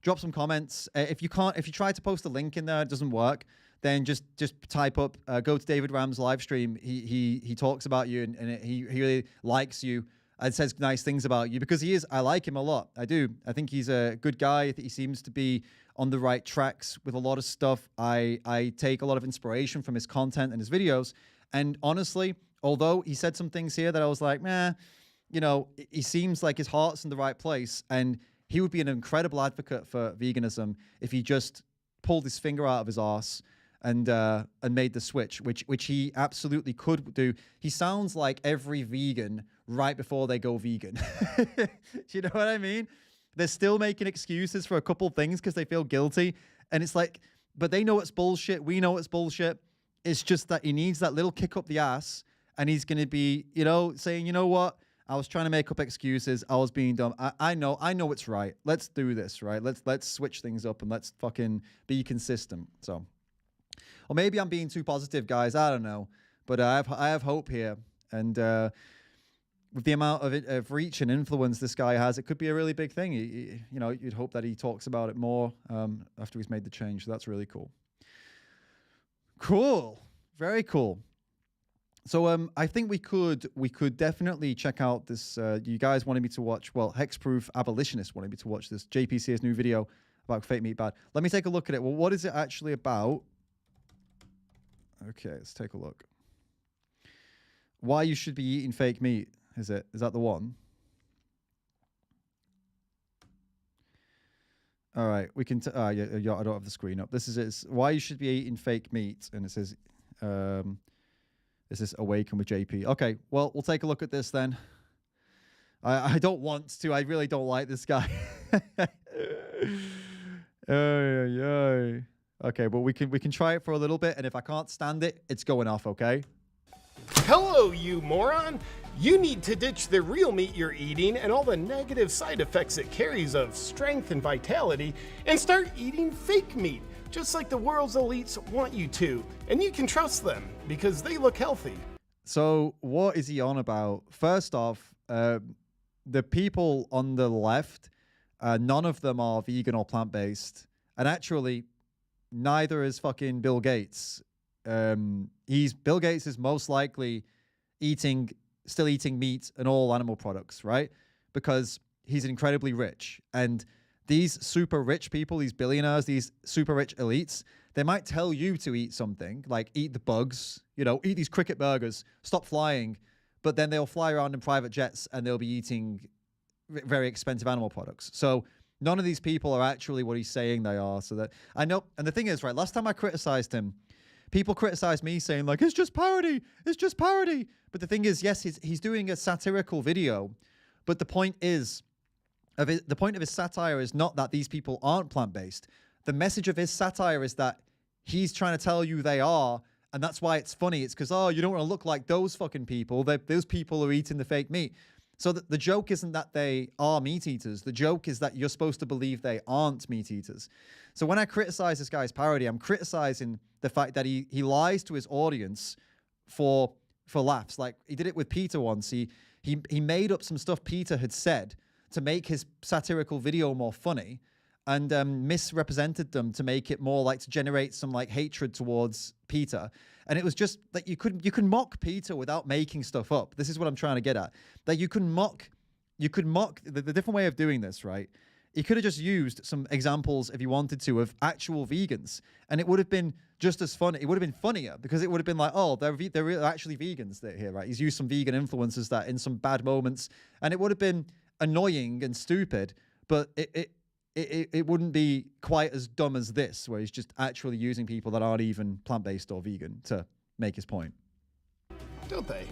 drop some comments. If you try to post a link in there, it doesn't work, then just type up, go to David Ram's live stream. He talks about you and he really likes you and says nice things about you because I like him a lot. I do. I think he's a good guy. I think he seems to be on the right tracks with a lot of stuff. I take a lot of inspiration from his content and his videos. And honestly, although he said some things here that I was like, meh, he seems like his heart's in the right place, and he would be an incredible advocate for veganism if he just pulled his finger out of his arse and made the switch, which he absolutely could do. He sounds like every vegan right before they go vegan. Do you know what I mean? They're still making excuses for a couple things because they feel guilty, and it's like, but they know it's bullshit. We know it's bullshit. It's just that he needs that little kick up the ass. And he's going to be, saying, you know what? I was trying to make up excuses. I was being dumb. I know it's right. Let's do this, right? Let's switch things up and let's fucking be consistent. So, or maybe I'm being too positive, guys. I don't know. But I have hope here. And with the amount of reach and influence this guy has, it could be a really big thing. You'd hope that he talks about it more after he's made the change. So that's really cool. Cool. Very cool. So I think we could definitely check out this. You guys wanted me to watch, Hexproof Abolitionist wanted me to watch this JP Sears new video about fake meat bad. Let me take a look at it. Well, what is it actually about? Okay, let's take a look. Why you should be eating fake meat, is that the one? All right, we can, I don't have the screen up. This is it. Why you should be eating fake meat, and it says, this is Awaken with JP. Okay, well, we'll take a look at this then. I don't want to. I really don't like this guy. Okay, but we can try it for a little bit, and if I can't stand it, it's going off, okay? Hello, you moron! You need to ditch the real meat you're eating and all the negative side effects it carries of strength and vitality, and start eating fake meat, just like the world's elites want you to. And you can trust them, because they look healthy. So what is he on about? First off, the people on the left, none of them are vegan or plant-based. And actually, neither is fucking Bill Gates. Bill Gates is most likely still eating meat and all animal products, right? Because he's incredibly rich. And these super rich people, these billionaires, these super rich elites, they might tell you to eat something, like eat the bugs, eat these cricket burgers, stop flying, but then they'll fly around in private jets and they'll be eating very expensive animal products. So none of these people are actually what he's saying they are. So that I know. And the thing is, right, last time I criticized him, people criticized me saying like, it's just parody. It's just parody. But the thing is, yes, he's doing a satirical video. But the point is, the point of his satire is not that these people aren't plant-based. The message of his satire is that he's trying to tell you they are. And that's why it's funny. It's because, you don't want to look like those fucking people. Those people are eating the fake meat. So the joke isn't that they are meat eaters. The joke is that you're supposed to believe they aren't meat eaters. So when I criticize this guy's parody, I'm criticizing the fact that he lies to his audience for laughs. Like he did it with Peter once. He made up some stuff Peter had said to make his satirical video more funny, and misrepresented them to make it more like to generate some like hatred towards Peter. And it was just that you can mock Peter without making stuff up. This is what I'm trying to get at. That you can mock the different way of doing this, right? He could have just used some examples if he wanted to of actual vegans, and it would have been just as funny. It would have been funnier because it would have been like, oh, they're actually vegans here, right? He's used some vegan influences that in some bad moments, and it would have been annoying and stupid, but it wouldn't be quite as dumb as this, where he's just actually using people that aren't even plant-based or vegan to make his point. Don't they?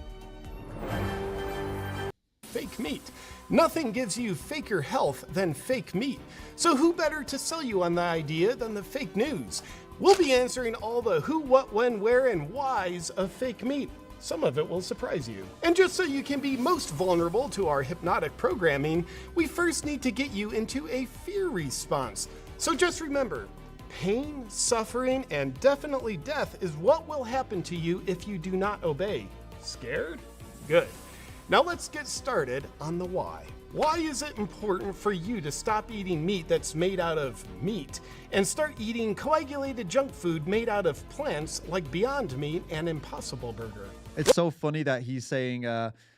Fake meat. Nothing gives you faker health than fake meat. So who better to sell you on the idea than the fake news? We'll be answering all the who, what, when, where, and whys of fake meat. Some of it will surprise you. And just so you can be most vulnerable to our hypnotic programming, we first need to get you into a fear response. So just remember, pain, suffering, and definitely death is what will happen to you if you do not obey. Scared? Good. Now let's get started on the why. Why is it important for you to stop eating meat that's made out of meat and start eating coagulated junk food made out of plants like Beyond Meat and Impossible Burger? It's so funny that he's saying,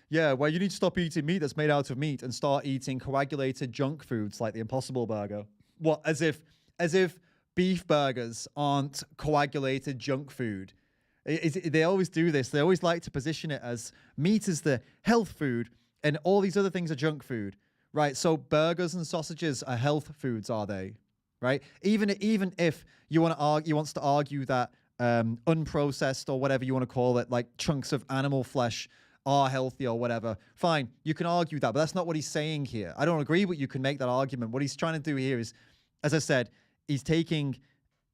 yeah, well, you need to stop eating meat that's made out of meat and start eating coagulated junk foods like the Impossible Burger. What, as if beef burgers aren't coagulated junk food? They always do this. They always like to position it as meat is the health food and all these other things are junk food, right? So burgers and sausages are health foods, are they? Right? Even if you wants to argue that unprocessed or whatever you want to call it, like chunks of animal flesh are healthy or whatever, fine, you can argue that, but that's not what he's saying here. I don't agree, but you can make that argument. What he's trying to do here is, as I said, he's taking,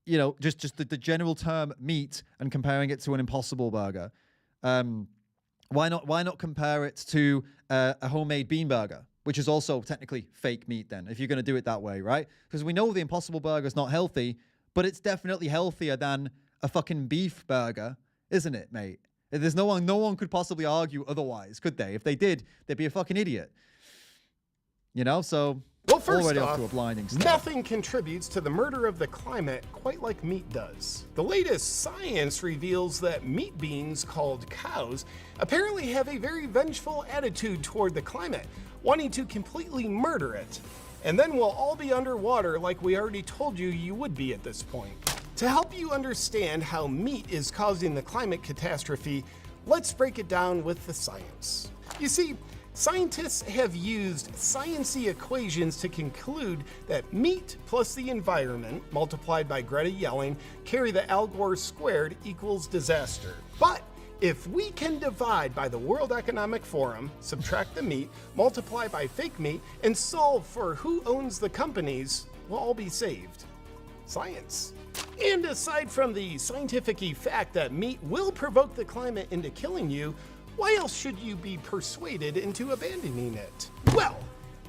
just the general term meat and comparing it to an Impossible Burger. Why not compare it to a homemade bean burger, which is also technically fake meat then, if you're going to do it that way, right? Because we know the Impossible Burger is not healthy, but it's definitely healthier than a fucking beef burger, isn't it, mate? There's no one could possibly argue otherwise, could they? If they did, they'd be a fucking idiot. So well, first already off, off to a blinding start. Nothing contributes to the murder of the climate quite like meat does. The latest science reveals that meat beings called cows apparently have a very vengeful attitude toward the climate, wanting to completely murder it. And then we'll all be underwater like we already told you would be at this point. To help you understand how meat is causing the climate catastrophe, let's break it down with the science. You see, scientists have used science-y equations to conclude that meat plus the environment, multiplied by Greta yelling, carry the Al Gore squared equals disaster. But if we can divide by the World Economic Forum, subtract the meat, multiply by fake meat, and solve for who owns the companies, we'll all be saved. Science. And aside from the scientific fact that meat will provoke the climate into killing you, why else should you be persuaded into abandoning it? Well,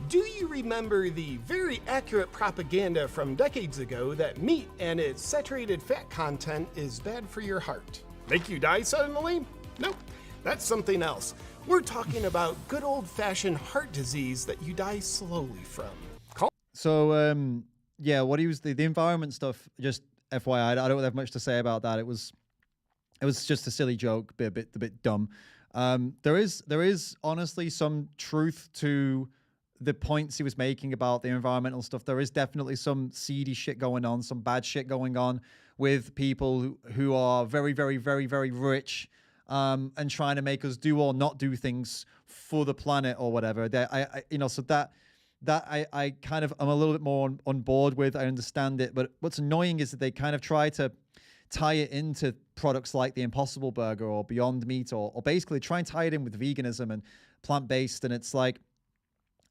do you remember the very accurate propaganda from decades ago that meat and its saturated fat content is bad for your heart? Make you die suddenly? Nope, that's something else. We're talking about good old-fashioned heart disease that you die slowly from. So, yeah, what he was the environment stuff. Just FYI, I don't have much to say about that. It was just a silly joke, a bit dumb. There is honestly some truth to the points he was making about the environmental stuff. There is definitely some seedy shit going on, some bad shit going on with people who are very, very, very, very rich, and trying to make us do or not do things for the planet or whatever. So I kind of am a little bit more on board with. I understand it, but what's annoying is that they kind of try to tie it into products like the Impossible Burger or Beyond Meat, or basically try and tie it in with veganism and plant-based, and it's like,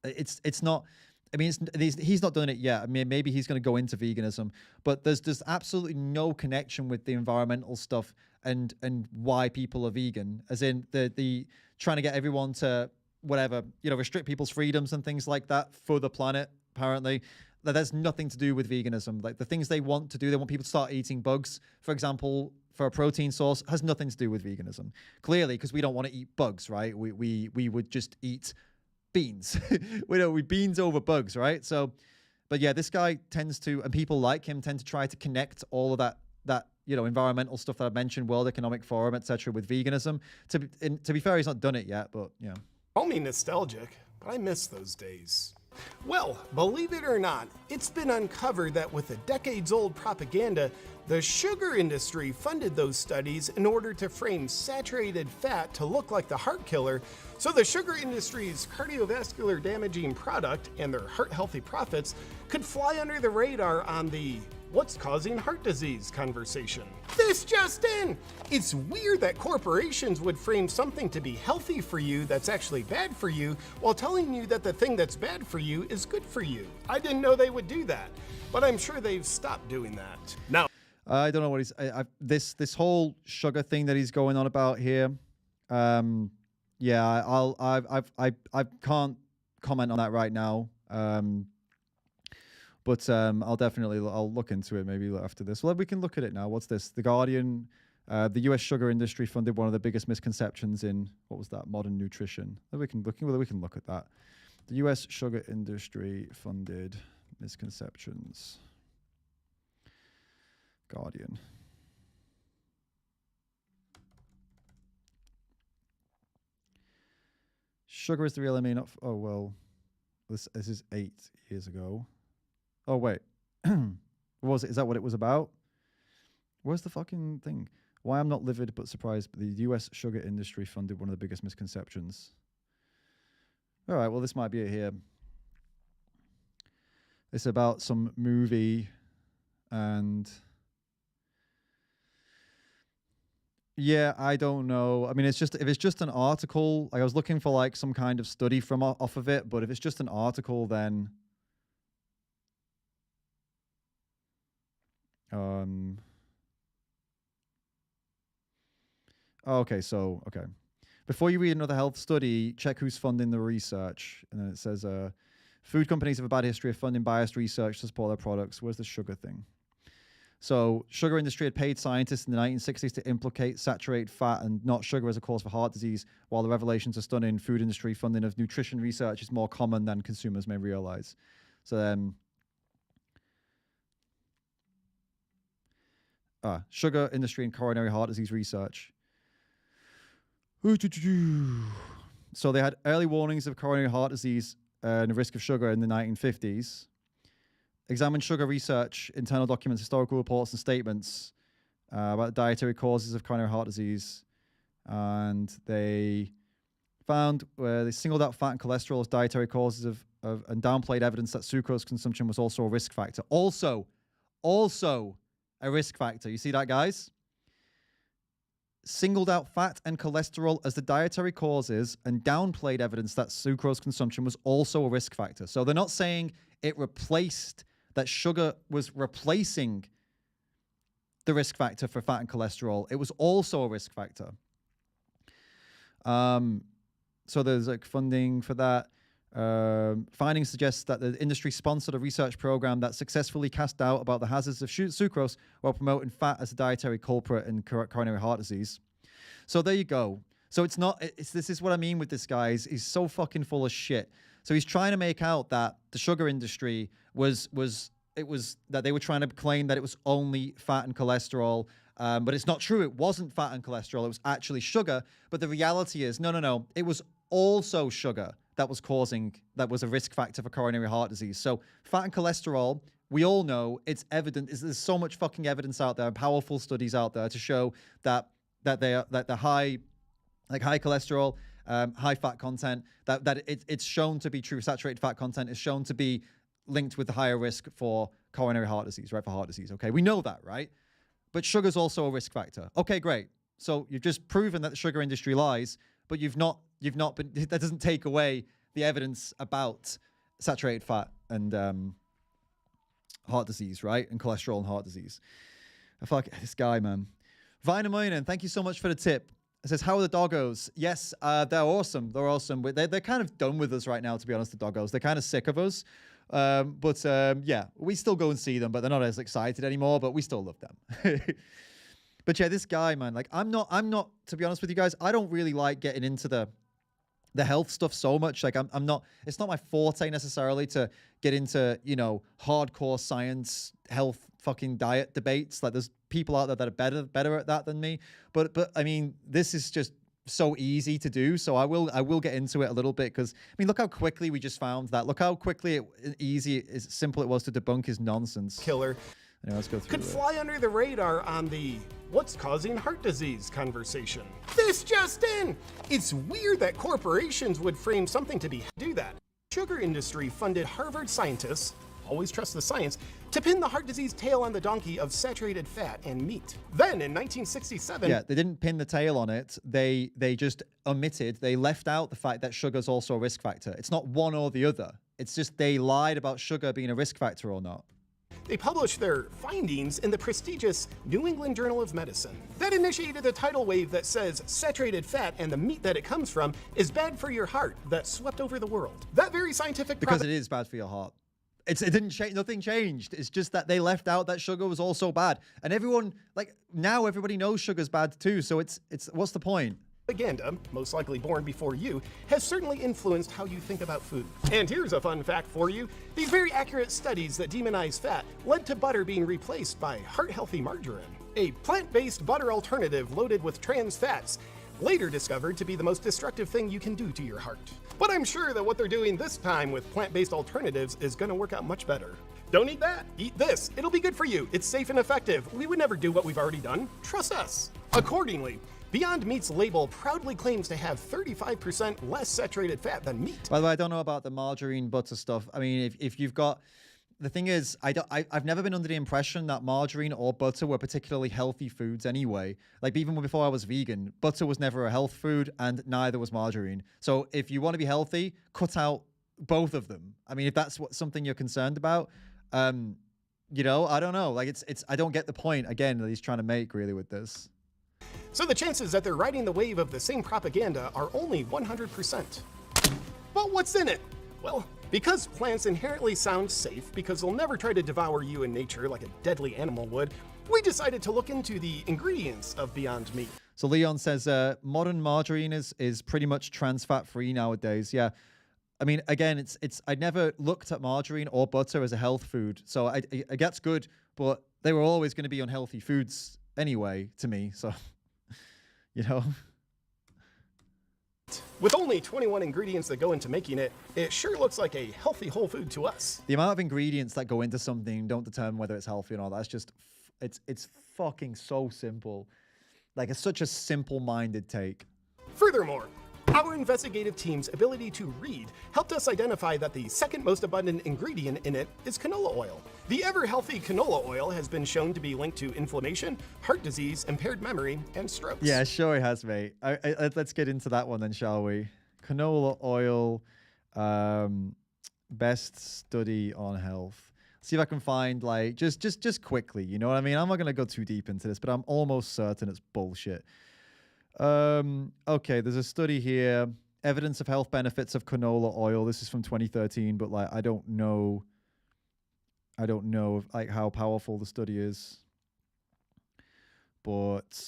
it's not. I mean, he's not done it yet. I mean, maybe he's going to go into veganism, but there's absolutely no connection with the environmental stuff and why people are vegan. As in the trying to get everyone to whatever, restrict people's freedoms and things like that for the planet. Apparently, that has nothing to do with veganism. Like the things they want to do, they want people to start eating bugs, for example, for a protein source, has nothing to do with veganism. Clearly, because we don't want to eat bugs, right? We would just eat beans. we beans over bugs, right? So, but yeah, this guy tends to, and people like him tend to try to connect all of that environmental stuff that I mentioned, World Economic Forum, etc., with veganism. To be fair, he's not done it yet, but yeah. Call me nostalgic, but I miss those days. Well, believe it or not, it's been uncovered that with a decades-old propaganda, the sugar industry funded those studies in order to frame saturated fat to look like the heart killer, so the sugar industry's cardiovascular damaging product and their heart-healthy profits could fly under the radar on the what's causing heart disease conversation. This just in! It's weird that corporations would frame something to be healthy for you that's actually bad for you while telling you that the thing that's bad for you is good for you. I didn't know they would do that, but I'm sure they've stopped doing that. Now, I don't know what this whole sugar thing that he's going on about here. Yeah, I can't comment on that right now. But I'll look into it maybe after this. Well, we can look at it now. What's this? The Guardian, the U.S. sugar industry funded one of the biggest misconceptions in, what was that? Modern nutrition. We can look at that. The U.S. sugar industry funded misconceptions. Guardian. Sugar is the real enemy. Oh well, this is 8 years ago. Oh, wait. What was it? Is that what it was about? Where's the fucking thing? Why I'm not livid but surprised. The U.S. sugar industry funded one of the biggest misconceptions. All right, well, this might be it here. It's about some movie and... Yeah, I don't know. I mean, if it's just an article, like I was looking for like some kind of study from off of it, but if it's just an article, then... Okay. Before you read another health study, check who's funding the research. And then it says, food companies have a bad history of funding biased research to support their products. Where's the sugar thing? So sugar industry had paid scientists in the 1960s to implicate saturated fat and not sugar as a cause for heart disease, while the revelations are stunning. Food industry funding of nutrition research is more common than consumers may realize. So then... sugar industry and coronary heart disease research. So they had early warnings of coronary heart disease and the risk of sugar in the 1950s. Examined sugar research, internal documents, historical reports, and statements about dietary causes of coronary heart disease. And they found where they singled out fat and cholesterol as dietary causes of and downplayed evidence that sucrose consumption was also a risk factor. Also a risk factor. You see that, guys? Singled out fat and cholesterol as the dietary causes and downplayed evidence that sucrose consumption was also a risk factor. So they're not saying that sugar was replacing the risk factor for fat and cholesterol. It was also a risk factor. So there's like funding for that. Findings suggest that the industry sponsored a research program that successfully cast doubt about the hazards of sucrose while promoting fat as a dietary culprit in coronary heart disease. So there you go. So it's not, this is what I mean with this guy. He's so fucking full of shit. So he's trying to make out that the sugar industry was that they were trying to claim that it was only fat and cholesterol. But it's not true. It wasn't fat and cholesterol. It was actually sugar. But the reality is, no. It was also sugar that was a risk factor for coronary heart disease. So fat and cholesterol, we all know, it's evident. There's so much fucking evidence out there, powerful studies out there to show that the high cholesterol, high fat content, that it's shown to be true. Saturated fat content is shown to be linked with the higher risk for coronary heart disease, right? For heart disease. Okay, we know that, right? But sugar's also a risk factor. Okay, great. So you've just proven that the sugar industry lies, but you've not been, that doesn't take away the evidence about saturated fat and heart disease, right? And cholesterol and heart disease. I feel like this guy, man. Vinamoinen, thank you so much for the tip. It says, how are the doggos? Yes, they're awesome. They're awesome. They're kind of done with us right now, to be honest, the doggos. They're kind of sick of us. Yeah, we still go and see them, but they're not as excited anymore, but we still love them. But yeah, this guy, man, like I'm not, to be honest with you guys, I don't really like getting into the health stuff so much. Like I'm not, it's not my forte necessarily to get into, hardcore science, health, fucking diet debates. Like there's people out there that are better at that than me. But I mean, this is just so easy to do. So I will get into it a little bit because, I mean, look how quickly we just found that. Look how quickly simple it was to debunk his nonsense. Killer. Anyway, let's go through Could fly under the radar on the what's causing heart disease conversation. This just in! It's weird that corporations would frame something to do that. Sugar industry funded Harvard scientists, always trust the science, to pin the heart disease tail on the donkey of saturated fat and meat. Then in 1967... Yeah, they didn't pin the tail on it. They just they left out the fact that sugar's also a risk factor. It's not one or the other. It's just they lied about sugar being a risk factor or not. They published their findings in the prestigious New England Journal of Medicine. That initiated the tidal wave that says saturated fat and the meat that it comes from is bad for your heart that swept over the world. That very scientific... Because it is bad for your heart. It didn't change. Nothing changed. It's just that they left out that sugar was also bad. And everyone, like, now everybody knows sugar's bad too. So it's what's the point? Propaganda, most likely born before you, has certainly influenced how you think about food. And here's a fun fact for you. These very accurate studies that demonize fat led to butter being replaced by heart-healthy margarine, a plant-based butter alternative loaded with trans fats, later discovered to be the most destructive thing you can do to your heart. But I'm sure that what they're doing this time with plant-based alternatives is gonna work out much better. Don't eat that, eat this. It'll be good for you. It's safe and effective. We would never do what we've already done. Trust us. Accordingly, Beyond Meat's label proudly claims to have 35% less saturated fat than meat. By the way, I don't know about the margarine butter stuff. I mean, if you've got, the thing is, I've never been under the impression that margarine or butter were particularly healthy foods anyway. Like even before I was vegan, butter was never a health food and neither was margarine. So if you want to be healthy, cut out both of them. I mean, if that's something you're concerned about, I don't know. Like I don't get the point again that he's trying to make really with this. So the chances that they're riding the wave of the same propaganda are only 100%. But what's in it? Well, because plants inherently sound safe because they'll never try to devour you in nature like a deadly animal would, we decided to look into the ingredients of Beyond Meat. So Leon says modern margarine is pretty much trans fat free nowadays. Yeah. I mean, again, I never looked at margarine or butter as a health food. So I that's good, but they were always going to be unhealthy foods anyway to me. So, With only 21 ingredients that go into making it, it sure looks like a healthy whole food to us. The amount of ingredients that go into something don't determine whether it's healthy or not. That's just, it's fucking so simple. Like, it's such a simple-minded take. Furthermore, our investigative team's ability to read helped us identify that the second most abundant ingredient in it is canola oil. The ever-healthy canola oil has been shown to be linked to inflammation, heart disease, impaired memory, and strokes. Yeah, sure it has, mate. Let's get into that one then, shall we? Canola oil, best study on health. See if I can find like just quickly. You know what I mean? I'm not gonna go too deep into this, but I'm almost certain it's bullshit. Okay, there's a study here. Evidence of health benefits of canola oil. This is from 2013, but like I don't know like how powerful the study is. But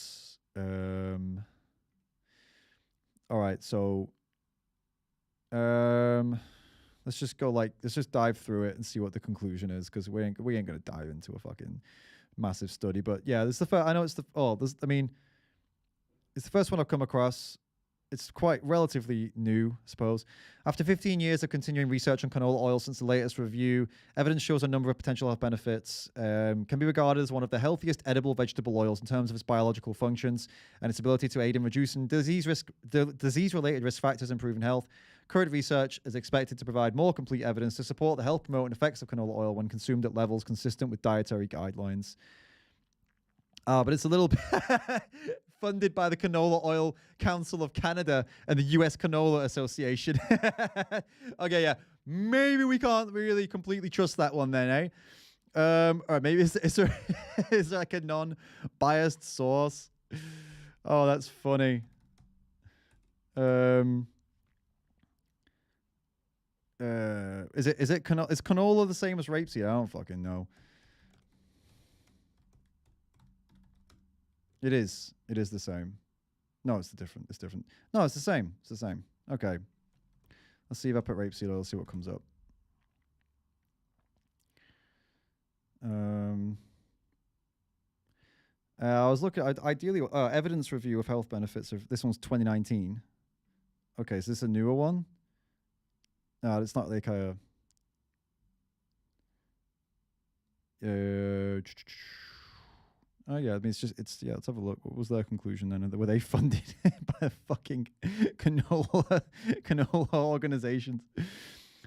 all right, so let's just dive through it and see what the conclusion is, because we ain't gonna dive into a fucking massive study. But yeah, this is the first. I know it's the it's the first one I've come across. It's quite relatively new, I suppose. After 15 years of continuing research on canola oil since the latest review, evidence shows a number of potential health benefits. Can be regarded as one of the healthiest edible vegetable oils in terms of its biological functions and its ability to aid in reducing disease-related risk factors, improving health. Current research is expected to provide more complete evidence to support the health-promoting effects of canola oil when consumed at levels consistent with dietary guidelines. But it's a little bit funded by the Canola Oil Council of Canada and the US Canola Association. Okay, yeah. Maybe we can't really completely trust that one then, eh? All right, maybe is there like a non-biased source? Oh, that's funny. Is canola the same as rapeseed? I don't fucking know. It is the same. No, it's different. It's different. No, it's the same. It's the same. Okay. Let's see if I put rapeseed oil, see what comes up. I was looking at ideally evidence review of health benefits of this one's 2019. Okay, so this is a newer one. No, it's not like a oh yeah, I mean let's have a look. What was their conclusion then? Were they funded by fucking canola organizations?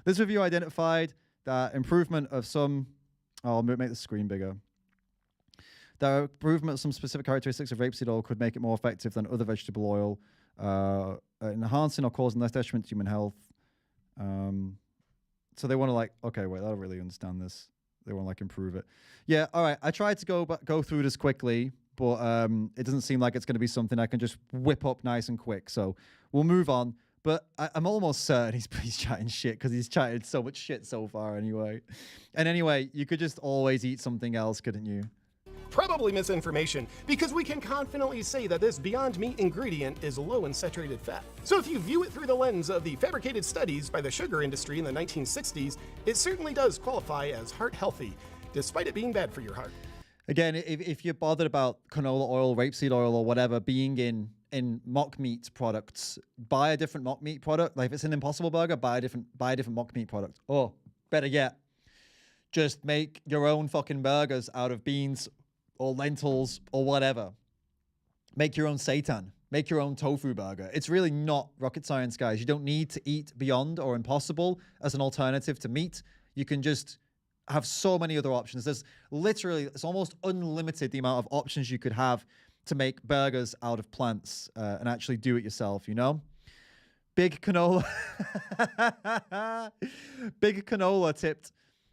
This review identified that improvement of some I'll make the screen bigger. The improvement of some specific characteristics of rapeseed oil could make it more effective than other vegetable oil, enhancing or causing less detriment to human health. So they want to like, okay, wait, I don't really understand this. They want to like improve it. Yeah, all right. I tried to go through this quickly, but it doesn't seem like it's going to be something I can just whip up nice and quick. So we'll move on. But I'm almost certain he's chatting shit because he's chatted so much shit so far anyway. And anyway, you could just always eat something else, couldn't you? Probably misinformation, because we can confidently say that this Beyond Meat ingredient is low in saturated fat. So if you view it through the lens of the fabricated studies by the sugar industry in the 1960s, it certainly does qualify as heart healthy, despite it being bad for your heart. Again, if you're bothered about canola oil, rapeseed oil, or whatever being in mock meat products, buy a different mock meat product. Like if it's an Impossible Burger, buy a different mock meat product. Or better yet, just make your own fucking burgers out of beans or lentils or whatever. Make your own seitan. Make your own tofu burger. It's really not rocket science, guys. You don't need to eat Beyond or Impossible as an alternative to meat. You can just have so many other options. There's literally, it's almost unlimited the amount of options you could have to make burgers out of plants and actually do it yourself, you know? Big Canola. Big Canola tipped.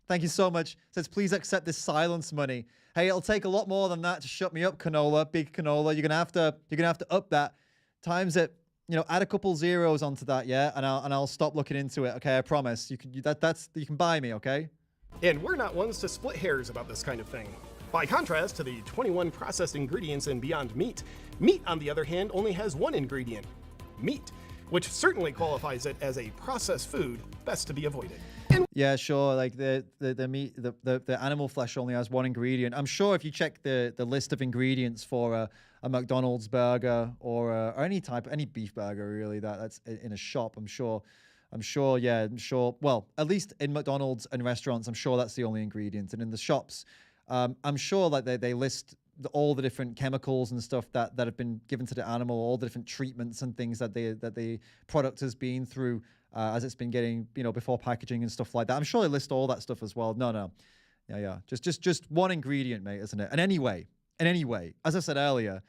Thank you so much. Says, please accept this silence money. Hey, it'll take a lot more than that to shut me up, Canola. Big Canola. You're gonna have to up that. Times it. Add a couple zeros onto that, yeah, and I'll stop looking into it. Okay, I promise. You can buy me, okay? And we're not ones to split hairs about this kind of thing. By contrast to the 21 processed ingredients in Beyond Meat, meat, on the other hand, only has one ingredient, meat, which certainly qualifies it as a processed food best to be avoided. Yeah, sure. Like the meat, the animal flesh only has one ingredient. I'm sure if you check the list of ingredients for a McDonald's burger or any beef burger really that's in a shop, I'm sure. Well, at least in McDonald's and restaurants, I'm sure that's the only ingredient. And in the shops, I'm sure like they list all the different chemicals and stuff that have been given to the animal, all the different treatments and things that the product has been through as it's been getting, before packaging and stuff like that. I'm sure they list all that stuff as well. No. Yeah. Just one ingredient, mate, isn't it? And anyway, as I said earlier,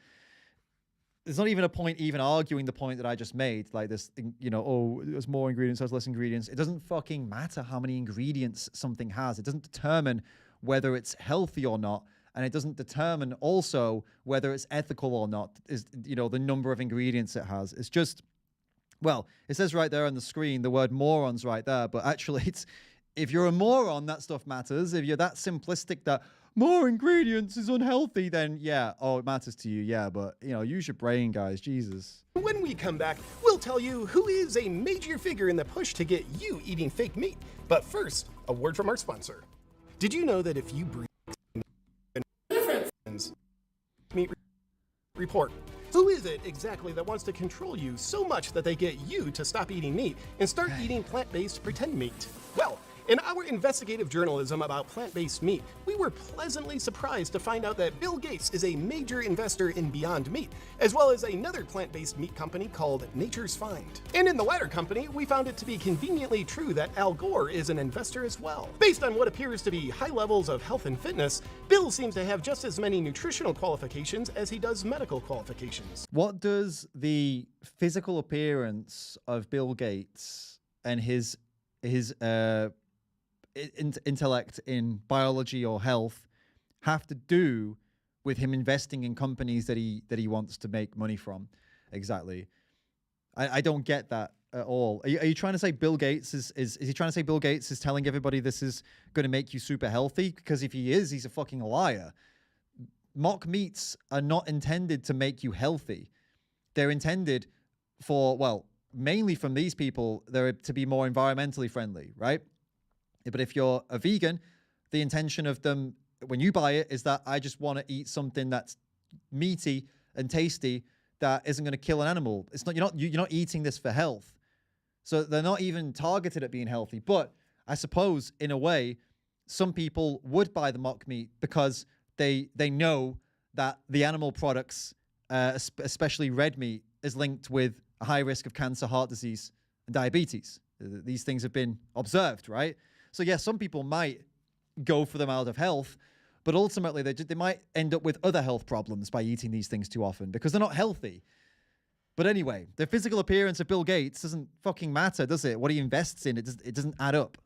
there's not even a point even arguing the point that I just made, like this, oh, there's more ingredients, there's less ingredients. It doesn't fucking matter how many ingredients something has. It doesn't determine whether it's healthy or not. And it doesn't determine also whether it's ethical or not, is, the number of ingredients it has. It's just, well, it says right there on the screen, the word moron's right there. But actually, if you're a moron, that stuff matters. If you're that simplistic that more ingredients is unhealthy, then yeah, it matters to you. Yeah, but, use your brain, guys. Jesus. When we come back, we'll tell you who is a major figure in the push to get you eating fake meat. But first, a word from our sponsor. Did you know that if you breathe meat report. Who is it exactly that wants to control you so much that they get you to stop eating meat and start eating plant-based pretend meat? Well, in our investigative journalism about plant-based meat, we were pleasantly surprised to find out that Bill Gates is a major investor in Beyond Meat, as well as another plant-based meat company called Nature's Find. And in the latter company, we found it to be conveniently true that Al Gore is an investor as well. Based on what appears to be high levels of health and fitness, Bill seems to have just as many nutritional qualifications as he does medical qualifications. What does the physical appearance of Bill Gates and his intellect in biology or health have to do with him investing in companies that he wants to make money from? Exactly. I don't get that at all. Are you trying to say Bill Gates is he trying to say Bill Gates is telling everybody this is going to make you super healthy? Because if he is, he's a fucking liar. Mock meats are not intended to make you healthy. They're intended for, well, mainly from these people, they're to be more environmentally friendly, right? But if you're a vegan, the intention of them when you buy it is that I just want to eat something that's meaty and tasty that isn't going to kill an animal. It's not you're not eating this for health. So they're not even targeted at being healthy. But I suppose in a way, some people would buy the mock meat because they know that the animal products, especially red meat, is linked with a high risk of cancer, heart disease, and diabetes. These things have been observed, right? So yeah, some people might go for them out of health, but ultimately they might end up with other health problems by eating these things too often because they're not healthy. But anyway, the physical appearance of Bill Gates doesn't fucking matter, does it? What he invests in, it doesn't add up.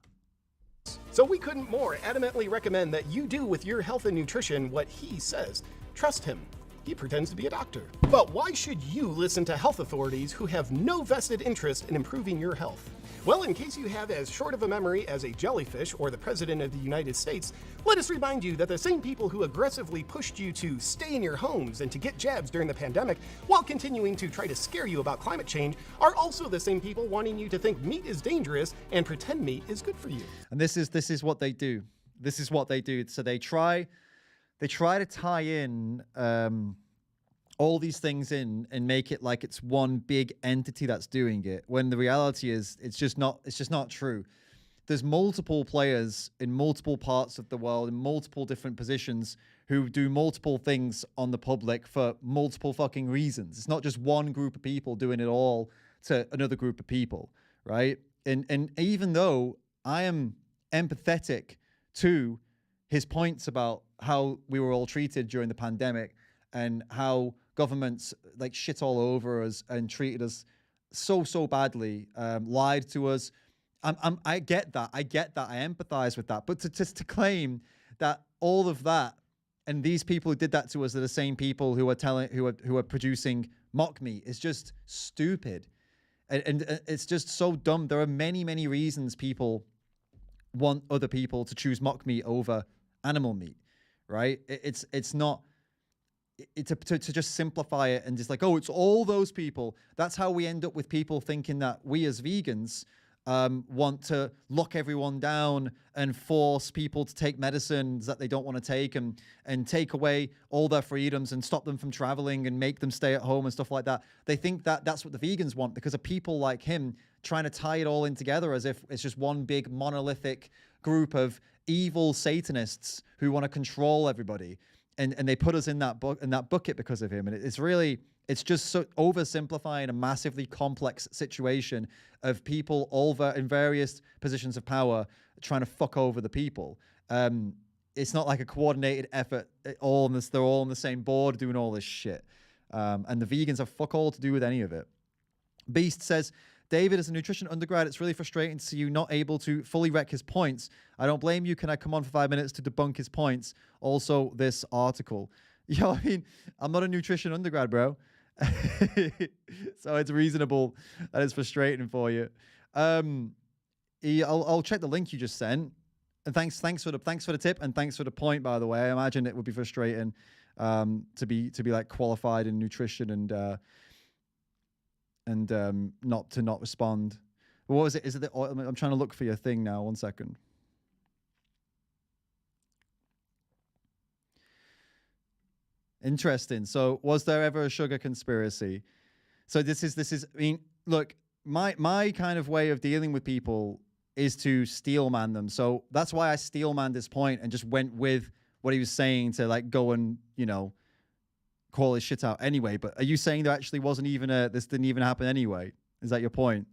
So we couldn't more adamantly recommend that you do with your health and nutrition what he says. Trust him. He pretends to be a doctor. But why should you listen to health authorities who have no vested interest in improving your health? Well, in case you have as short of a memory as a jellyfish or the President of the United States, let us remind you that the same people who aggressively pushed you to stay in your homes and to get jabs during the pandemic while continuing to try to scare you about climate change are also the same people wanting you to think meat is dangerous and pretend meat is good for you. And this is what they do. This is what they do. So they try to tie in all these things in and make it like it's one big entity that's doing it, when the reality is it's just not true. There's multiple players in multiple parts of the world in multiple different positions who do multiple things on the public for multiple fucking reasons. It's not just one group of people doing it all to another group of people, right? And even though I am empathetic to his points about how we were all treated during the pandemic and how governments like shit all over us and treated us so badly, lied to us. I get that. I empathize with that. But to claim that all of that and these people who did that to us are the same people who are producing mock meat is just stupid. And it's just so dumb. There are many reasons people want other people to choose mock meat over animal meat, right? It's not to just simplify it and just like, oh, it's all those people. That's how we end up with people thinking that we as vegans want to lock everyone down and force people to take medicines that they don't want to take and take away all their freedoms and stop them from traveling and make them stay at home and stuff like that. They think that that's what the vegans want because of people like him trying to tie it all in together as if it's just one big monolithic group of evil Satanists who want to control everybody. And they put us in that bucket because of him. And it's just so oversimplifying a massively complex situation of people in various positions of power trying to fuck over the people. It's not like a coordinated effort. They're all on the same board doing all this shit. And the vegans have fuck all to do with any of it. Beast says, David, as a nutrition undergrad, it's really frustrating to see you not able to fully wreck his points. I don't blame you. Can I come on for 5 minutes to debunk his points? Also, this article. Yo, I mean, I'm not a nutrition undergrad, bro. So it's reasonable that it's frustrating for you. I'll check the link you just sent. And thanks for the tip, and thanks for the point, by the way. I imagine it would be frustrating to be like qualified in nutrition and not respond. What was it? Is it I'm trying to look for your thing now. 1 second. Interesting. So was there ever a sugar conspiracy? So this is I mean, look, my kind of way of dealing with people is to steel man them. So that's why I steel manned this point and just went with what he was saying to like go and, you know, call his shit out anyway. But are you saying there actually wasn't even this didn't even happen anyway? Is that your point?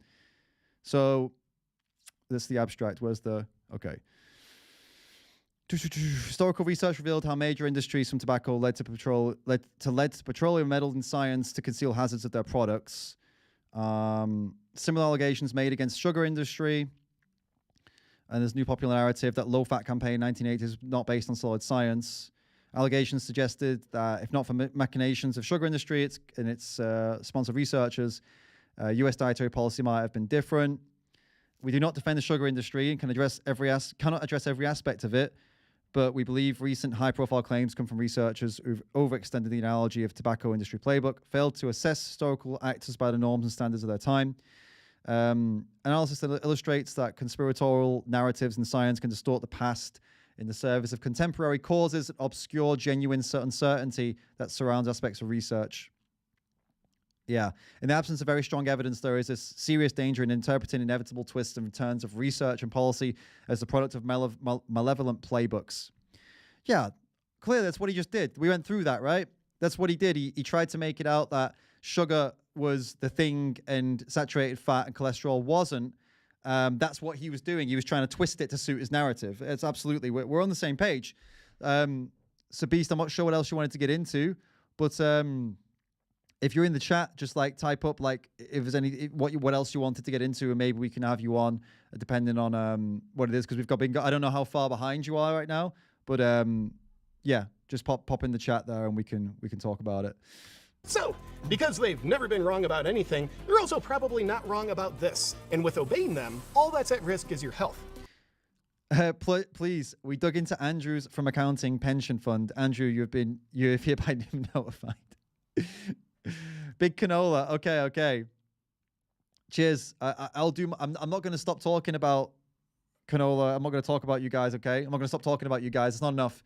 So that's the abstract. Where's the, okay. Historical research revealed how major industries from tobacco led to petroleum meddled in science to conceal hazards of their products. Similar allegations made against sugar industry. And there's a new popular narrative that low-fat campaign in 1980s is not based on solid science. Allegations suggested that if not for machinations of sugar industry and its sponsored researchers, U.S. dietary policy might have been different. We do not defend the sugar industry and cannot address every aspect of it, but we believe recent high-profile claims come from researchers who've overextended the analogy of tobacco industry playbook, failed to assess historical actors by the norms and standards of their time. Analysis that illustrates that conspiratorial narratives in science can distort the past in the service of contemporary causes and obscure genuine uncertainty that surrounds aspects of research. Yeah. In the absence of very strong evidence, there is a serious danger in interpreting inevitable twists and turns of research and policy as the product of malevolent playbooks. Yeah, clearly that's what he just did. We went through that, right? That's what he did. He tried to make it out that sugar was the thing and saturated fat and cholesterol wasn't. That's what he was doing. He was trying to twist it to suit his narrative. It's absolutely, we're on the same page. So Beast, I'm not sure what else you wanted to get into, but if you're in the chat, just like type up like if there's any what else you wanted to get into, and maybe we can have you on depending on what it is, because we've got I don't know how far behind you are right now, but yeah, just pop in the chat there and we can talk about it. So, because they've never been wrong about anything, they're also probably not wrong about this. And with obeying them, all that's at risk is your health. Please, we dug into Andrew's from accounting pension fund. Andrew, you've hereby been notified. Big canola. Okay. Cheers. I'll do. I'm not going to stop talking about canola. I'm not going to talk about you guys. Okay. I'm not going to stop talking about you guys. It's not enough.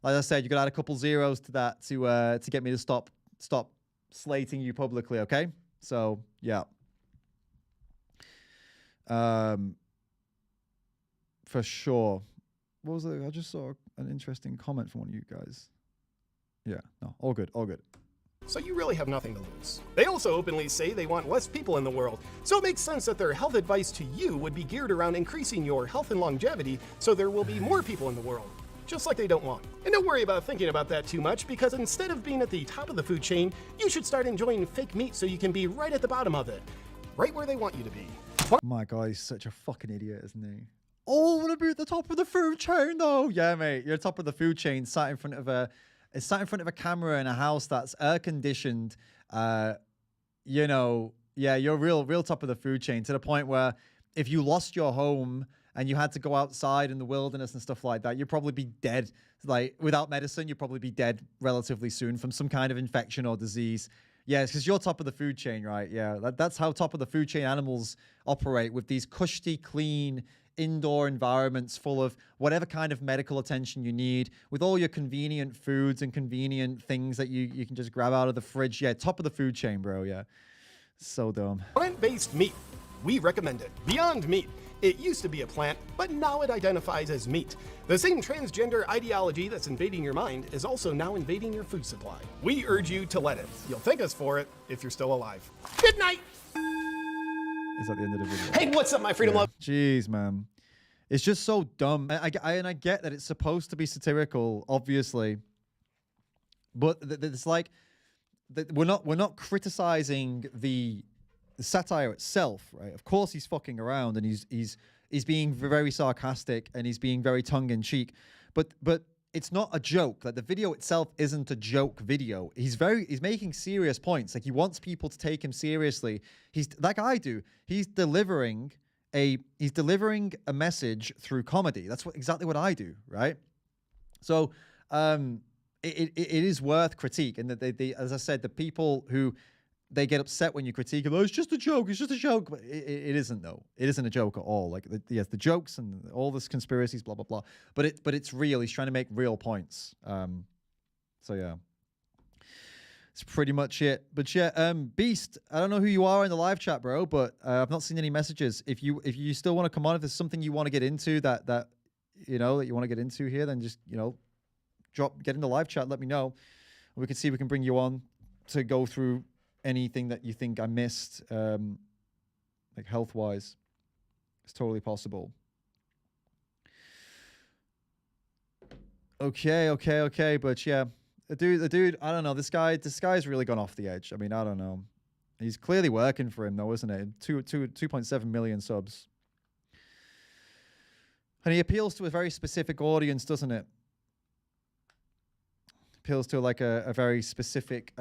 Like I said, you got to add a couple zeros to that to get me to stop slating you publicly. Okay. So yeah. For sure. What was it? I just saw an interesting comment from one of you guys. Yeah. No. All good. So you really have nothing to lose. They also openly say they want less people in the world, so it makes sense that their health advice to you would be geared around increasing your health and longevity so there will be more people in the world, just like they don't want. And don't worry about thinking about that too much, because instead of being at the top of the food chain, you should start enjoying fake meat so you can be right at the bottom of it, right where they want you to be. My God, he's such a fucking idiot, isn't he? Oh, I want to be at the top of the food chain though. Yeah, mate, you're top of the food chain, sat in front of a camera in a house that's air conditioned. You know, yeah, you're real top of the food chain, to the point where if you lost your home and you had to go outside in the wilderness and stuff like that, you'd probably be dead. Like without medicine, you'd probably be dead relatively soon from some kind of infection or disease. Yeah, it's because you're top of the food chain, right? Yeah, that's how top of the food chain animals operate, with these cushy, clean, indoor environments full of whatever kind of medical attention you need, with all your convenient foods and convenient things that you can just grab out of the fridge. Yeah, top of the food chain, bro. Yeah, so dumb. Plant-based meat. We recommend it. Beyond Meat. It used to be a plant, but now it identifies as meat. The same transgender ideology that's invading your mind is also now invading your food supply. We urge you to let it. You'll thank us for it if you're still alive. Good night! Is that the end of the video? Hey, what's up, my freedom love? Jeez, man. It's just so dumb. I get that it's supposed to be satirical, obviously. But it's like, we're not criticizing the satire itself, right? Of course he's fucking around and he's being very sarcastic and he's being very tongue in cheek, but it's not a joke. Like the video itself isn't a joke video. He's making serious points. Like he wants people to take him seriously. He's like I do. He's delivering a message through comedy. That's exactly what I do, right? So it is worth critique. And that they as I said, the people who they get upset when you critique it. Oh, it's just a joke. It's just a joke. But it isn't though. It isn't a joke at all. Like yes, the jokes and all this conspiracies, blah blah blah. But it's real. He's trying to make real points. So yeah, it's pretty much it. But yeah, Beast. I don't know who you are in the live chat, bro. But I've not seen any messages. If you still want to come on, if there's something you want to get into that you want to get into here, then just get in the live chat. Let me know. We can see if we can bring you on to go through anything that you think I missed, like health-wise. It's totally possible. Okay. But yeah, the dude, I don't know. This guy's really gone off the edge. I mean, I don't know. He's clearly working for him though, isn't it? 2.7 million subs. And he appeals to a very specific audience, doesn't it? Appeals to like a very specific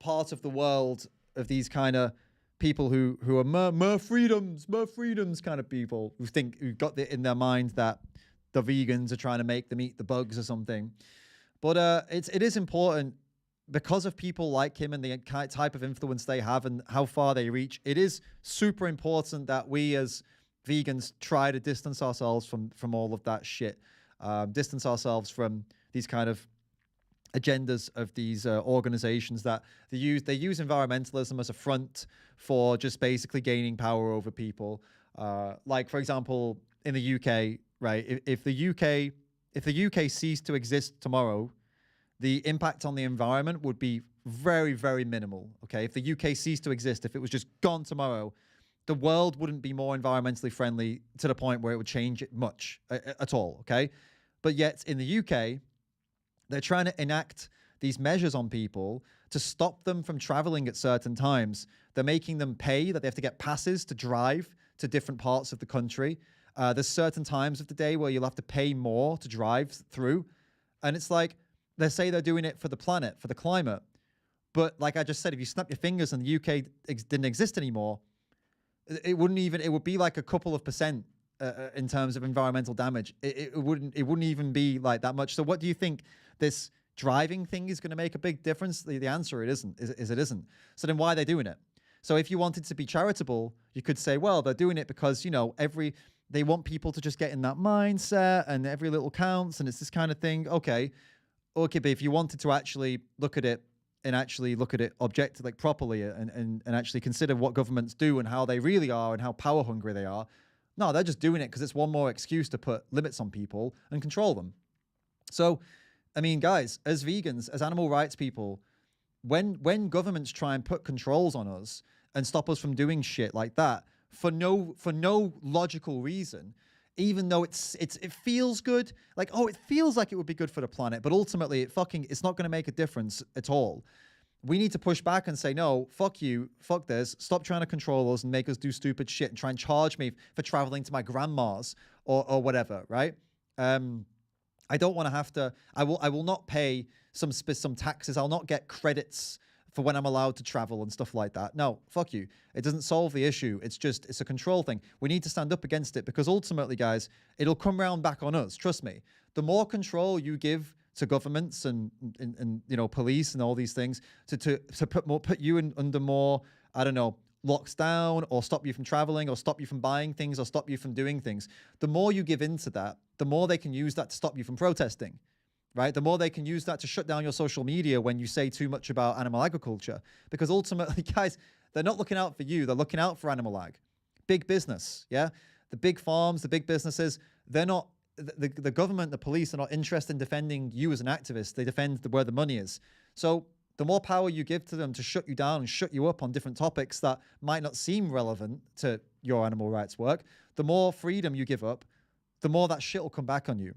part of the world of these kind of people who are more freedoms kind of people who got in their mind that the vegans are trying to make them eat the bugs or something. But it is important because of people like him and the type of influence they have and how far they reach. It is super important that we as vegans try to distance ourselves from all of that shit, distance ourselves from these kind of agendas of these organizations that they use environmentalism as a front for just basically gaining power over people. Like for example, in the UK, right? If the UK ceased to exist tomorrow, the impact on the environment would be very, very minimal. Okay, if the UK ceased to exist, if it was just gone tomorrow, the world wouldn't be more environmentally friendly to the point where it would change it much at all. Okay, but yet in the UK, they're trying to enact these measures on people to stop them from traveling at certain times. They're making them pay, that they have to get passes to drive to different parts of the country. There's certain times of the day where you'll have to pay more to drive through. And it's like, they say they're doing it for the planet, for the climate. But like I just said, if you snap your fingers and the UK didn't exist anymore, it would be like a couple of percent in terms of environmental damage. It wouldn't even be like that much. So what do you think? This driving thing is going to make a big difference? The answer it isn't. So then why are they doing it? So if you wanted to be charitable, you could say, well, they're doing it because, they want people to just get in that mindset and every little counts and it's this kind of thing. Okay, but if you wanted to actually look at it objectively, like properly and actually consider what governments do and how they really are and how power hungry they are, no, they're just doing it because it's one more excuse to put limits on people and control them. So, I mean, guys, as vegans, as animal rights people, when governments try and put controls on us and stop us from doing shit like that for no logical reason, even though it feels good, like, oh, it feels like it would be good for the planet, but ultimately it's not going to make a difference at all. We need to push back and say, no, fuck you, fuck this, stop trying to control us and make us do stupid shit and try and charge me for traveling to my grandma's or whatever, right? I don't want to have to, I will not pay some taxes. I'll not get credits for when I'm allowed to travel and stuff like that. No, fuck you. It doesn't solve the issue. It's a control thing. We need to stand up against it because ultimately, guys, it'll come round back on us. Trust me. The more control you give to governments and police and all these things to put you under more, I don't know, locks down or stop you from traveling or stop you from buying things or stop you from doing things, the more you give into that, the more they can use that to stop you from protesting, right? The more they can use that to shut down your social media when you say too much about animal agriculture, because ultimately, guys, they're not looking out for you. They're looking out for animal ag. Big business, yeah? The big farms, the big businesses, they're not, the government, the police are not interested in defending you as an activist. They defend where the money is. So the more power you give to them to shut you down and shut you up on different topics that might not seem relevant to your animal rights work, the more freedom you give up, the more that shit will come back on you.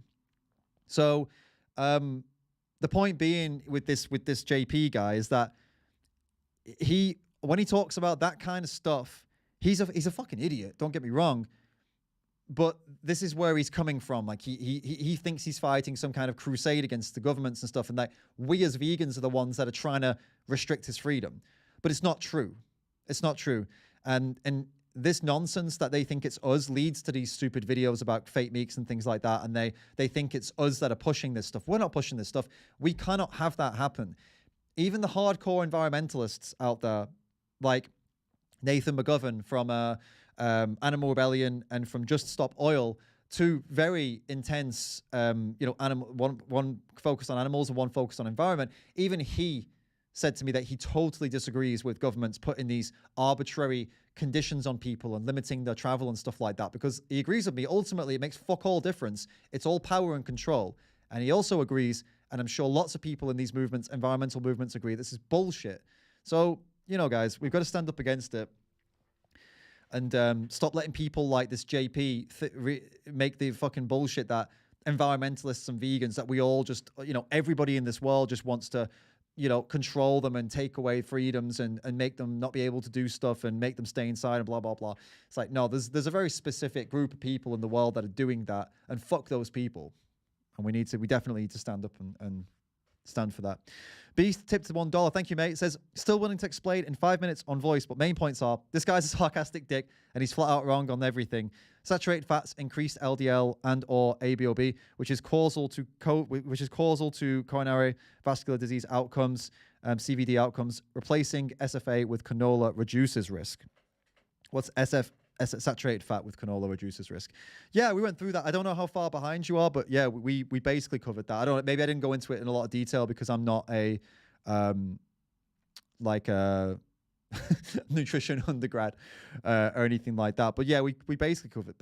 So the the point being with this JP guy is that when he talks about that kind of stuff, he's a fucking idiot. Don't get me wrong, but this is where he's coming from. Like he thinks he's fighting some kind of crusade against the governments and stuff, and that we as vegans are the ones that are trying to restrict his freedom. But it's not true. It's not true. And this nonsense that they think it's us leads to these stupid videos about fake meats and things like that. And they think it's us that are pushing this stuff. We're not pushing this stuff. We cannot have that happen. Even the hardcore environmentalists out there, like Nathan McGovern from Animal Rebellion and from Just Stop Oil, two very intense, one focused on animals and one focused on environment. Even he said to me that he totally disagrees with governments putting these arbitrary conditions on people and limiting their travel and stuff like that, because he agrees with me. Ultimately, it makes fuck all difference. It's all power and control. And he also agrees, and I'm sure lots of people in these movements, environmental movements, agree, this is bullshit. So, guys, we've got to stand up against it and stop letting people like this JP make the fucking bullshit that environmentalists and vegans, that we all just, everybody in this world just wants to, control them and take away freedoms and make them not be able to do stuff and make them stay inside and blah, blah, blah. It's like, no, there's a very specific group of people in the world that are doing that, and fuck those people. And we definitely need to stand up and stand for that. Beast tipped to $1. Thank you, mate. It says, still willing to explain in 5 minutes on voice, but main points are, this guy's a sarcastic dick and he's flat out wrong on everything. Saturated fats, increased LDL and or ABOB, which is causal to coronary vascular disease outcomes, CVD outcomes. Replacing SFA with canola reduces risk. What's saturated fat with canola reduces risk? Yeah, we went through that. I don't know how far behind you are, but yeah, we basically covered that. Maybe I didn't go into it in a lot of detail because I'm not a nutrition undergrad or anything like that. But yeah, we basically covered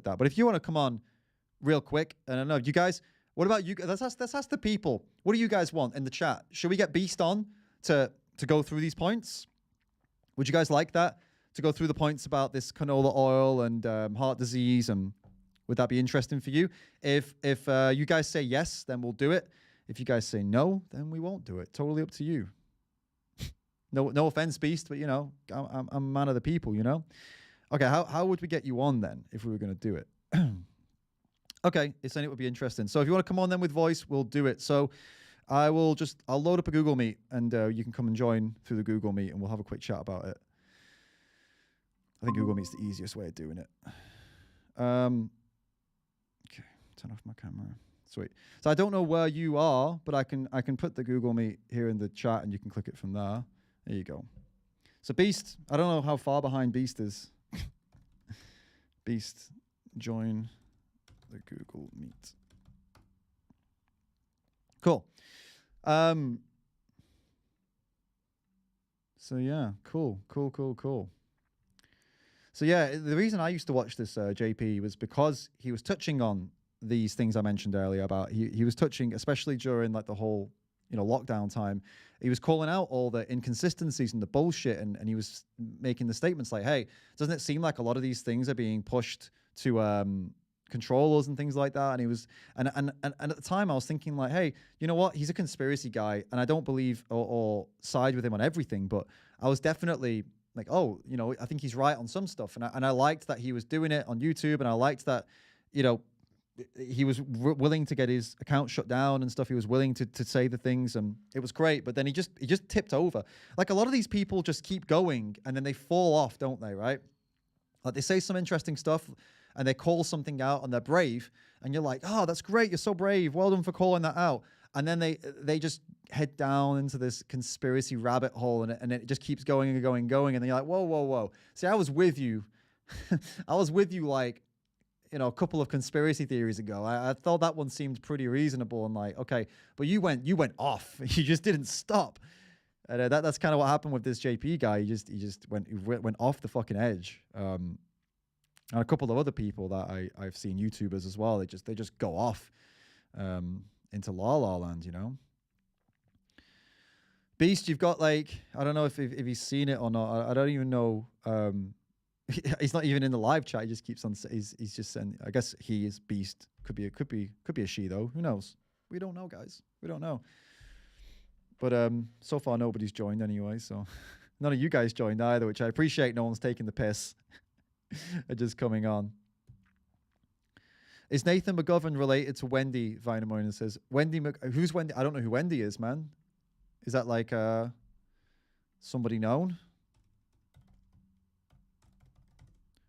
that. But if you want to come on real quick, and I don't know, you guys, what about you? Let's ask the people. What do you guys want in the chat? Should we get Beast on to go through these points? Would you guys like that? To go through the points about this canola oil and heart disease, and would that be interesting for you? If you guys say yes, then we'll do it. If you guys say no, then we won't do it. Totally up to you. No offense, Beast, but I'm a man of the people, Okay, how would we get you on then if we were going to do it? Okay, it's saying it would be interesting. So if you want to come on then with voice, we'll do it. So I'll load up a Google Meet, and you can come and join through the Google Meet, and we'll have a quick chat about it. I think Google Meet's the easiest way of doing it. Okay, turn off my camera. Sweet. So I don't know where you are, but I can put the Google Meet here in the chat, and you can click it from there. There you go. So Beast, I don't know how far behind Beast is. Beast, join the Google Meet. Cool. So yeah, cool. So yeah, the reason I used to watch this JP was because he was touching on these things I mentioned earlier about he was touching, especially during like the whole lockdown time. He was calling out all the inconsistencies and the bullshit, and he was making the statements like, hey, doesn't it seem like a lot of these things are being pushed to control us and things like that? And he was and at the time I was thinking like, hey, you know what, he's a conspiracy guy, and I don't believe or side with him on everything, but I was definitely like, oh, I think he's right on some stuff. And I liked that he was doing it on YouTube, and I liked that, he was willing to get his account shut down and stuff. He was willing to say the things, and it was great. But then he just tipped over. Like a lot of these people just keep going, and then they fall off, don't they, right? Like they say some interesting stuff, and they call something out, and they're brave. And you're like, oh, that's great. You're so brave. Well done for calling that out. And then they just head down into this conspiracy rabbit hole, and it just keeps going and going and going. And then you're like, whoa. See, I was with you. I was with you like, a couple of conspiracy theories ago. I thought that one seemed pretty reasonable, and like, okay, but you went off. You just didn't stop. And that's kind of what happened with this JP guy. He just went off the fucking edge. And a couple of other people that I've seen, YouTubers as well, they just go off into La La Land, Beast, you've got like, I don't know if he's seen it or not. I don't even know. He's not even in the live chat. He just keeps on. He's just saying. I guess he is Beast. Could be a she though. Who knows? We don't know, guys. We don't know. But so far nobody's joined anyway, so none of you guys joined either, which I appreciate. No one's taking the piss. Are just coming on. Is Nathan McGovern related to Wendy? Vinemoinen says. Who's Wendy? I don't know who Wendy is, man. Is that like somebody known?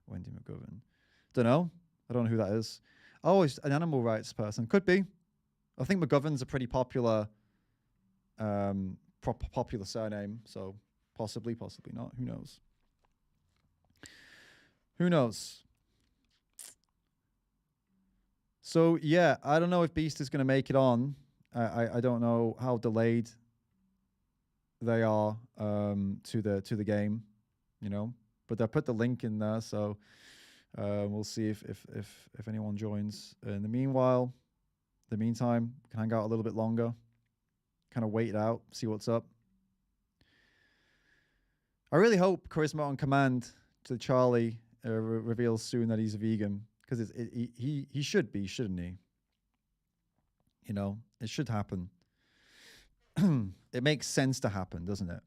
Wendy McGovern. Don't know. I don't know who that is. Oh, it's an animal rights person. Could be. I think McGovern's a pretty popular popular surname, so possibly not. Who knows? Who knows? So yeah, I don't know if Beast is going to make it on. I don't know how delayed they are to the game, you know. But I put the link in there, so we'll see if anyone joins. In the meantime, can hang out a little bit longer, kind of wait it out, see what's up. I really hope Charisma on Command to Charlie reveals soon that he's a vegan, because he should be, shouldn't he? You know, it should happen. It makes sense to happen, doesn't it?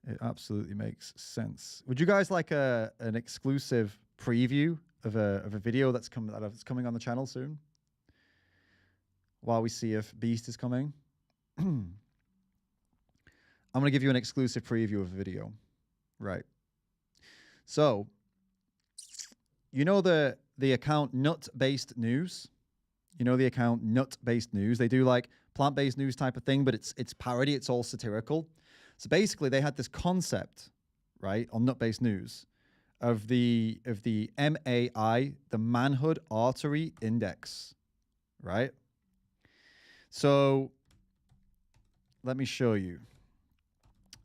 It absolutely makes sense. Would you guys like an exclusive preview of a video that's coming on the channel soon? While we see if Beast is coming. I'm going to give you an exclusive preview of a video. Right. So, you know the account Nut-Based News? You know the account Nut-Based News? They do like plant-based news type of thing, but it's parody, it's all satirical. So basically they had this concept, right, on Nut-Based News of the MAI, the Manhood Artery Index, right? So let me show you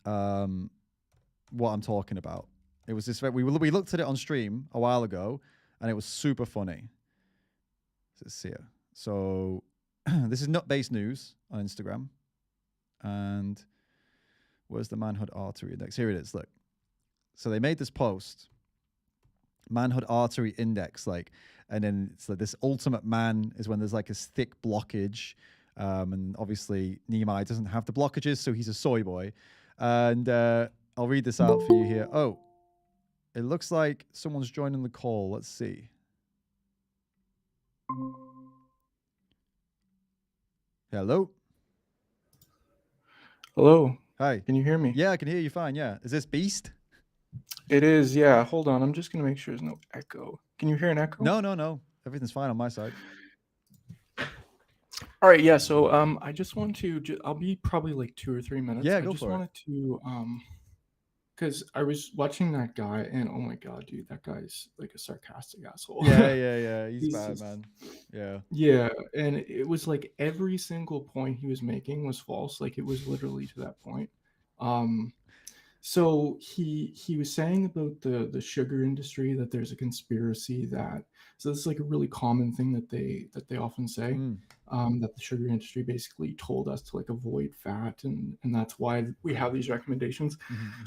what I'm talking about. It was this. We looked at it on stream a while ago, and it was super funny. Let's see here. So this is Nut-Based News on Instagram, and where's the Manhood Artery Index? Here it is. Look. So they made this post, Manhood Artery Index, like, and then it's like this ultimate man is when there's like a thick blockage, and obviously Nimai doesn't have the blockages, so he's a soy boy. And I'll read this out for you here. Oh, it looks like someone's joining the call. Let's see. Hello. Hello. Hi. Can you hear me? Yeah, I can hear you fine. Yeah. Is this Beast? It is, yeah. Hold on. I'm just going to make sure there's no echo. Can you hear an echo? No. Everything's fine on my side. All right, yeah. So I just want to, I'll be probably like 2 or 3 minutes. Yeah, I go just for it. wanted to, because I was watching that guy, and oh my God, dude, that guy's like a sarcastic asshole. Yeah. He's He's bad, just- man. Yeah. Yeah, and it was like every single point he was making was false. Like it was literally to that point. So he was saying about the sugar industry, that there's a conspiracy that, so this is like a really common thing that they often say, that the sugar industry basically told us to like avoid fat, and that's why we have these recommendations.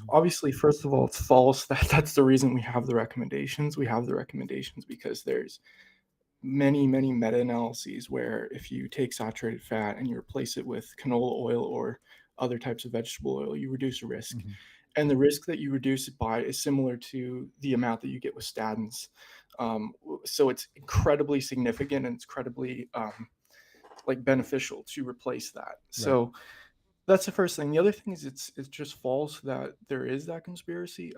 Obviously, first of all, it's false. That's the reason we have the recommendations. We have the recommendations because there's many meta-analyses where if you take saturated fat and you replace it with canola oil or other types of vegetable oil, you reduce the risk. And the risk that you reduce it by is similar to the amount that you get with statins. So it's incredibly significant, and it's incredibly like beneficial to replace that. So that's the first thing. The other thing is it's just false that there is that conspiracy.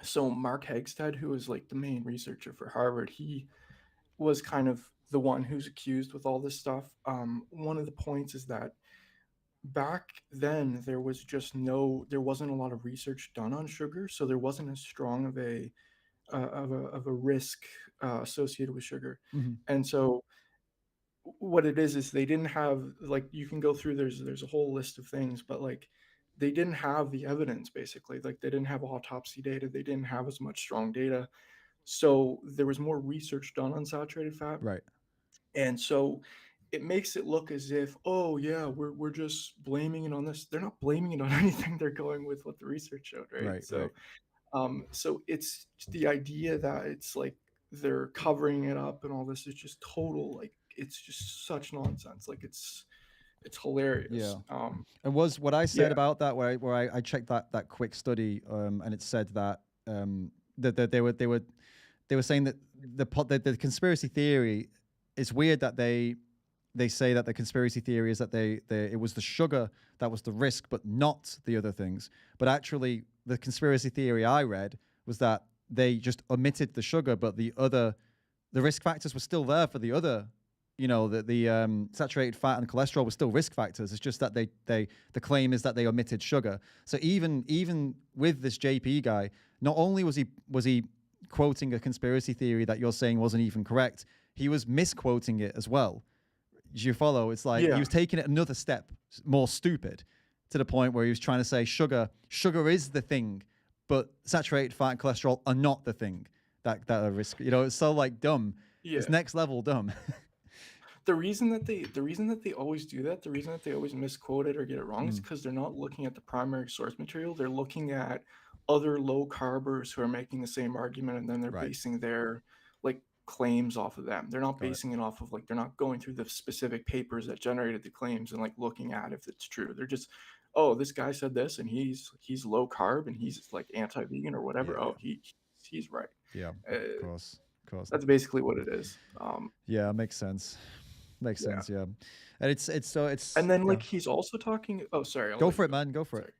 So Mark Hegstad, who is like the main researcher for Harvard, he was kind of the one who's accused with all this stuff. One of the points is that back then there wasn't a lot of research done on sugar, so there wasn't as strong of a risk associated with sugar. And so what it is they didn't have, like, you can go through, there's a whole list of things, but like they didn't have the evidence, basically. Like they didn't have autopsy data, they didn't have as much strong data, so there was more research done on saturated fat. Right. And so it makes it look as if, oh yeah, we're just blaming it on this. They're not blaming it on anything. They're going with what the research showed, right? So it's the idea that it's like they're covering it up and all this is just total, like, it's just such nonsense. Like, it's hilarious. Yeah. And was what I said Yeah. about that, where I checked that quick study, and it said that that they were saying that the conspiracy theory, it's weird that they say that the conspiracy theory is that it was the sugar that was the risk, but not the other things. But actually, the conspiracy theory I read was that they just omitted the sugar, but the risk factors were still there for the other. The saturated fat and cholesterol were still risk factors. It's just that the claim is that they omitted sugar. So even with this JP guy, not only was he quoting a conspiracy theory that you're saying wasn't even correct, he was misquoting it as well. Do you follow? It's like he was taking it another step more stupid, to the point where he was trying to say sugar is the thing, but saturated fat and cholesterol are not the thing that are risk. It's so like dumb. Yeah. It's next level dumb. The reason that they always do that, the reason that they always misquote it or get it wrong is because they're not looking at the primary source material. They're looking at other low carbers who are making the same argument, and then they're basing their like claims off of them. They're not basing it off of, like, they're not going through the specific papers that generated the claims and like looking at if it's true. They're just, oh, this guy said this and he's low carb and he's like anti-vegan or whatever. Yeah. Oh, he's right. Yeah, of course. That's basically what it is. Yeah, makes sense. Makes sense, yeah. And it's and then like he's also talking. Oh, sorry. Go for it, man. Go for it.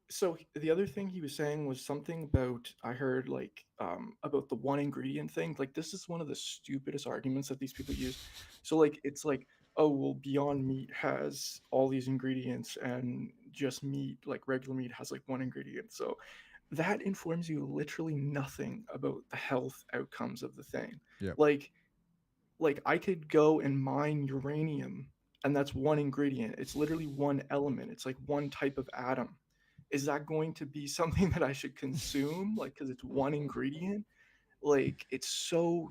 So the other thing he was saying was something about, I heard like about the one ingredient thing. Like, this is one of the stupidest arguments that these people use. So like, it's like, oh, well, Beyond Meat has all these ingredients and just meat, like regular meat, has like one ingredient. So that informs you literally nothing about the health outcomes of the thing. Yeah. Like I could go and mine uranium, and that's one ingredient. It's literally one element. It's like one type of atom. Is that going to be something that I should consume? Like, because it's one ingredient? Like, it's so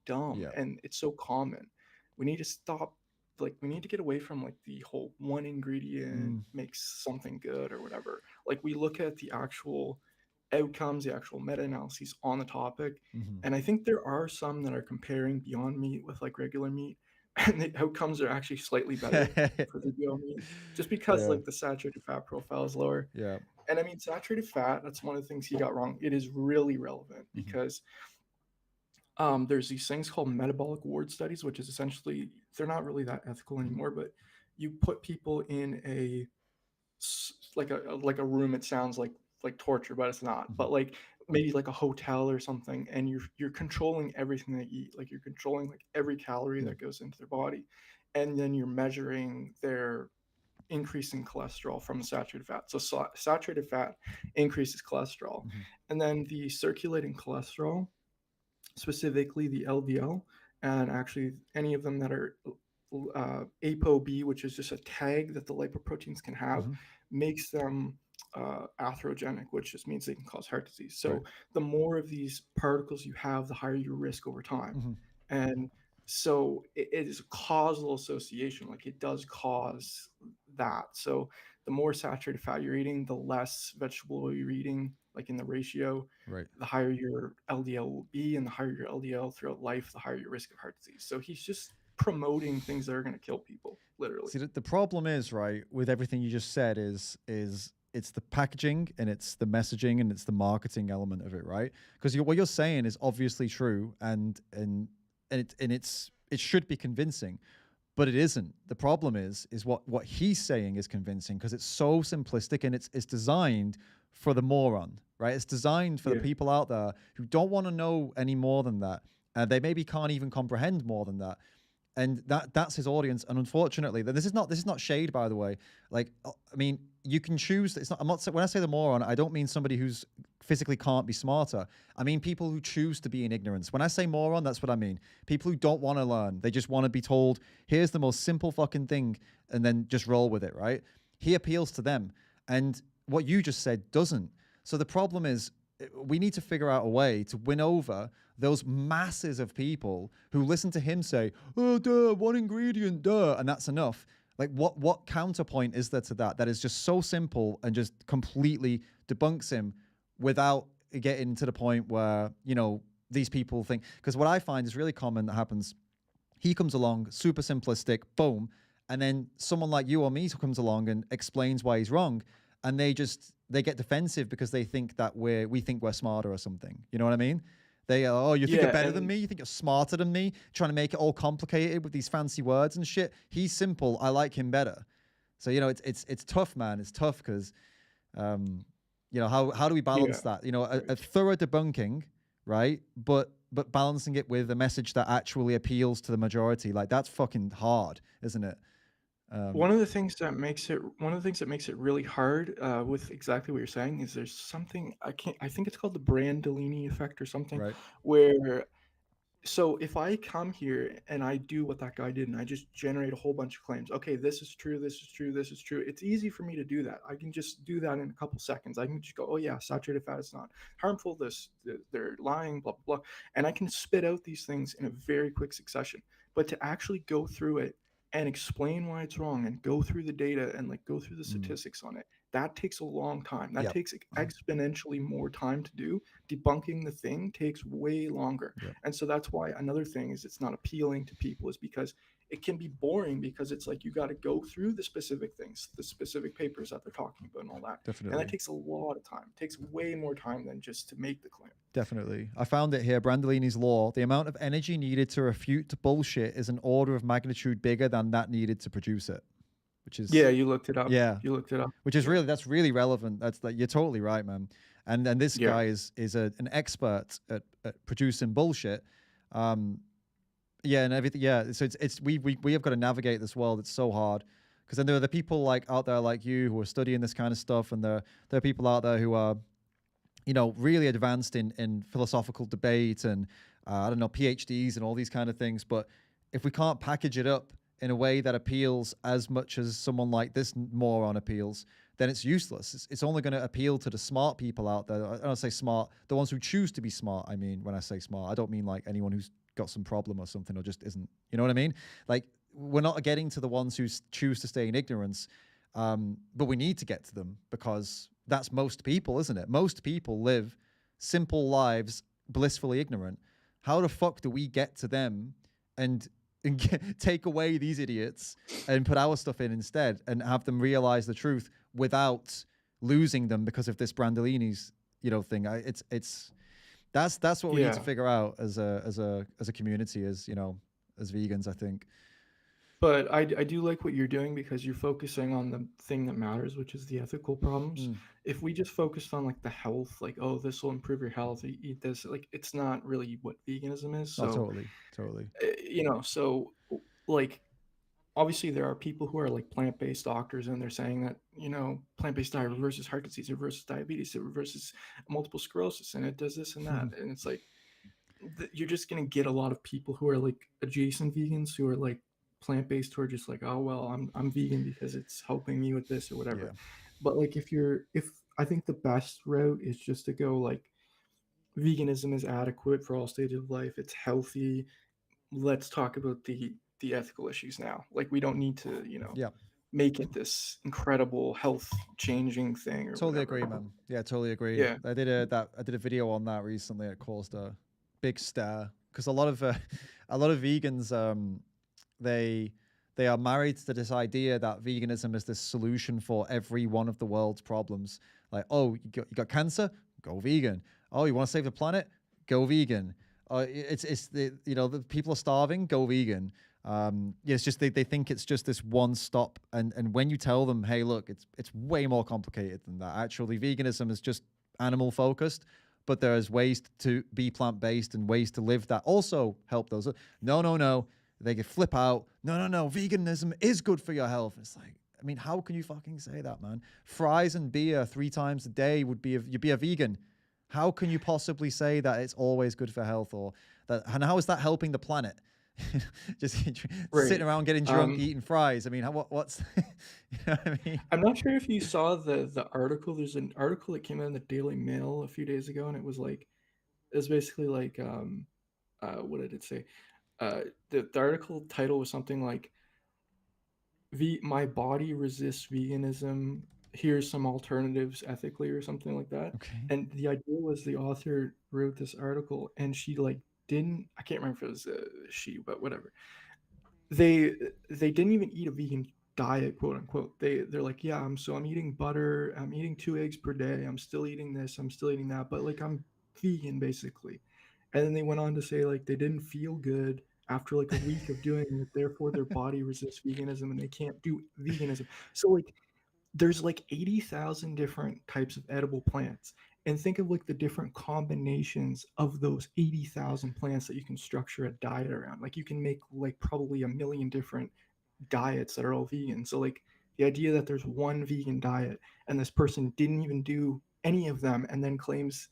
dumb, and it's so common. We need to stop. Like, we need to get away from like the whole one ingredient makes something good or whatever. Like, we look at the actual outcomes, the actual meta-analyses on the topic, and I think there are some that are comparing Beyond Meat with like regular meat, and the outcomes are actually slightly better for the Beyond Meat, just because like the saturated fat profile is lower. Yeah. And I mean, saturated fat, that's one of the things he got wrong. It is really relevant because there's these things called metabolic ward studies, which is essentially, they're not really that ethical anymore, but you put people in a room. It sounds like torture, but it's not. But like maybe like a hotel or something, and you're controlling everything they eat. Like, you're controlling like every calorie that goes into their body, and then you're measuring their increase in cholesterol from the saturated fat. So saturated fat increases cholesterol, and then the circulating cholesterol, specifically the LDL, and actually any of them that are ApoB, which is just a tag that the lipoproteins can have, makes them atherogenic, which just means they can cause heart disease. So the more of these particles you have, the higher your risk over time. And so it is a causal association. Like, it does cause that. So the more saturated fat you're eating, the less vegetable oil you're eating, like in the ratio, the higher your LDL will be, and the higher your LDL throughout life, the higher your risk of heart disease. So he's just promoting things that are going to kill people, literally. See, the problem is, right, with everything you just said is it's the packaging, and it's the messaging, and it's the marketing element of it, right? Because what you're saying is obviously true, and it should be convincing, but it isn't. The problem is what he's saying is convincing, because it's so simplistic, and it's designed for the moron, right? It's designed for the people out there who don't want to know any more than that, and they maybe can't even comprehend more than that. And that's his audience. And unfortunately, this is not shade, by the way. Like, I mean, you can choose. It's not. I'm not. When I say the moron, I don't mean somebody who's physically can't be smarter. I mean people who choose to be in ignorance. When I say moron, that's what I mean. People who don't want to learn. They just want to be told, here's the most simple fucking thing, and then just roll with it, right? He appeals to them, and what you just said doesn't. So the problem is, we need to figure out a way to win over those masses of people who listen to him say, oh, duh, one ingredient, duh, and that's enough. Like, what counterpoint is there to that is just so simple and just completely debunks him without getting to the point where, these people think, because what I find is really common that happens, he comes along, super simplistic, boom, and then someone like you or me comes along and explains why he's wrong, and they get defensive because they think that we think we're smarter or something. You know what I mean? They oh, you think you're better than me? You think you're smarter than me? Trying to make it all complicated with these fancy words and shit. He's simple. I like him better. So it's tough, man. It's tough because how do we balance that? A thorough debunking, right? But balancing it with a message that actually appeals to the majority, like that's fucking hard, isn't it? One of the things that makes it really hard with exactly what you're saying is there's something I think it's called the Brandolini effect or something, right? Where so if I come here and I do what that guy did and I just generate a whole bunch of claims, okay, this is true, this is true, this is true. It's easy for me to do that. I can just do that in a couple seconds. I can just go, oh yeah, saturated fat is not harmful. They're lying, blah, blah, blah. And I can spit out these things in a very quick succession. But to actually go through it and explain why it's wrong and go through the data and like go through the statistics on it, that takes a long time. That takes exponentially more time to do. Debunking the thing takes way longer. And so that's why another thing is it's not appealing to people, is because it can be boring, because it's like you got to go through the specific things, the specific papers that they're talking about and all that. Definitely. And that takes a lot of time. It takes way more time than just to make the claim. Definitely. I found it here, Brandolini's law. The amount of energy needed to refute bullshit is an order of magnitude bigger than that needed to produce it. Which is, you looked it up. You looked it up. Which is that's really relevant. That's like, you're totally right, man. And this guy is an expert at producing bullshit. And everything. Yeah. So we have got to navigate this world. It's so hard, because then there are the people like out there like you who are studying this kind of stuff, and there are people out there who are, really advanced in philosophical debate and PhDs and all these kind of things. But if we can't package it up in a way that appeals as much as someone like this moron appeals, then it's useless. It's only going to appeal to the smart people out there. I don't say smart, the ones who choose to be smart. I mean, when I say smart, I don't mean like anyone who's got some problem or something or just isn't. You know what I mean? Like, we're not getting to the ones who choose to stay in ignorance, but we need to get to them, because that's most people, isn't it? Most people live simple lives, blissfully ignorant. How the fuck do we get to them and take away these idiots and put our stuff in instead, and have them realize the truth without losing them because of this Brandolini's thing? That's what we need to figure out as a community, as vegans, I think. But I do like what you're doing, because you're focusing on the thing that matters, which is the ethical problems. If we just focused on like the health, like, oh, this will improve your health, eat this, like, it's not really what veganism is. So totally. So like, obviously there are people who are like plant-based doctors, and they're saying that, plant-based diet reverses heart disease, it reverses diabetes, it reverses multiple sclerosis, and it does this and that. And it's like, you're just going to get a lot of people who are like adjacent vegans, who are like plant-based, who are just like, oh, well, I'm vegan because it's helping me with this or whatever. But like, if I think the best route is just to go like, veganism is adequate for all stages of life, it's healthy, let's talk about the ethical issues now. Like, we don't need to make it this incredible health changing thing or totally whatever. agree, man. Totally agree. I did a video on that recently. It caused a big stir, because a lot of vegans, they are married to this idea that veganism is this solution for every one of the world's problems. Like, oh, you got cancer? Go vegan. Oh, you want to save the planet? Go vegan. It's the people are starving? Go vegan. It's just they think it's just this one stop, and when you tell them, hey, look, it's way more complicated than that. Actually, veganism is just animal focused, but there's ways to be plant-based and ways to live that also help those. No. They could flip out. No. Veganism is good for your health. It's like, I mean, how can you fucking say that, man? Fries and beer 3 times a day you'd be a vegan. How can you possibly say that it's always good for health, or that? And how is that helping the planet? Just sitting around getting drunk, eating fries. I mean, what's you know what I mean? I'm not sure if you saw the article. There's an article that came out in the Daily Mail a few days ago, and it was basically like, what did it say? The article title was something like, my body resists veganism here's some alternatives ethically or something like that. Okay. And the idea was the author wrote this article and she like didn't, I can't remember if it was she, but whatever. They didn't even eat a vegan diet, quote unquote. They're like, yeah, I'm eating butter, I'm eating 2 eggs per day, I'm still eating this, I'm still eating that, but like I'm vegan basically. And then they went on to say like they didn't feel good after like a week of doing it, therefore their body resists veganism and they can't do veganism. So like there's like 80,000 different types of edible plants. And think of like the different combinations of those 80,000 plants that you can structure a diet around. Like you can make like probably a million different diets that are all vegan. So like the idea that there's one vegan diet and this person didn't even do any of them and then claims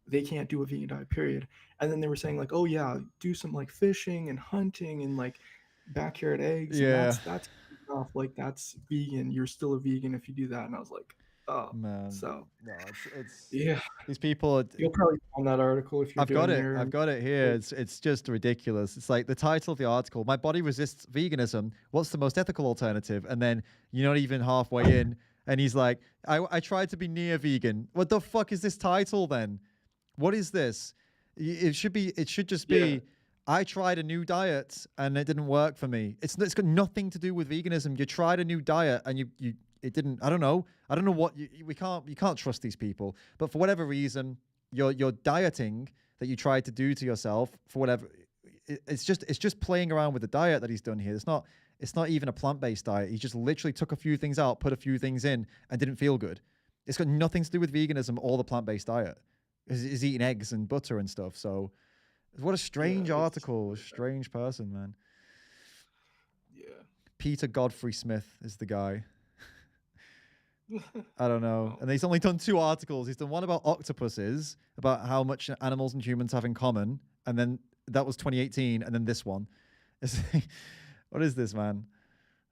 they can't do a vegan diet, period. And then they were saying like, oh yeah, do some like fishing and hunting and like backyard eggs. Yeah. And that's off like that's vegan. You're still a vegan if you do that. And I was like, oh Man. so No, it's yeah. these people are, You'll probably find that article if you're I've got doing it. your I've got it here. It's just ridiculous. It's like the title of the article, My Body Resists Veganism. What's the most ethical alternative? And then you're not even halfway in. And he's like, I tried to be near vegan. What the fuck is this title then? What is this? It should just be, Yeah. I tried a new diet and it didn't work for me. It's got nothing to do with veganism. You tried a new diet and it didn't. I don't know what you can't trust these people. But for whatever reason, your dieting that you tried to do to yourself for whatever, it's just playing around with the diet that he's done here. It's not even a plant-based diet. He just literally took a few things out, put a few things in, and didn't feel good. It's got nothing to do with veganism or the plant-based diet. He's eating eggs and butter and stuff. So what a strange article, a strange person, man. Yeah. Peter Godfrey Smith is the guy. I don't know. And he's only done 2 articles. He's done one about octopuses, about how much animals and humans have in common. And then that was 2018. And then this one. What is this, man?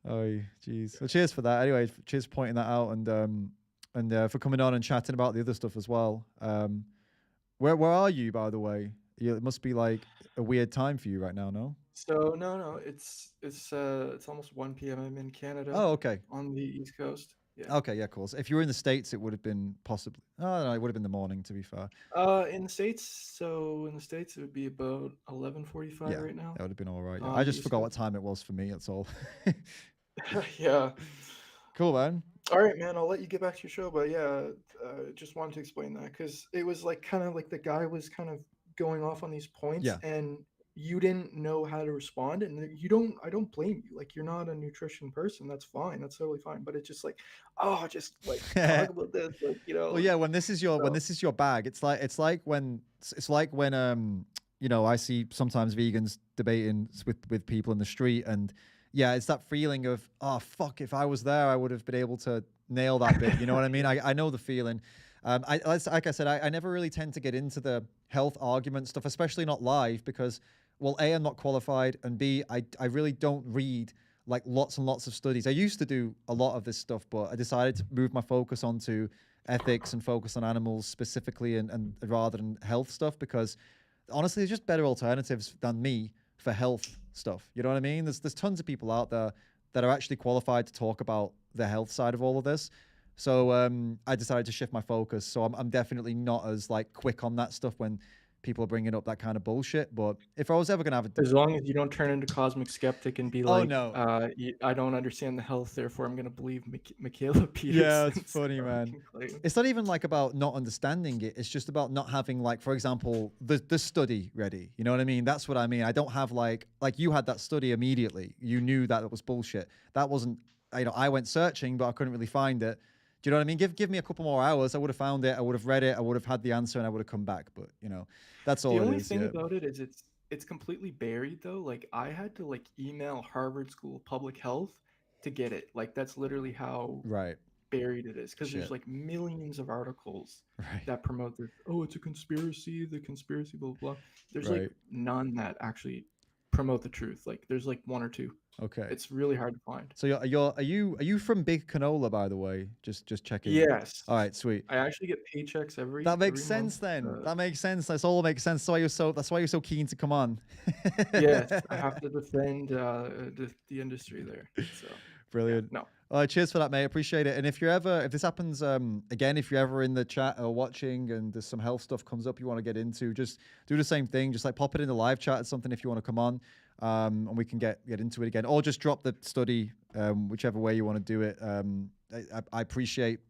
Oh, jeez. Well, cheers for that. Anyway, cheers for pointing that out and for coming on and chatting about the other stuff as well. Where are you, by the way? It must be like a weird time for you right now, no? So no, it's almost 1 p.m. I'm in Canada. Oh, okay. On the East Coast. Yeah. Okay, yeah, cool. So if you were in the States, it would have been possibly. Oh no, it would have been the morning. To be fair. In the States, it would be about 11:45 right now. That would have been all right. I just forgot what time it was for me. That's all. Yeah. Cool, man. All right, man. I'll let you get back to your show, but yeah, just wanted to explain that because it was like kind of like the guy was kind of going off on these points, and you didn't know how to respond, and I don't blame you. Like you're not a nutrition person. That's fine. That's totally fine. But it's just like, oh, just like talk about this, like, you know. Well, yeah. When this is your bag, it's like when you know, I see sometimes vegans debating with people in the street, and yeah, it's that feeling of, oh fuck, if I was there, I would have been able to nail that bit. You know what I mean? I know the feeling. Like I said, I never really tend to get into the health argument stuff, especially not live, because, well, A, I'm not qualified, and B, I really don't read like lots and lots of studies. I used to do a lot of this stuff, but I decided to move my focus onto ethics and focus on animals specifically and rather than health stuff, because honestly, there's just better alternatives than me for health stuff. You know what I mean? There's tons of people out there that are actually qualified to talk about the health side of all of this. So I decided to shift my focus. So I'm definitely not as like quick on that stuff when people are bringing up that kind of bullshit. But if I was ever going to have as long as you don't turn into Cosmic Skeptic and be like, no. I don't understand the health, therefore I'm going to believe Michaela Peters. Yeah, it's funny, man. It's not even like about not understanding it. It's just about not having, like, for example, the study ready. You know what I mean? That's what I mean. I don't have like you had that study immediately. You knew that it was bullshit. That wasn't, you know, I went searching, but I couldn't really find it. Do you know what I mean? Give me a couple more hours. I would have found it. I would have read it. I would have had the answer and I would have come back. But, you know, that's all it is. The only thing about it is it's completely buried though. Like I had to like email Harvard School of Public Health to get it. Like that's literally how buried it is. Because there's like millions of articles that promote this. Oh, it's a conspiracy. The conspiracy, blah, blah, blah. There's like none that actually promote the truth. Like there's like 1 or 2. Okay. It's really hard to find. So are you from Big Canola, by the way? Just checking. Yes. All right, sweet. I actually get paychecks every. That makes every sense month. then. That makes sense. That's all makes sense. That's why you're so keen to come on. Yes, I have to defend the industry there. So. Brilliant. No. Cheers for that, mate. Appreciate it. And if this happens again, if you're ever in the chat or watching and there's some health stuff comes up you want to get into, just do the same thing. Just like pop it in the live chat or something if you want to come on, and we can get into it again. Or just drop the study, whichever way you want to do it. I appreciate,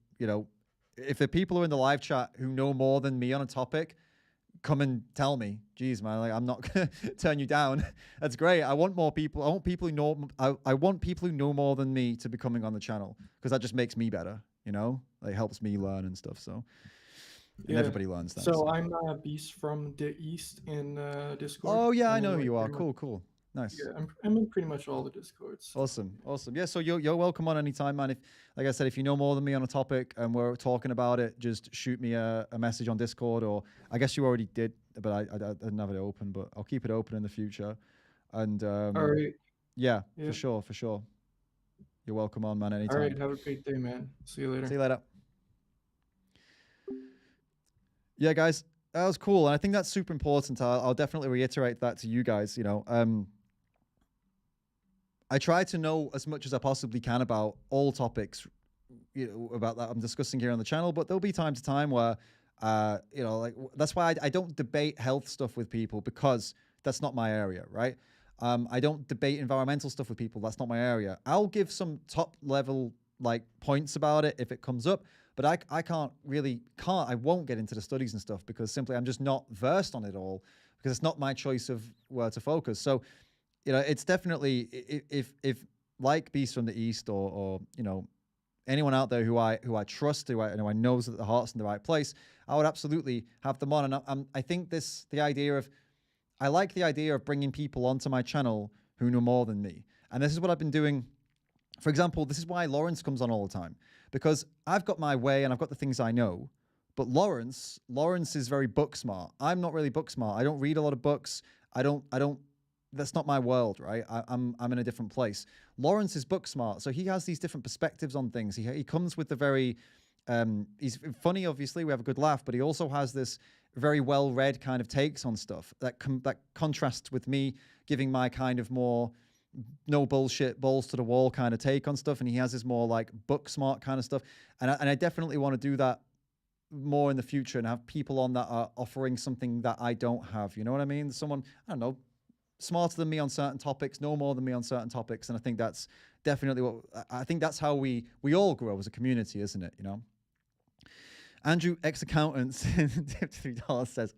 if the people who are in the live chat who know more than me on a topic, come and tell me. Jeez, man, like I'm not gonna turn you down. That's great. I want more people. I want people who know. I want people who know more than me to be coming on the channel because that just makes me better. Like helps me learn and stuff. So, and everybody learns that. So I'm Beast from the East in Discord. Oh yeah, I know who you are. Cool. Nice. Yeah, I'm in pretty much all the Discords. Awesome. Yeah, so you're welcome on anytime, man. If, like I said, if you know more than me on a topic and we're talking about it, just shoot me a message on Discord, or I guess you already did, but I didn't have it open, but I'll keep it open in the future. And all right. Yeah, for sure. You're welcome on, man, anytime. All right, have a great day, man. See you later. See you later. Yeah, guys, that was cool, and I think that's super important. I'll definitely reiterate that to you guys. I try to know as much as I possibly can about all topics, about that I'm discussing here on the channel. But there'll be time to time where, like that's why I don't debate health stuff with people, because that's not my area, right? I don't debate environmental stuff with people. That's not my area. I'll give some top level like points about it if it comes up, but I won't get into the studies and stuff because simply I'm just not versed on it all, because it's not my choice of where to focus. So, it's definitely, if like Beast from the East or anyone out there who I trust, who I knows that the heart's in the right place, I would absolutely have them on. And I think I like the idea of bringing people onto my channel who know more than me. And this is what I've been doing. For example, this is why Lawrence comes on all the time, because I've got my way and I've got the things I know. But Lawrence is very book smart. I'm not really book smart. I don't read a lot of books. I don't. That's not my world, right? I'm in a different place. Lawrence is book smart, so he has these different perspectives on things. He comes with the very, he's funny, obviously, we have a good laugh, but he also has this very well-read kind of takes on stuff that contrasts with me giving my kind of more no bullshit, balls to the wall kind of take on stuff, and he has this more like book smart kind of stuff. And I definitely want to do that more in the future and have people on that are offering something that I don't have. You know what I mean? Someone, I don't know, smarter than me on certain topics, no more than me on certain topics. And I think that's definitely that's how we all grow as a community, isn't it? Andrew, ex-accountant, $3 says,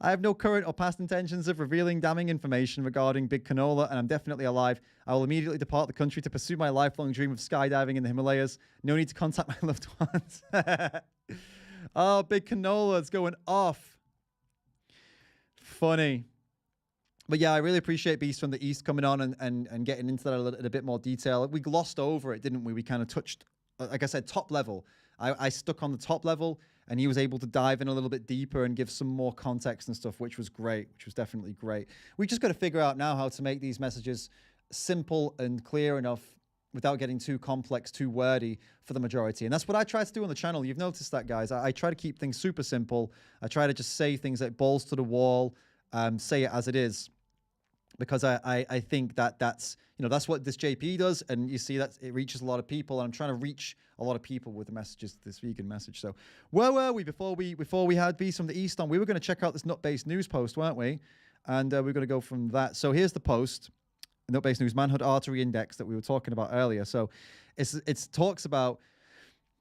I have no current or past intentions of revealing damning information regarding Big Canola, and I'm definitely alive. I will immediately depart the country to pursue my lifelong dream of skydiving in the Himalayas. No need to contact my loved ones. Oh, Big Canola, it's going off. Funny. But yeah, I really appreciate Beast from the East coming on and getting into that in a bit more detail. We glossed over it, didn't we? We kind of touched, like I said, top level. I stuck on the top level, and he was able to dive in a little bit deeper and give some more context and stuff, which was great, which was definitely great. We just got to figure out now how to make these messages simple and clear enough without getting too complex, too wordy for the majority. And that's what I try to do on the channel. You've noticed that, guys. I try to keep things super simple. I try to just say things like balls to the wall, say it as it is. Because I think that's what this JP does, and you see that it reaches a lot of people, and I'm trying to reach a lot of people with the messages, this vegan message. So where were we before we had Beast from the East on? We were going to check out this nut-based news post, weren't we? And we're going to go from that. So here's the post, nut-based news, manhood artery index that we were talking about earlier. So it talks about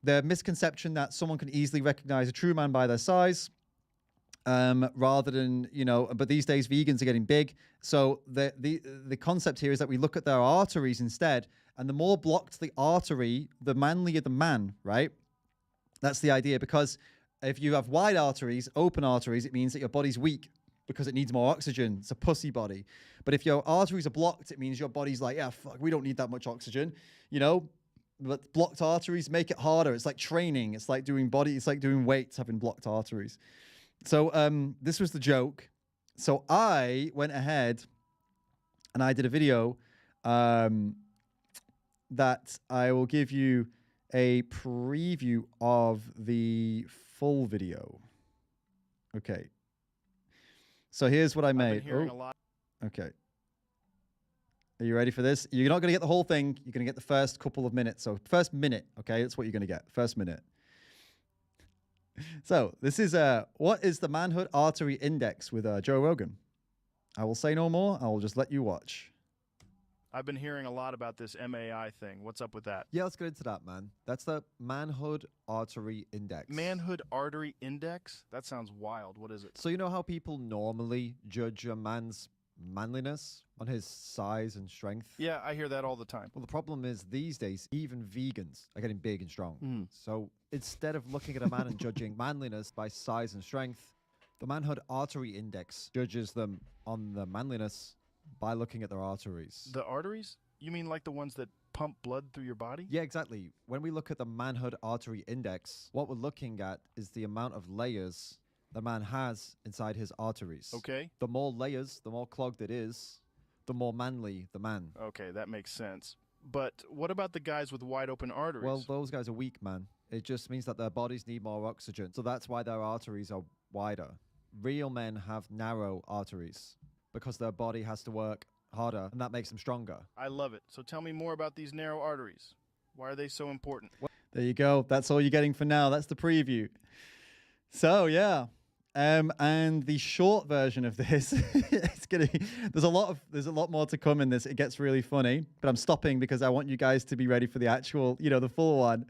the misconception that someone can easily recognize a true man by their size. Rather than, but these days vegans are getting big. So the concept here is that we look at their arteries instead, and the more blocked the artery, the manlier the man, right? That's the idea, because if you have wide arteries, open arteries, it means that your body's weak because it needs more oxygen. It's a pussy body. But if your arteries are blocked, it means your body's like, yeah, fuck, we don't need that much oxygen, But blocked arteries make it harder. It's like training. It's like doing weights, having blocked arteries. So this was the joke. So I went ahead and I did a video that I will give you a preview of the full video. Okay. So here's what I made. Okay. Are you ready for this? You're not going to get the whole thing. You're going to get the first couple of minutes. So first minute, okay? That's what you're going to get. First minute. So this is what is the manhood artery index with Joe Rogan? I will say no more. I will just let you watch. I've been hearing a lot about this MAI thing. What's up with that? Yeah, let's get into that, man. That's the manhood artery index. Manhood artery index? That sounds wild. What is it? So you know how people normally judge a man's manliness on his size and strength? Yeah, I hear that all the time. Well, the problem is these days, even vegans are getting big and strong. So instead of looking at a man and judging manliness by size and strength, the manhood artery index judges them on the manliness by looking at their arteries. The arteries? You mean like the ones that pump blood through your body? Yeah, exactly. When we look at the manhood artery index, what we're looking at is the amount of layers the man has inside his arteries. Okay. The more layers, the more clogged it is, the more manly the man. Okay, that makes sense. But what about the guys with wide open arteries? Well, those guys are weak, man. It just means that their bodies need more oxygen. So that's why their arteries are wider. Real men have narrow arteries because their body has to work harder, and that makes them stronger. I love it. So tell me more about these narrow arteries. Why are they so important? There you go. That's all you're getting for now. That's the preview. So, yeah. And the short version of this, there's a lot more to come in this. It gets really funny, but I'm stopping because I want you guys to be ready for the actual, the full one.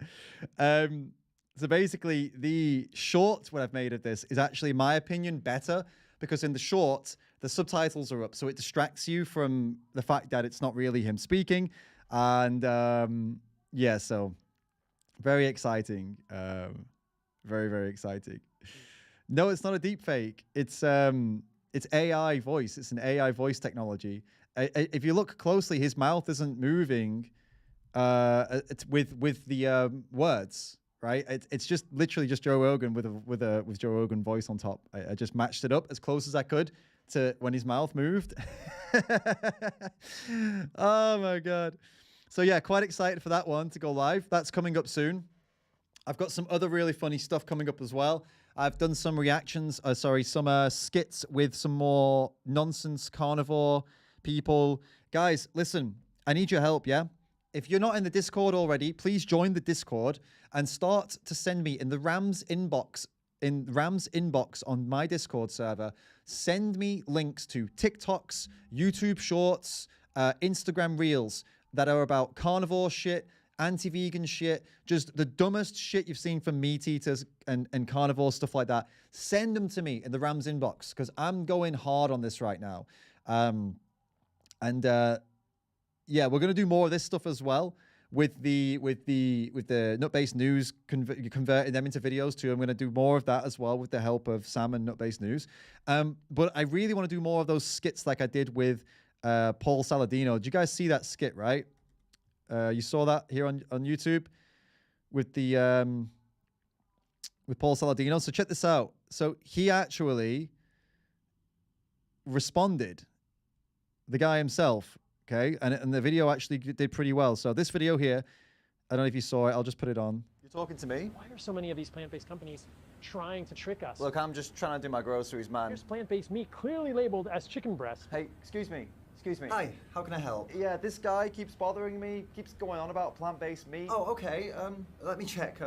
So basically, the short what I've made of this is actually, in my opinion, better because in the short, the subtitles are up, so it distracts you from the fact that it's not really him speaking. And yeah, so very exciting. Very, very exciting. No, it's not a deep fake. It's AI voice. It's an AI voice technology. If you look closely, his mouth isn't moving with the words, right? It's just literally just Joe Rogan with Joe Rogan voice on top. I just matched it up as close as I could to when his mouth moved. Oh my God. So yeah, quite excited for that one to go live. That's coming up soon. I've got some other really funny stuff coming up as well. I've done some reactions, some skits with some more nonsense carnivore people. Guys, listen, I need your help, yeah? If you're not in the Discord already, please join the Discord and start to send me in Ram's inbox on my Discord server. Send me links to TikToks, YouTube Shorts, Instagram Reels that are about carnivore shit, anti-vegan shit, just the dumbest shit you've seen from meat eaters and carnivore stuff like that. Send them to me in the Ram's inbox because I'm going hard on this right now. Yeah, we're gonna do more of this stuff as well with the nut-based news, converting them into videos too. I'm gonna do more of that as well with the help of Sam and nut-based news. But I really want to do more of those skits like I did with Paul Saladino. Did you guys see that skit, right? You saw that here on YouTube with the with Paul Saladino. So check this out. So he actually responded, the guy himself, okay? And the video actually did pretty well. So this video here, I don't know if you saw it. I'll just put it on. You're talking to me? Why are so many of these plant-based companies trying to trick us? Look, I'm just trying to do my groceries, man. Here's plant-based meat clearly labeled as chicken breast. Hey, excuse me. Excuse me. Hi, how can I help? Yeah, this guy keeps bothering me, keeps going on about plant-based meat. Oh, okay. Let me check.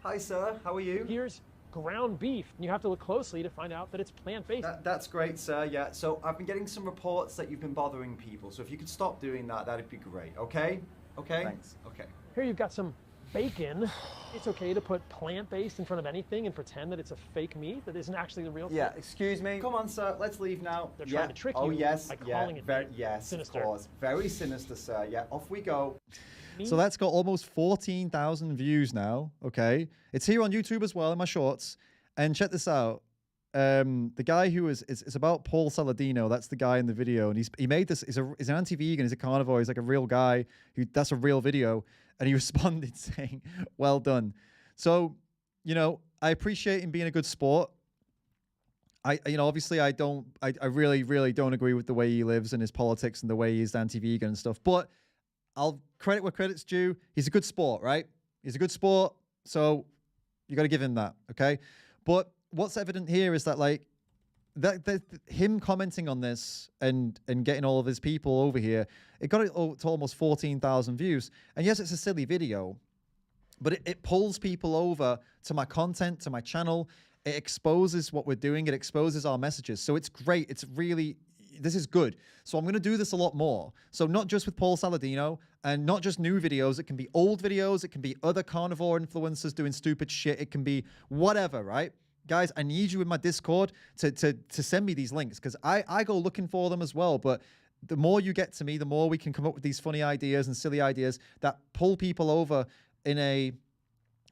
Hi, sir. How are you? Here's ground beef. You have to look closely to find out that it's plant-based. That's great, sir. Yeah, so I've been getting some reports that you've been bothering people. So if you could stop doing that, that'd be great. Okay? Okay? Thanks. Okay. Here you've got some bacon. It's okay to put plant-based in front of anything and pretend that it's a fake meat that isn't actually the real thing. Yeah, excuse me. Come on, sir. Let's leave now. They're trying to trick you by calling it meat. Yes, sinister. Of course. Very sinister, sir. Yeah, off we go. So that's got almost 14,000 views now, okay? It's here on YouTube as well in my shorts. And check this out. The guy who it's about Paul Saladino. That's the guy in the video. And he made this, he's an anti-vegan, he's a carnivore, he's like a real guy. That's a real video. And he responded saying, well done. So, I appreciate him being a good sport. Obviously I really, really don't agree with the way he lives and his politics and the way he's anti-vegan and stuff. But I'll credit where credit's due. He's a good sport, right? He's a good sport. So you got to give him that, okay? But what's evident here is that, like, him commenting on this and getting all of his people over here, it got it to almost 14,000 views. And yes, it's a silly video, but it pulls people over to my content, to my channel. It exposes what we're doing. It exposes our messages. So it's great. It's really, this is good. So I'm going to do this a lot more. So not just with Paul Saladino and not just new videos. It can be old videos. It can be other carnivore influencers doing stupid shit. It can be whatever, right? Guys, I need you in my Discord to send me these links, because I go looking for them as well. But the more you get to me, the more we can come up with these funny ideas and silly ideas that pull people over in a,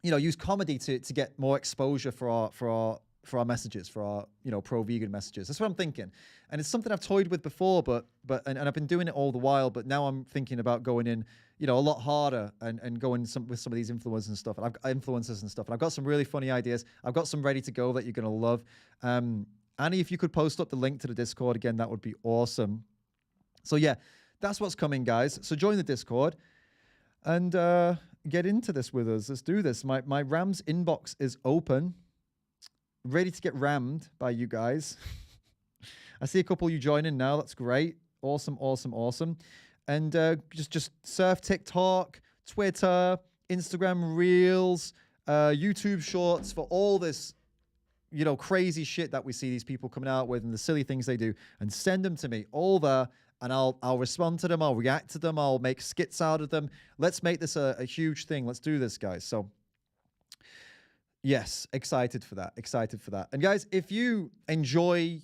you know, use comedy to get more exposure for our messages, for our, you know, pro-vegan messages. That's what I'm thinking. And it's something I've toyed with before, but I've been doing it all the while, but now I'm thinking about going in, you know, a lot harder and going with some of these influencers and stuff. And I've got some really funny ideas. I've got some ready to go that you're going to love. Annie, if you could post up the link to the Discord again, that would be awesome. So yeah, that's what's coming, guys. So join the Discord and get into this with us. Let's do this. My Rams inbox is open, ready to get rammed by you guys. I see a couple of you joining now. That's great. Awesome, awesome, awesome. And just surf TikTok, Twitter, Instagram Reels, YouTube Shorts for all this, you know, crazy shit that we see these people coming out with and the silly things they do, and send them to me all there. And I'll respond to them. I'll react to them. I'll make skits out of them. Let's make this a huge thing. Let's do this, guys. So yes, excited for that. Excited for that. And guys, if you enjoy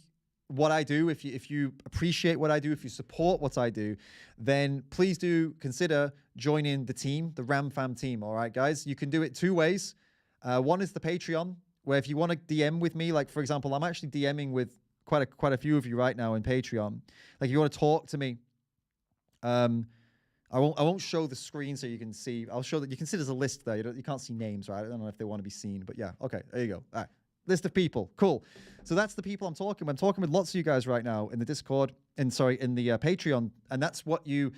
what I do, if you appreciate what I do, if you support what I do, then please do consider joining the team, the Ram Fam team. All right, guys, you can do it two ways. One is the Patreon, where if you want to DM with me, like for example, I'm actually DMing with quite a few of you right now in Patreon. Like if you want to talk to me, I won't show the screen so you can see. I'll show that you can see there's a list there. You can't see names, right? I don't know if they want to be seen, but yeah. Okay, there you go. All right. List of people. Cool. So that's the people I'm talking with. I'm talking with lots of you guys right now in the Discord in the Patreon. And that's what you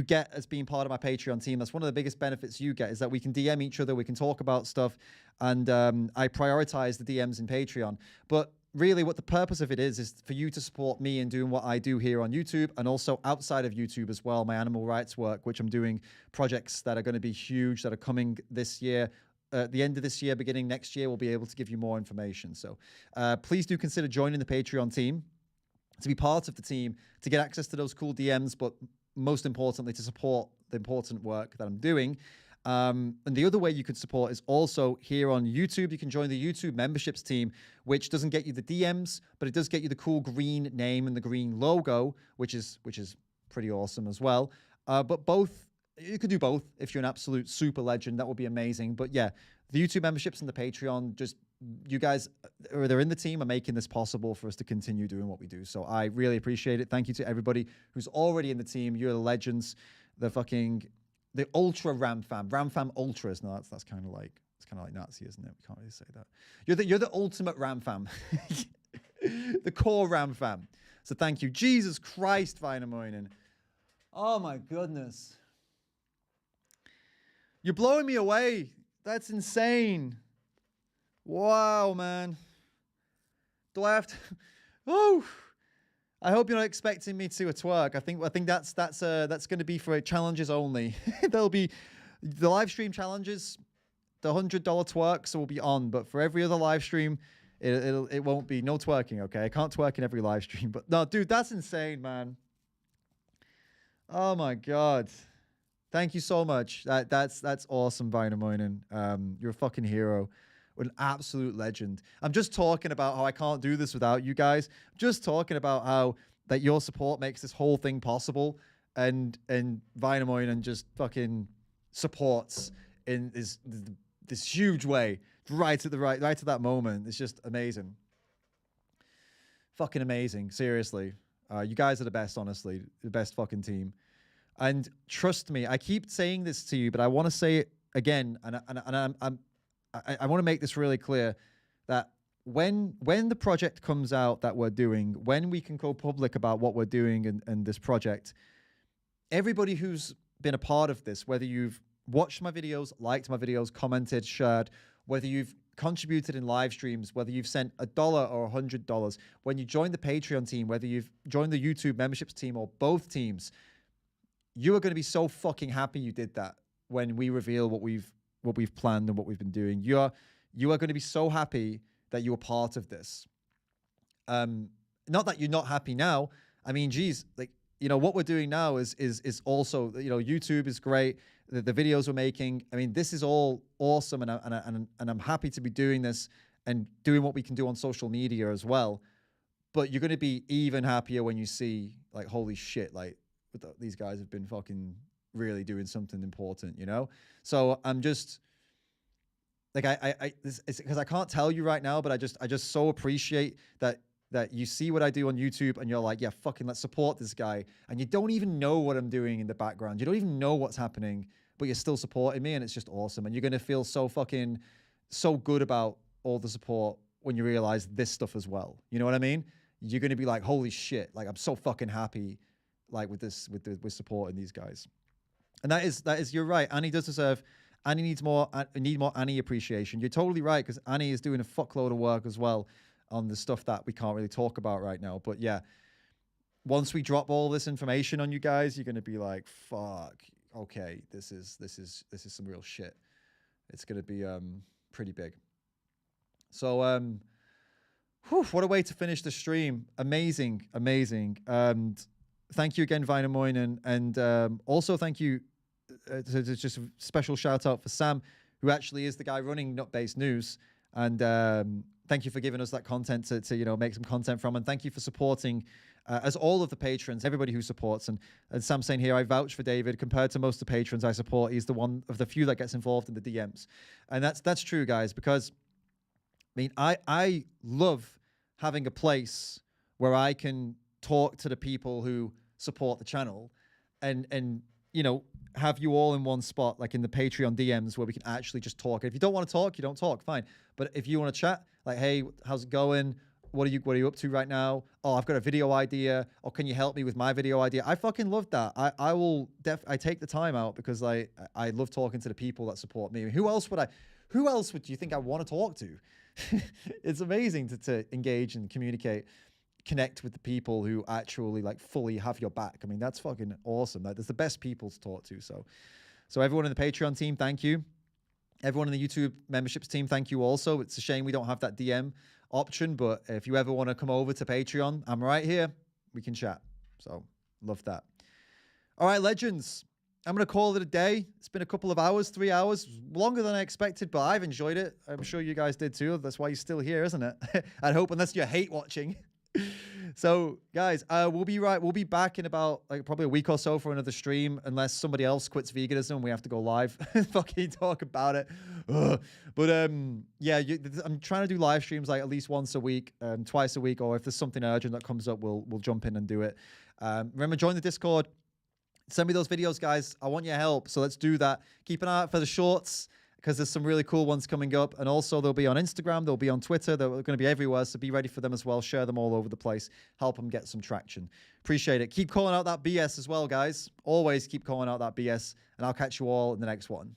get as being part of my Patreon team. That's one of the biggest benefits you get, is that we can DM each other. We can talk about stuff. And I prioritize the DMs in Patreon. But really what the purpose of it is for you to support me in doing what I do here on YouTube, and also outside of YouTube as well, my animal rights work, which I'm doing projects that are going to be huge, that are coming this year. At the end of this year, beginning next year, we'll be able to give you more information. So please do consider joining the Patreon team, to be part of the team, to get access to those cool DMs, but most importantly, to support the important work that I'm doing. And the other way you could support is also here on YouTube. You can join the YouTube memberships team, which doesn't get you the DMs, but it does get you the cool green name and the green logo, which is pretty awesome as well. But both, you could do both if you're an absolute super legend. That would be amazing. But yeah, the YouTube memberships and the Patreon, just you guys, they're in the team, are making this possible for us to continue doing what we do. So I really appreciate it. Thank you to everybody who's already in the team. You're the legends. The ultra Ram Fam ultras. No, that's kind of like, it's kind of like Nazi, isn't it? We can't really say that. You're the ultimate Ram Fam. The core Ram Fam. So thank you. Jesus Christ, Vainamoinen. Oh my goodness. You're blowing me away. That's insane. Wow, man. Do I have to? Oh, I hope you're not expecting me to twerk. I think that's going to be for challenges only. There'll be the live stream challenges. The $100 twerks will be on, but for every other live stream, it won't be. No twerking. Okay, I can't twerk in every live stream. But no, dude, that's insane, man. Oh my god. Thank you so much. That's awesome, Vainamoinen. You're a fucking hero. An absolute legend. I'm just talking about how I can't do this without you guys. Just talking about how that your support makes this whole thing possible, and Vainamoinen just fucking supports in this huge way right at that moment. It's just amazing. Fucking amazing. Seriously. You guys are the best, honestly. The best fucking team. And trust me, I keep saying this to you, but I want to say it again, and I want to make this really clear, that when the project comes out that we're doing, when we can go public about what we're doing and this project, everybody who's been a part of this, whether you've watched my videos, liked my videos, commented, shared, whether you've contributed in live streams, whether you've sent $1 or $100, when you join the Patreon team, whether you've joined the YouTube memberships team or both teams, you are going to be so fucking happy you did that when we reveal what we've planned and what we've been doing. You are going to be so happy that you were part of this. Not that you're not happy now. I mean, geez, like, you know, what we're doing now is also, you know, YouTube is great. The videos we're making, I mean, this is all awesome, and I'm happy to be doing this and doing what we can do on social media as well. But you're going to be even happier when you see, like, holy shit, like, these guys have been fucking really doing something important, you know? So I'm just like, it's because I can't tell you right now, but I just so appreciate that you see what I do on YouTube and you're like, yeah, fucking let's support this guy. And you don't even know what I'm doing in the background. You don't even know what's happening, but you're still supporting me, and it's just awesome. And you're going to feel so good about all the support when you realize this stuff as well. You know what I mean? You're going to be like, holy shit, like, I'm so fucking happy, like, with supporting these guys. And that is, you're right. Annie needs more Annie appreciation. You're totally right, because Annie is doing a fuckload of work as well on the stuff that we can't really talk about right now. But yeah, once we drop all this information on you guys, you're going to be like, fuck, okay, this is some real shit. It's going to be pretty big. So what a way to finish the stream. Amazing. And thank you again, Vinamoinen, and also thank you to just a special shout out for Sam, who actually is the guy running Nut-Based News, and thank you for giving us that content to you know, make some content from, and thank you for supporting as all of the patrons, everybody who supports. And Sam saying here, I vouch for David. Compared to most of the patrons I support, he's the one of the few that gets involved in the DMs, and that's true, guys, because I mean, I love having a place where I can talk to the people who support the channel, and you know, have you all in one spot, like in the Patreon DMs, where we can actually just talk. If you don't want to talk, you don't talk, fine. But if you want to chat, like, hey, how's it going? What are you up to right now? Oh, I've got a video idea. Or can you help me with my video idea? I fucking love that. I take the time out because I love talking to the people that support me. Who else would you think I want to talk to? It's amazing to engage and communicate, connect with the people who actually, like, fully have your back. I mean, that's fucking awesome. There's the best people to talk to. So everyone in the Patreon team, thank you. Everyone in the YouTube memberships team, thank you also. It's a shame we don't have that DM option, but if you ever want to come over to Patreon, I'm right here. We can chat. So love that. All right, legends. I'm going to call it a day. It's been a couple of hours, 3 hours, longer than I expected, but I've enjoyed it. I'm sure you guys did too. That's why you're still here, isn't it? I hope, unless you hate watching. So guys, we'll be back in about, like, probably a week or so for another stream, unless somebody else quits veganism and we have to go live and fucking talk about it. Ugh. But yeah, I'm trying to do live streams like at least once a week, twice a week, or if there's something urgent that comes up, we'll jump in and do it. Remember, join the Discord, send me those videos, guys. I want your help, so let's do that. Keep an eye out for the shorts, because there's some really cool ones coming up. And also, they'll be on Instagram, they'll be on Twitter, they're going to be everywhere, so be ready for them as well. Share them all over the place. Help them get some traction. Appreciate it. Keep calling out that BS as well, guys. Always keep calling out that BS, and I'll catch you all in the next one.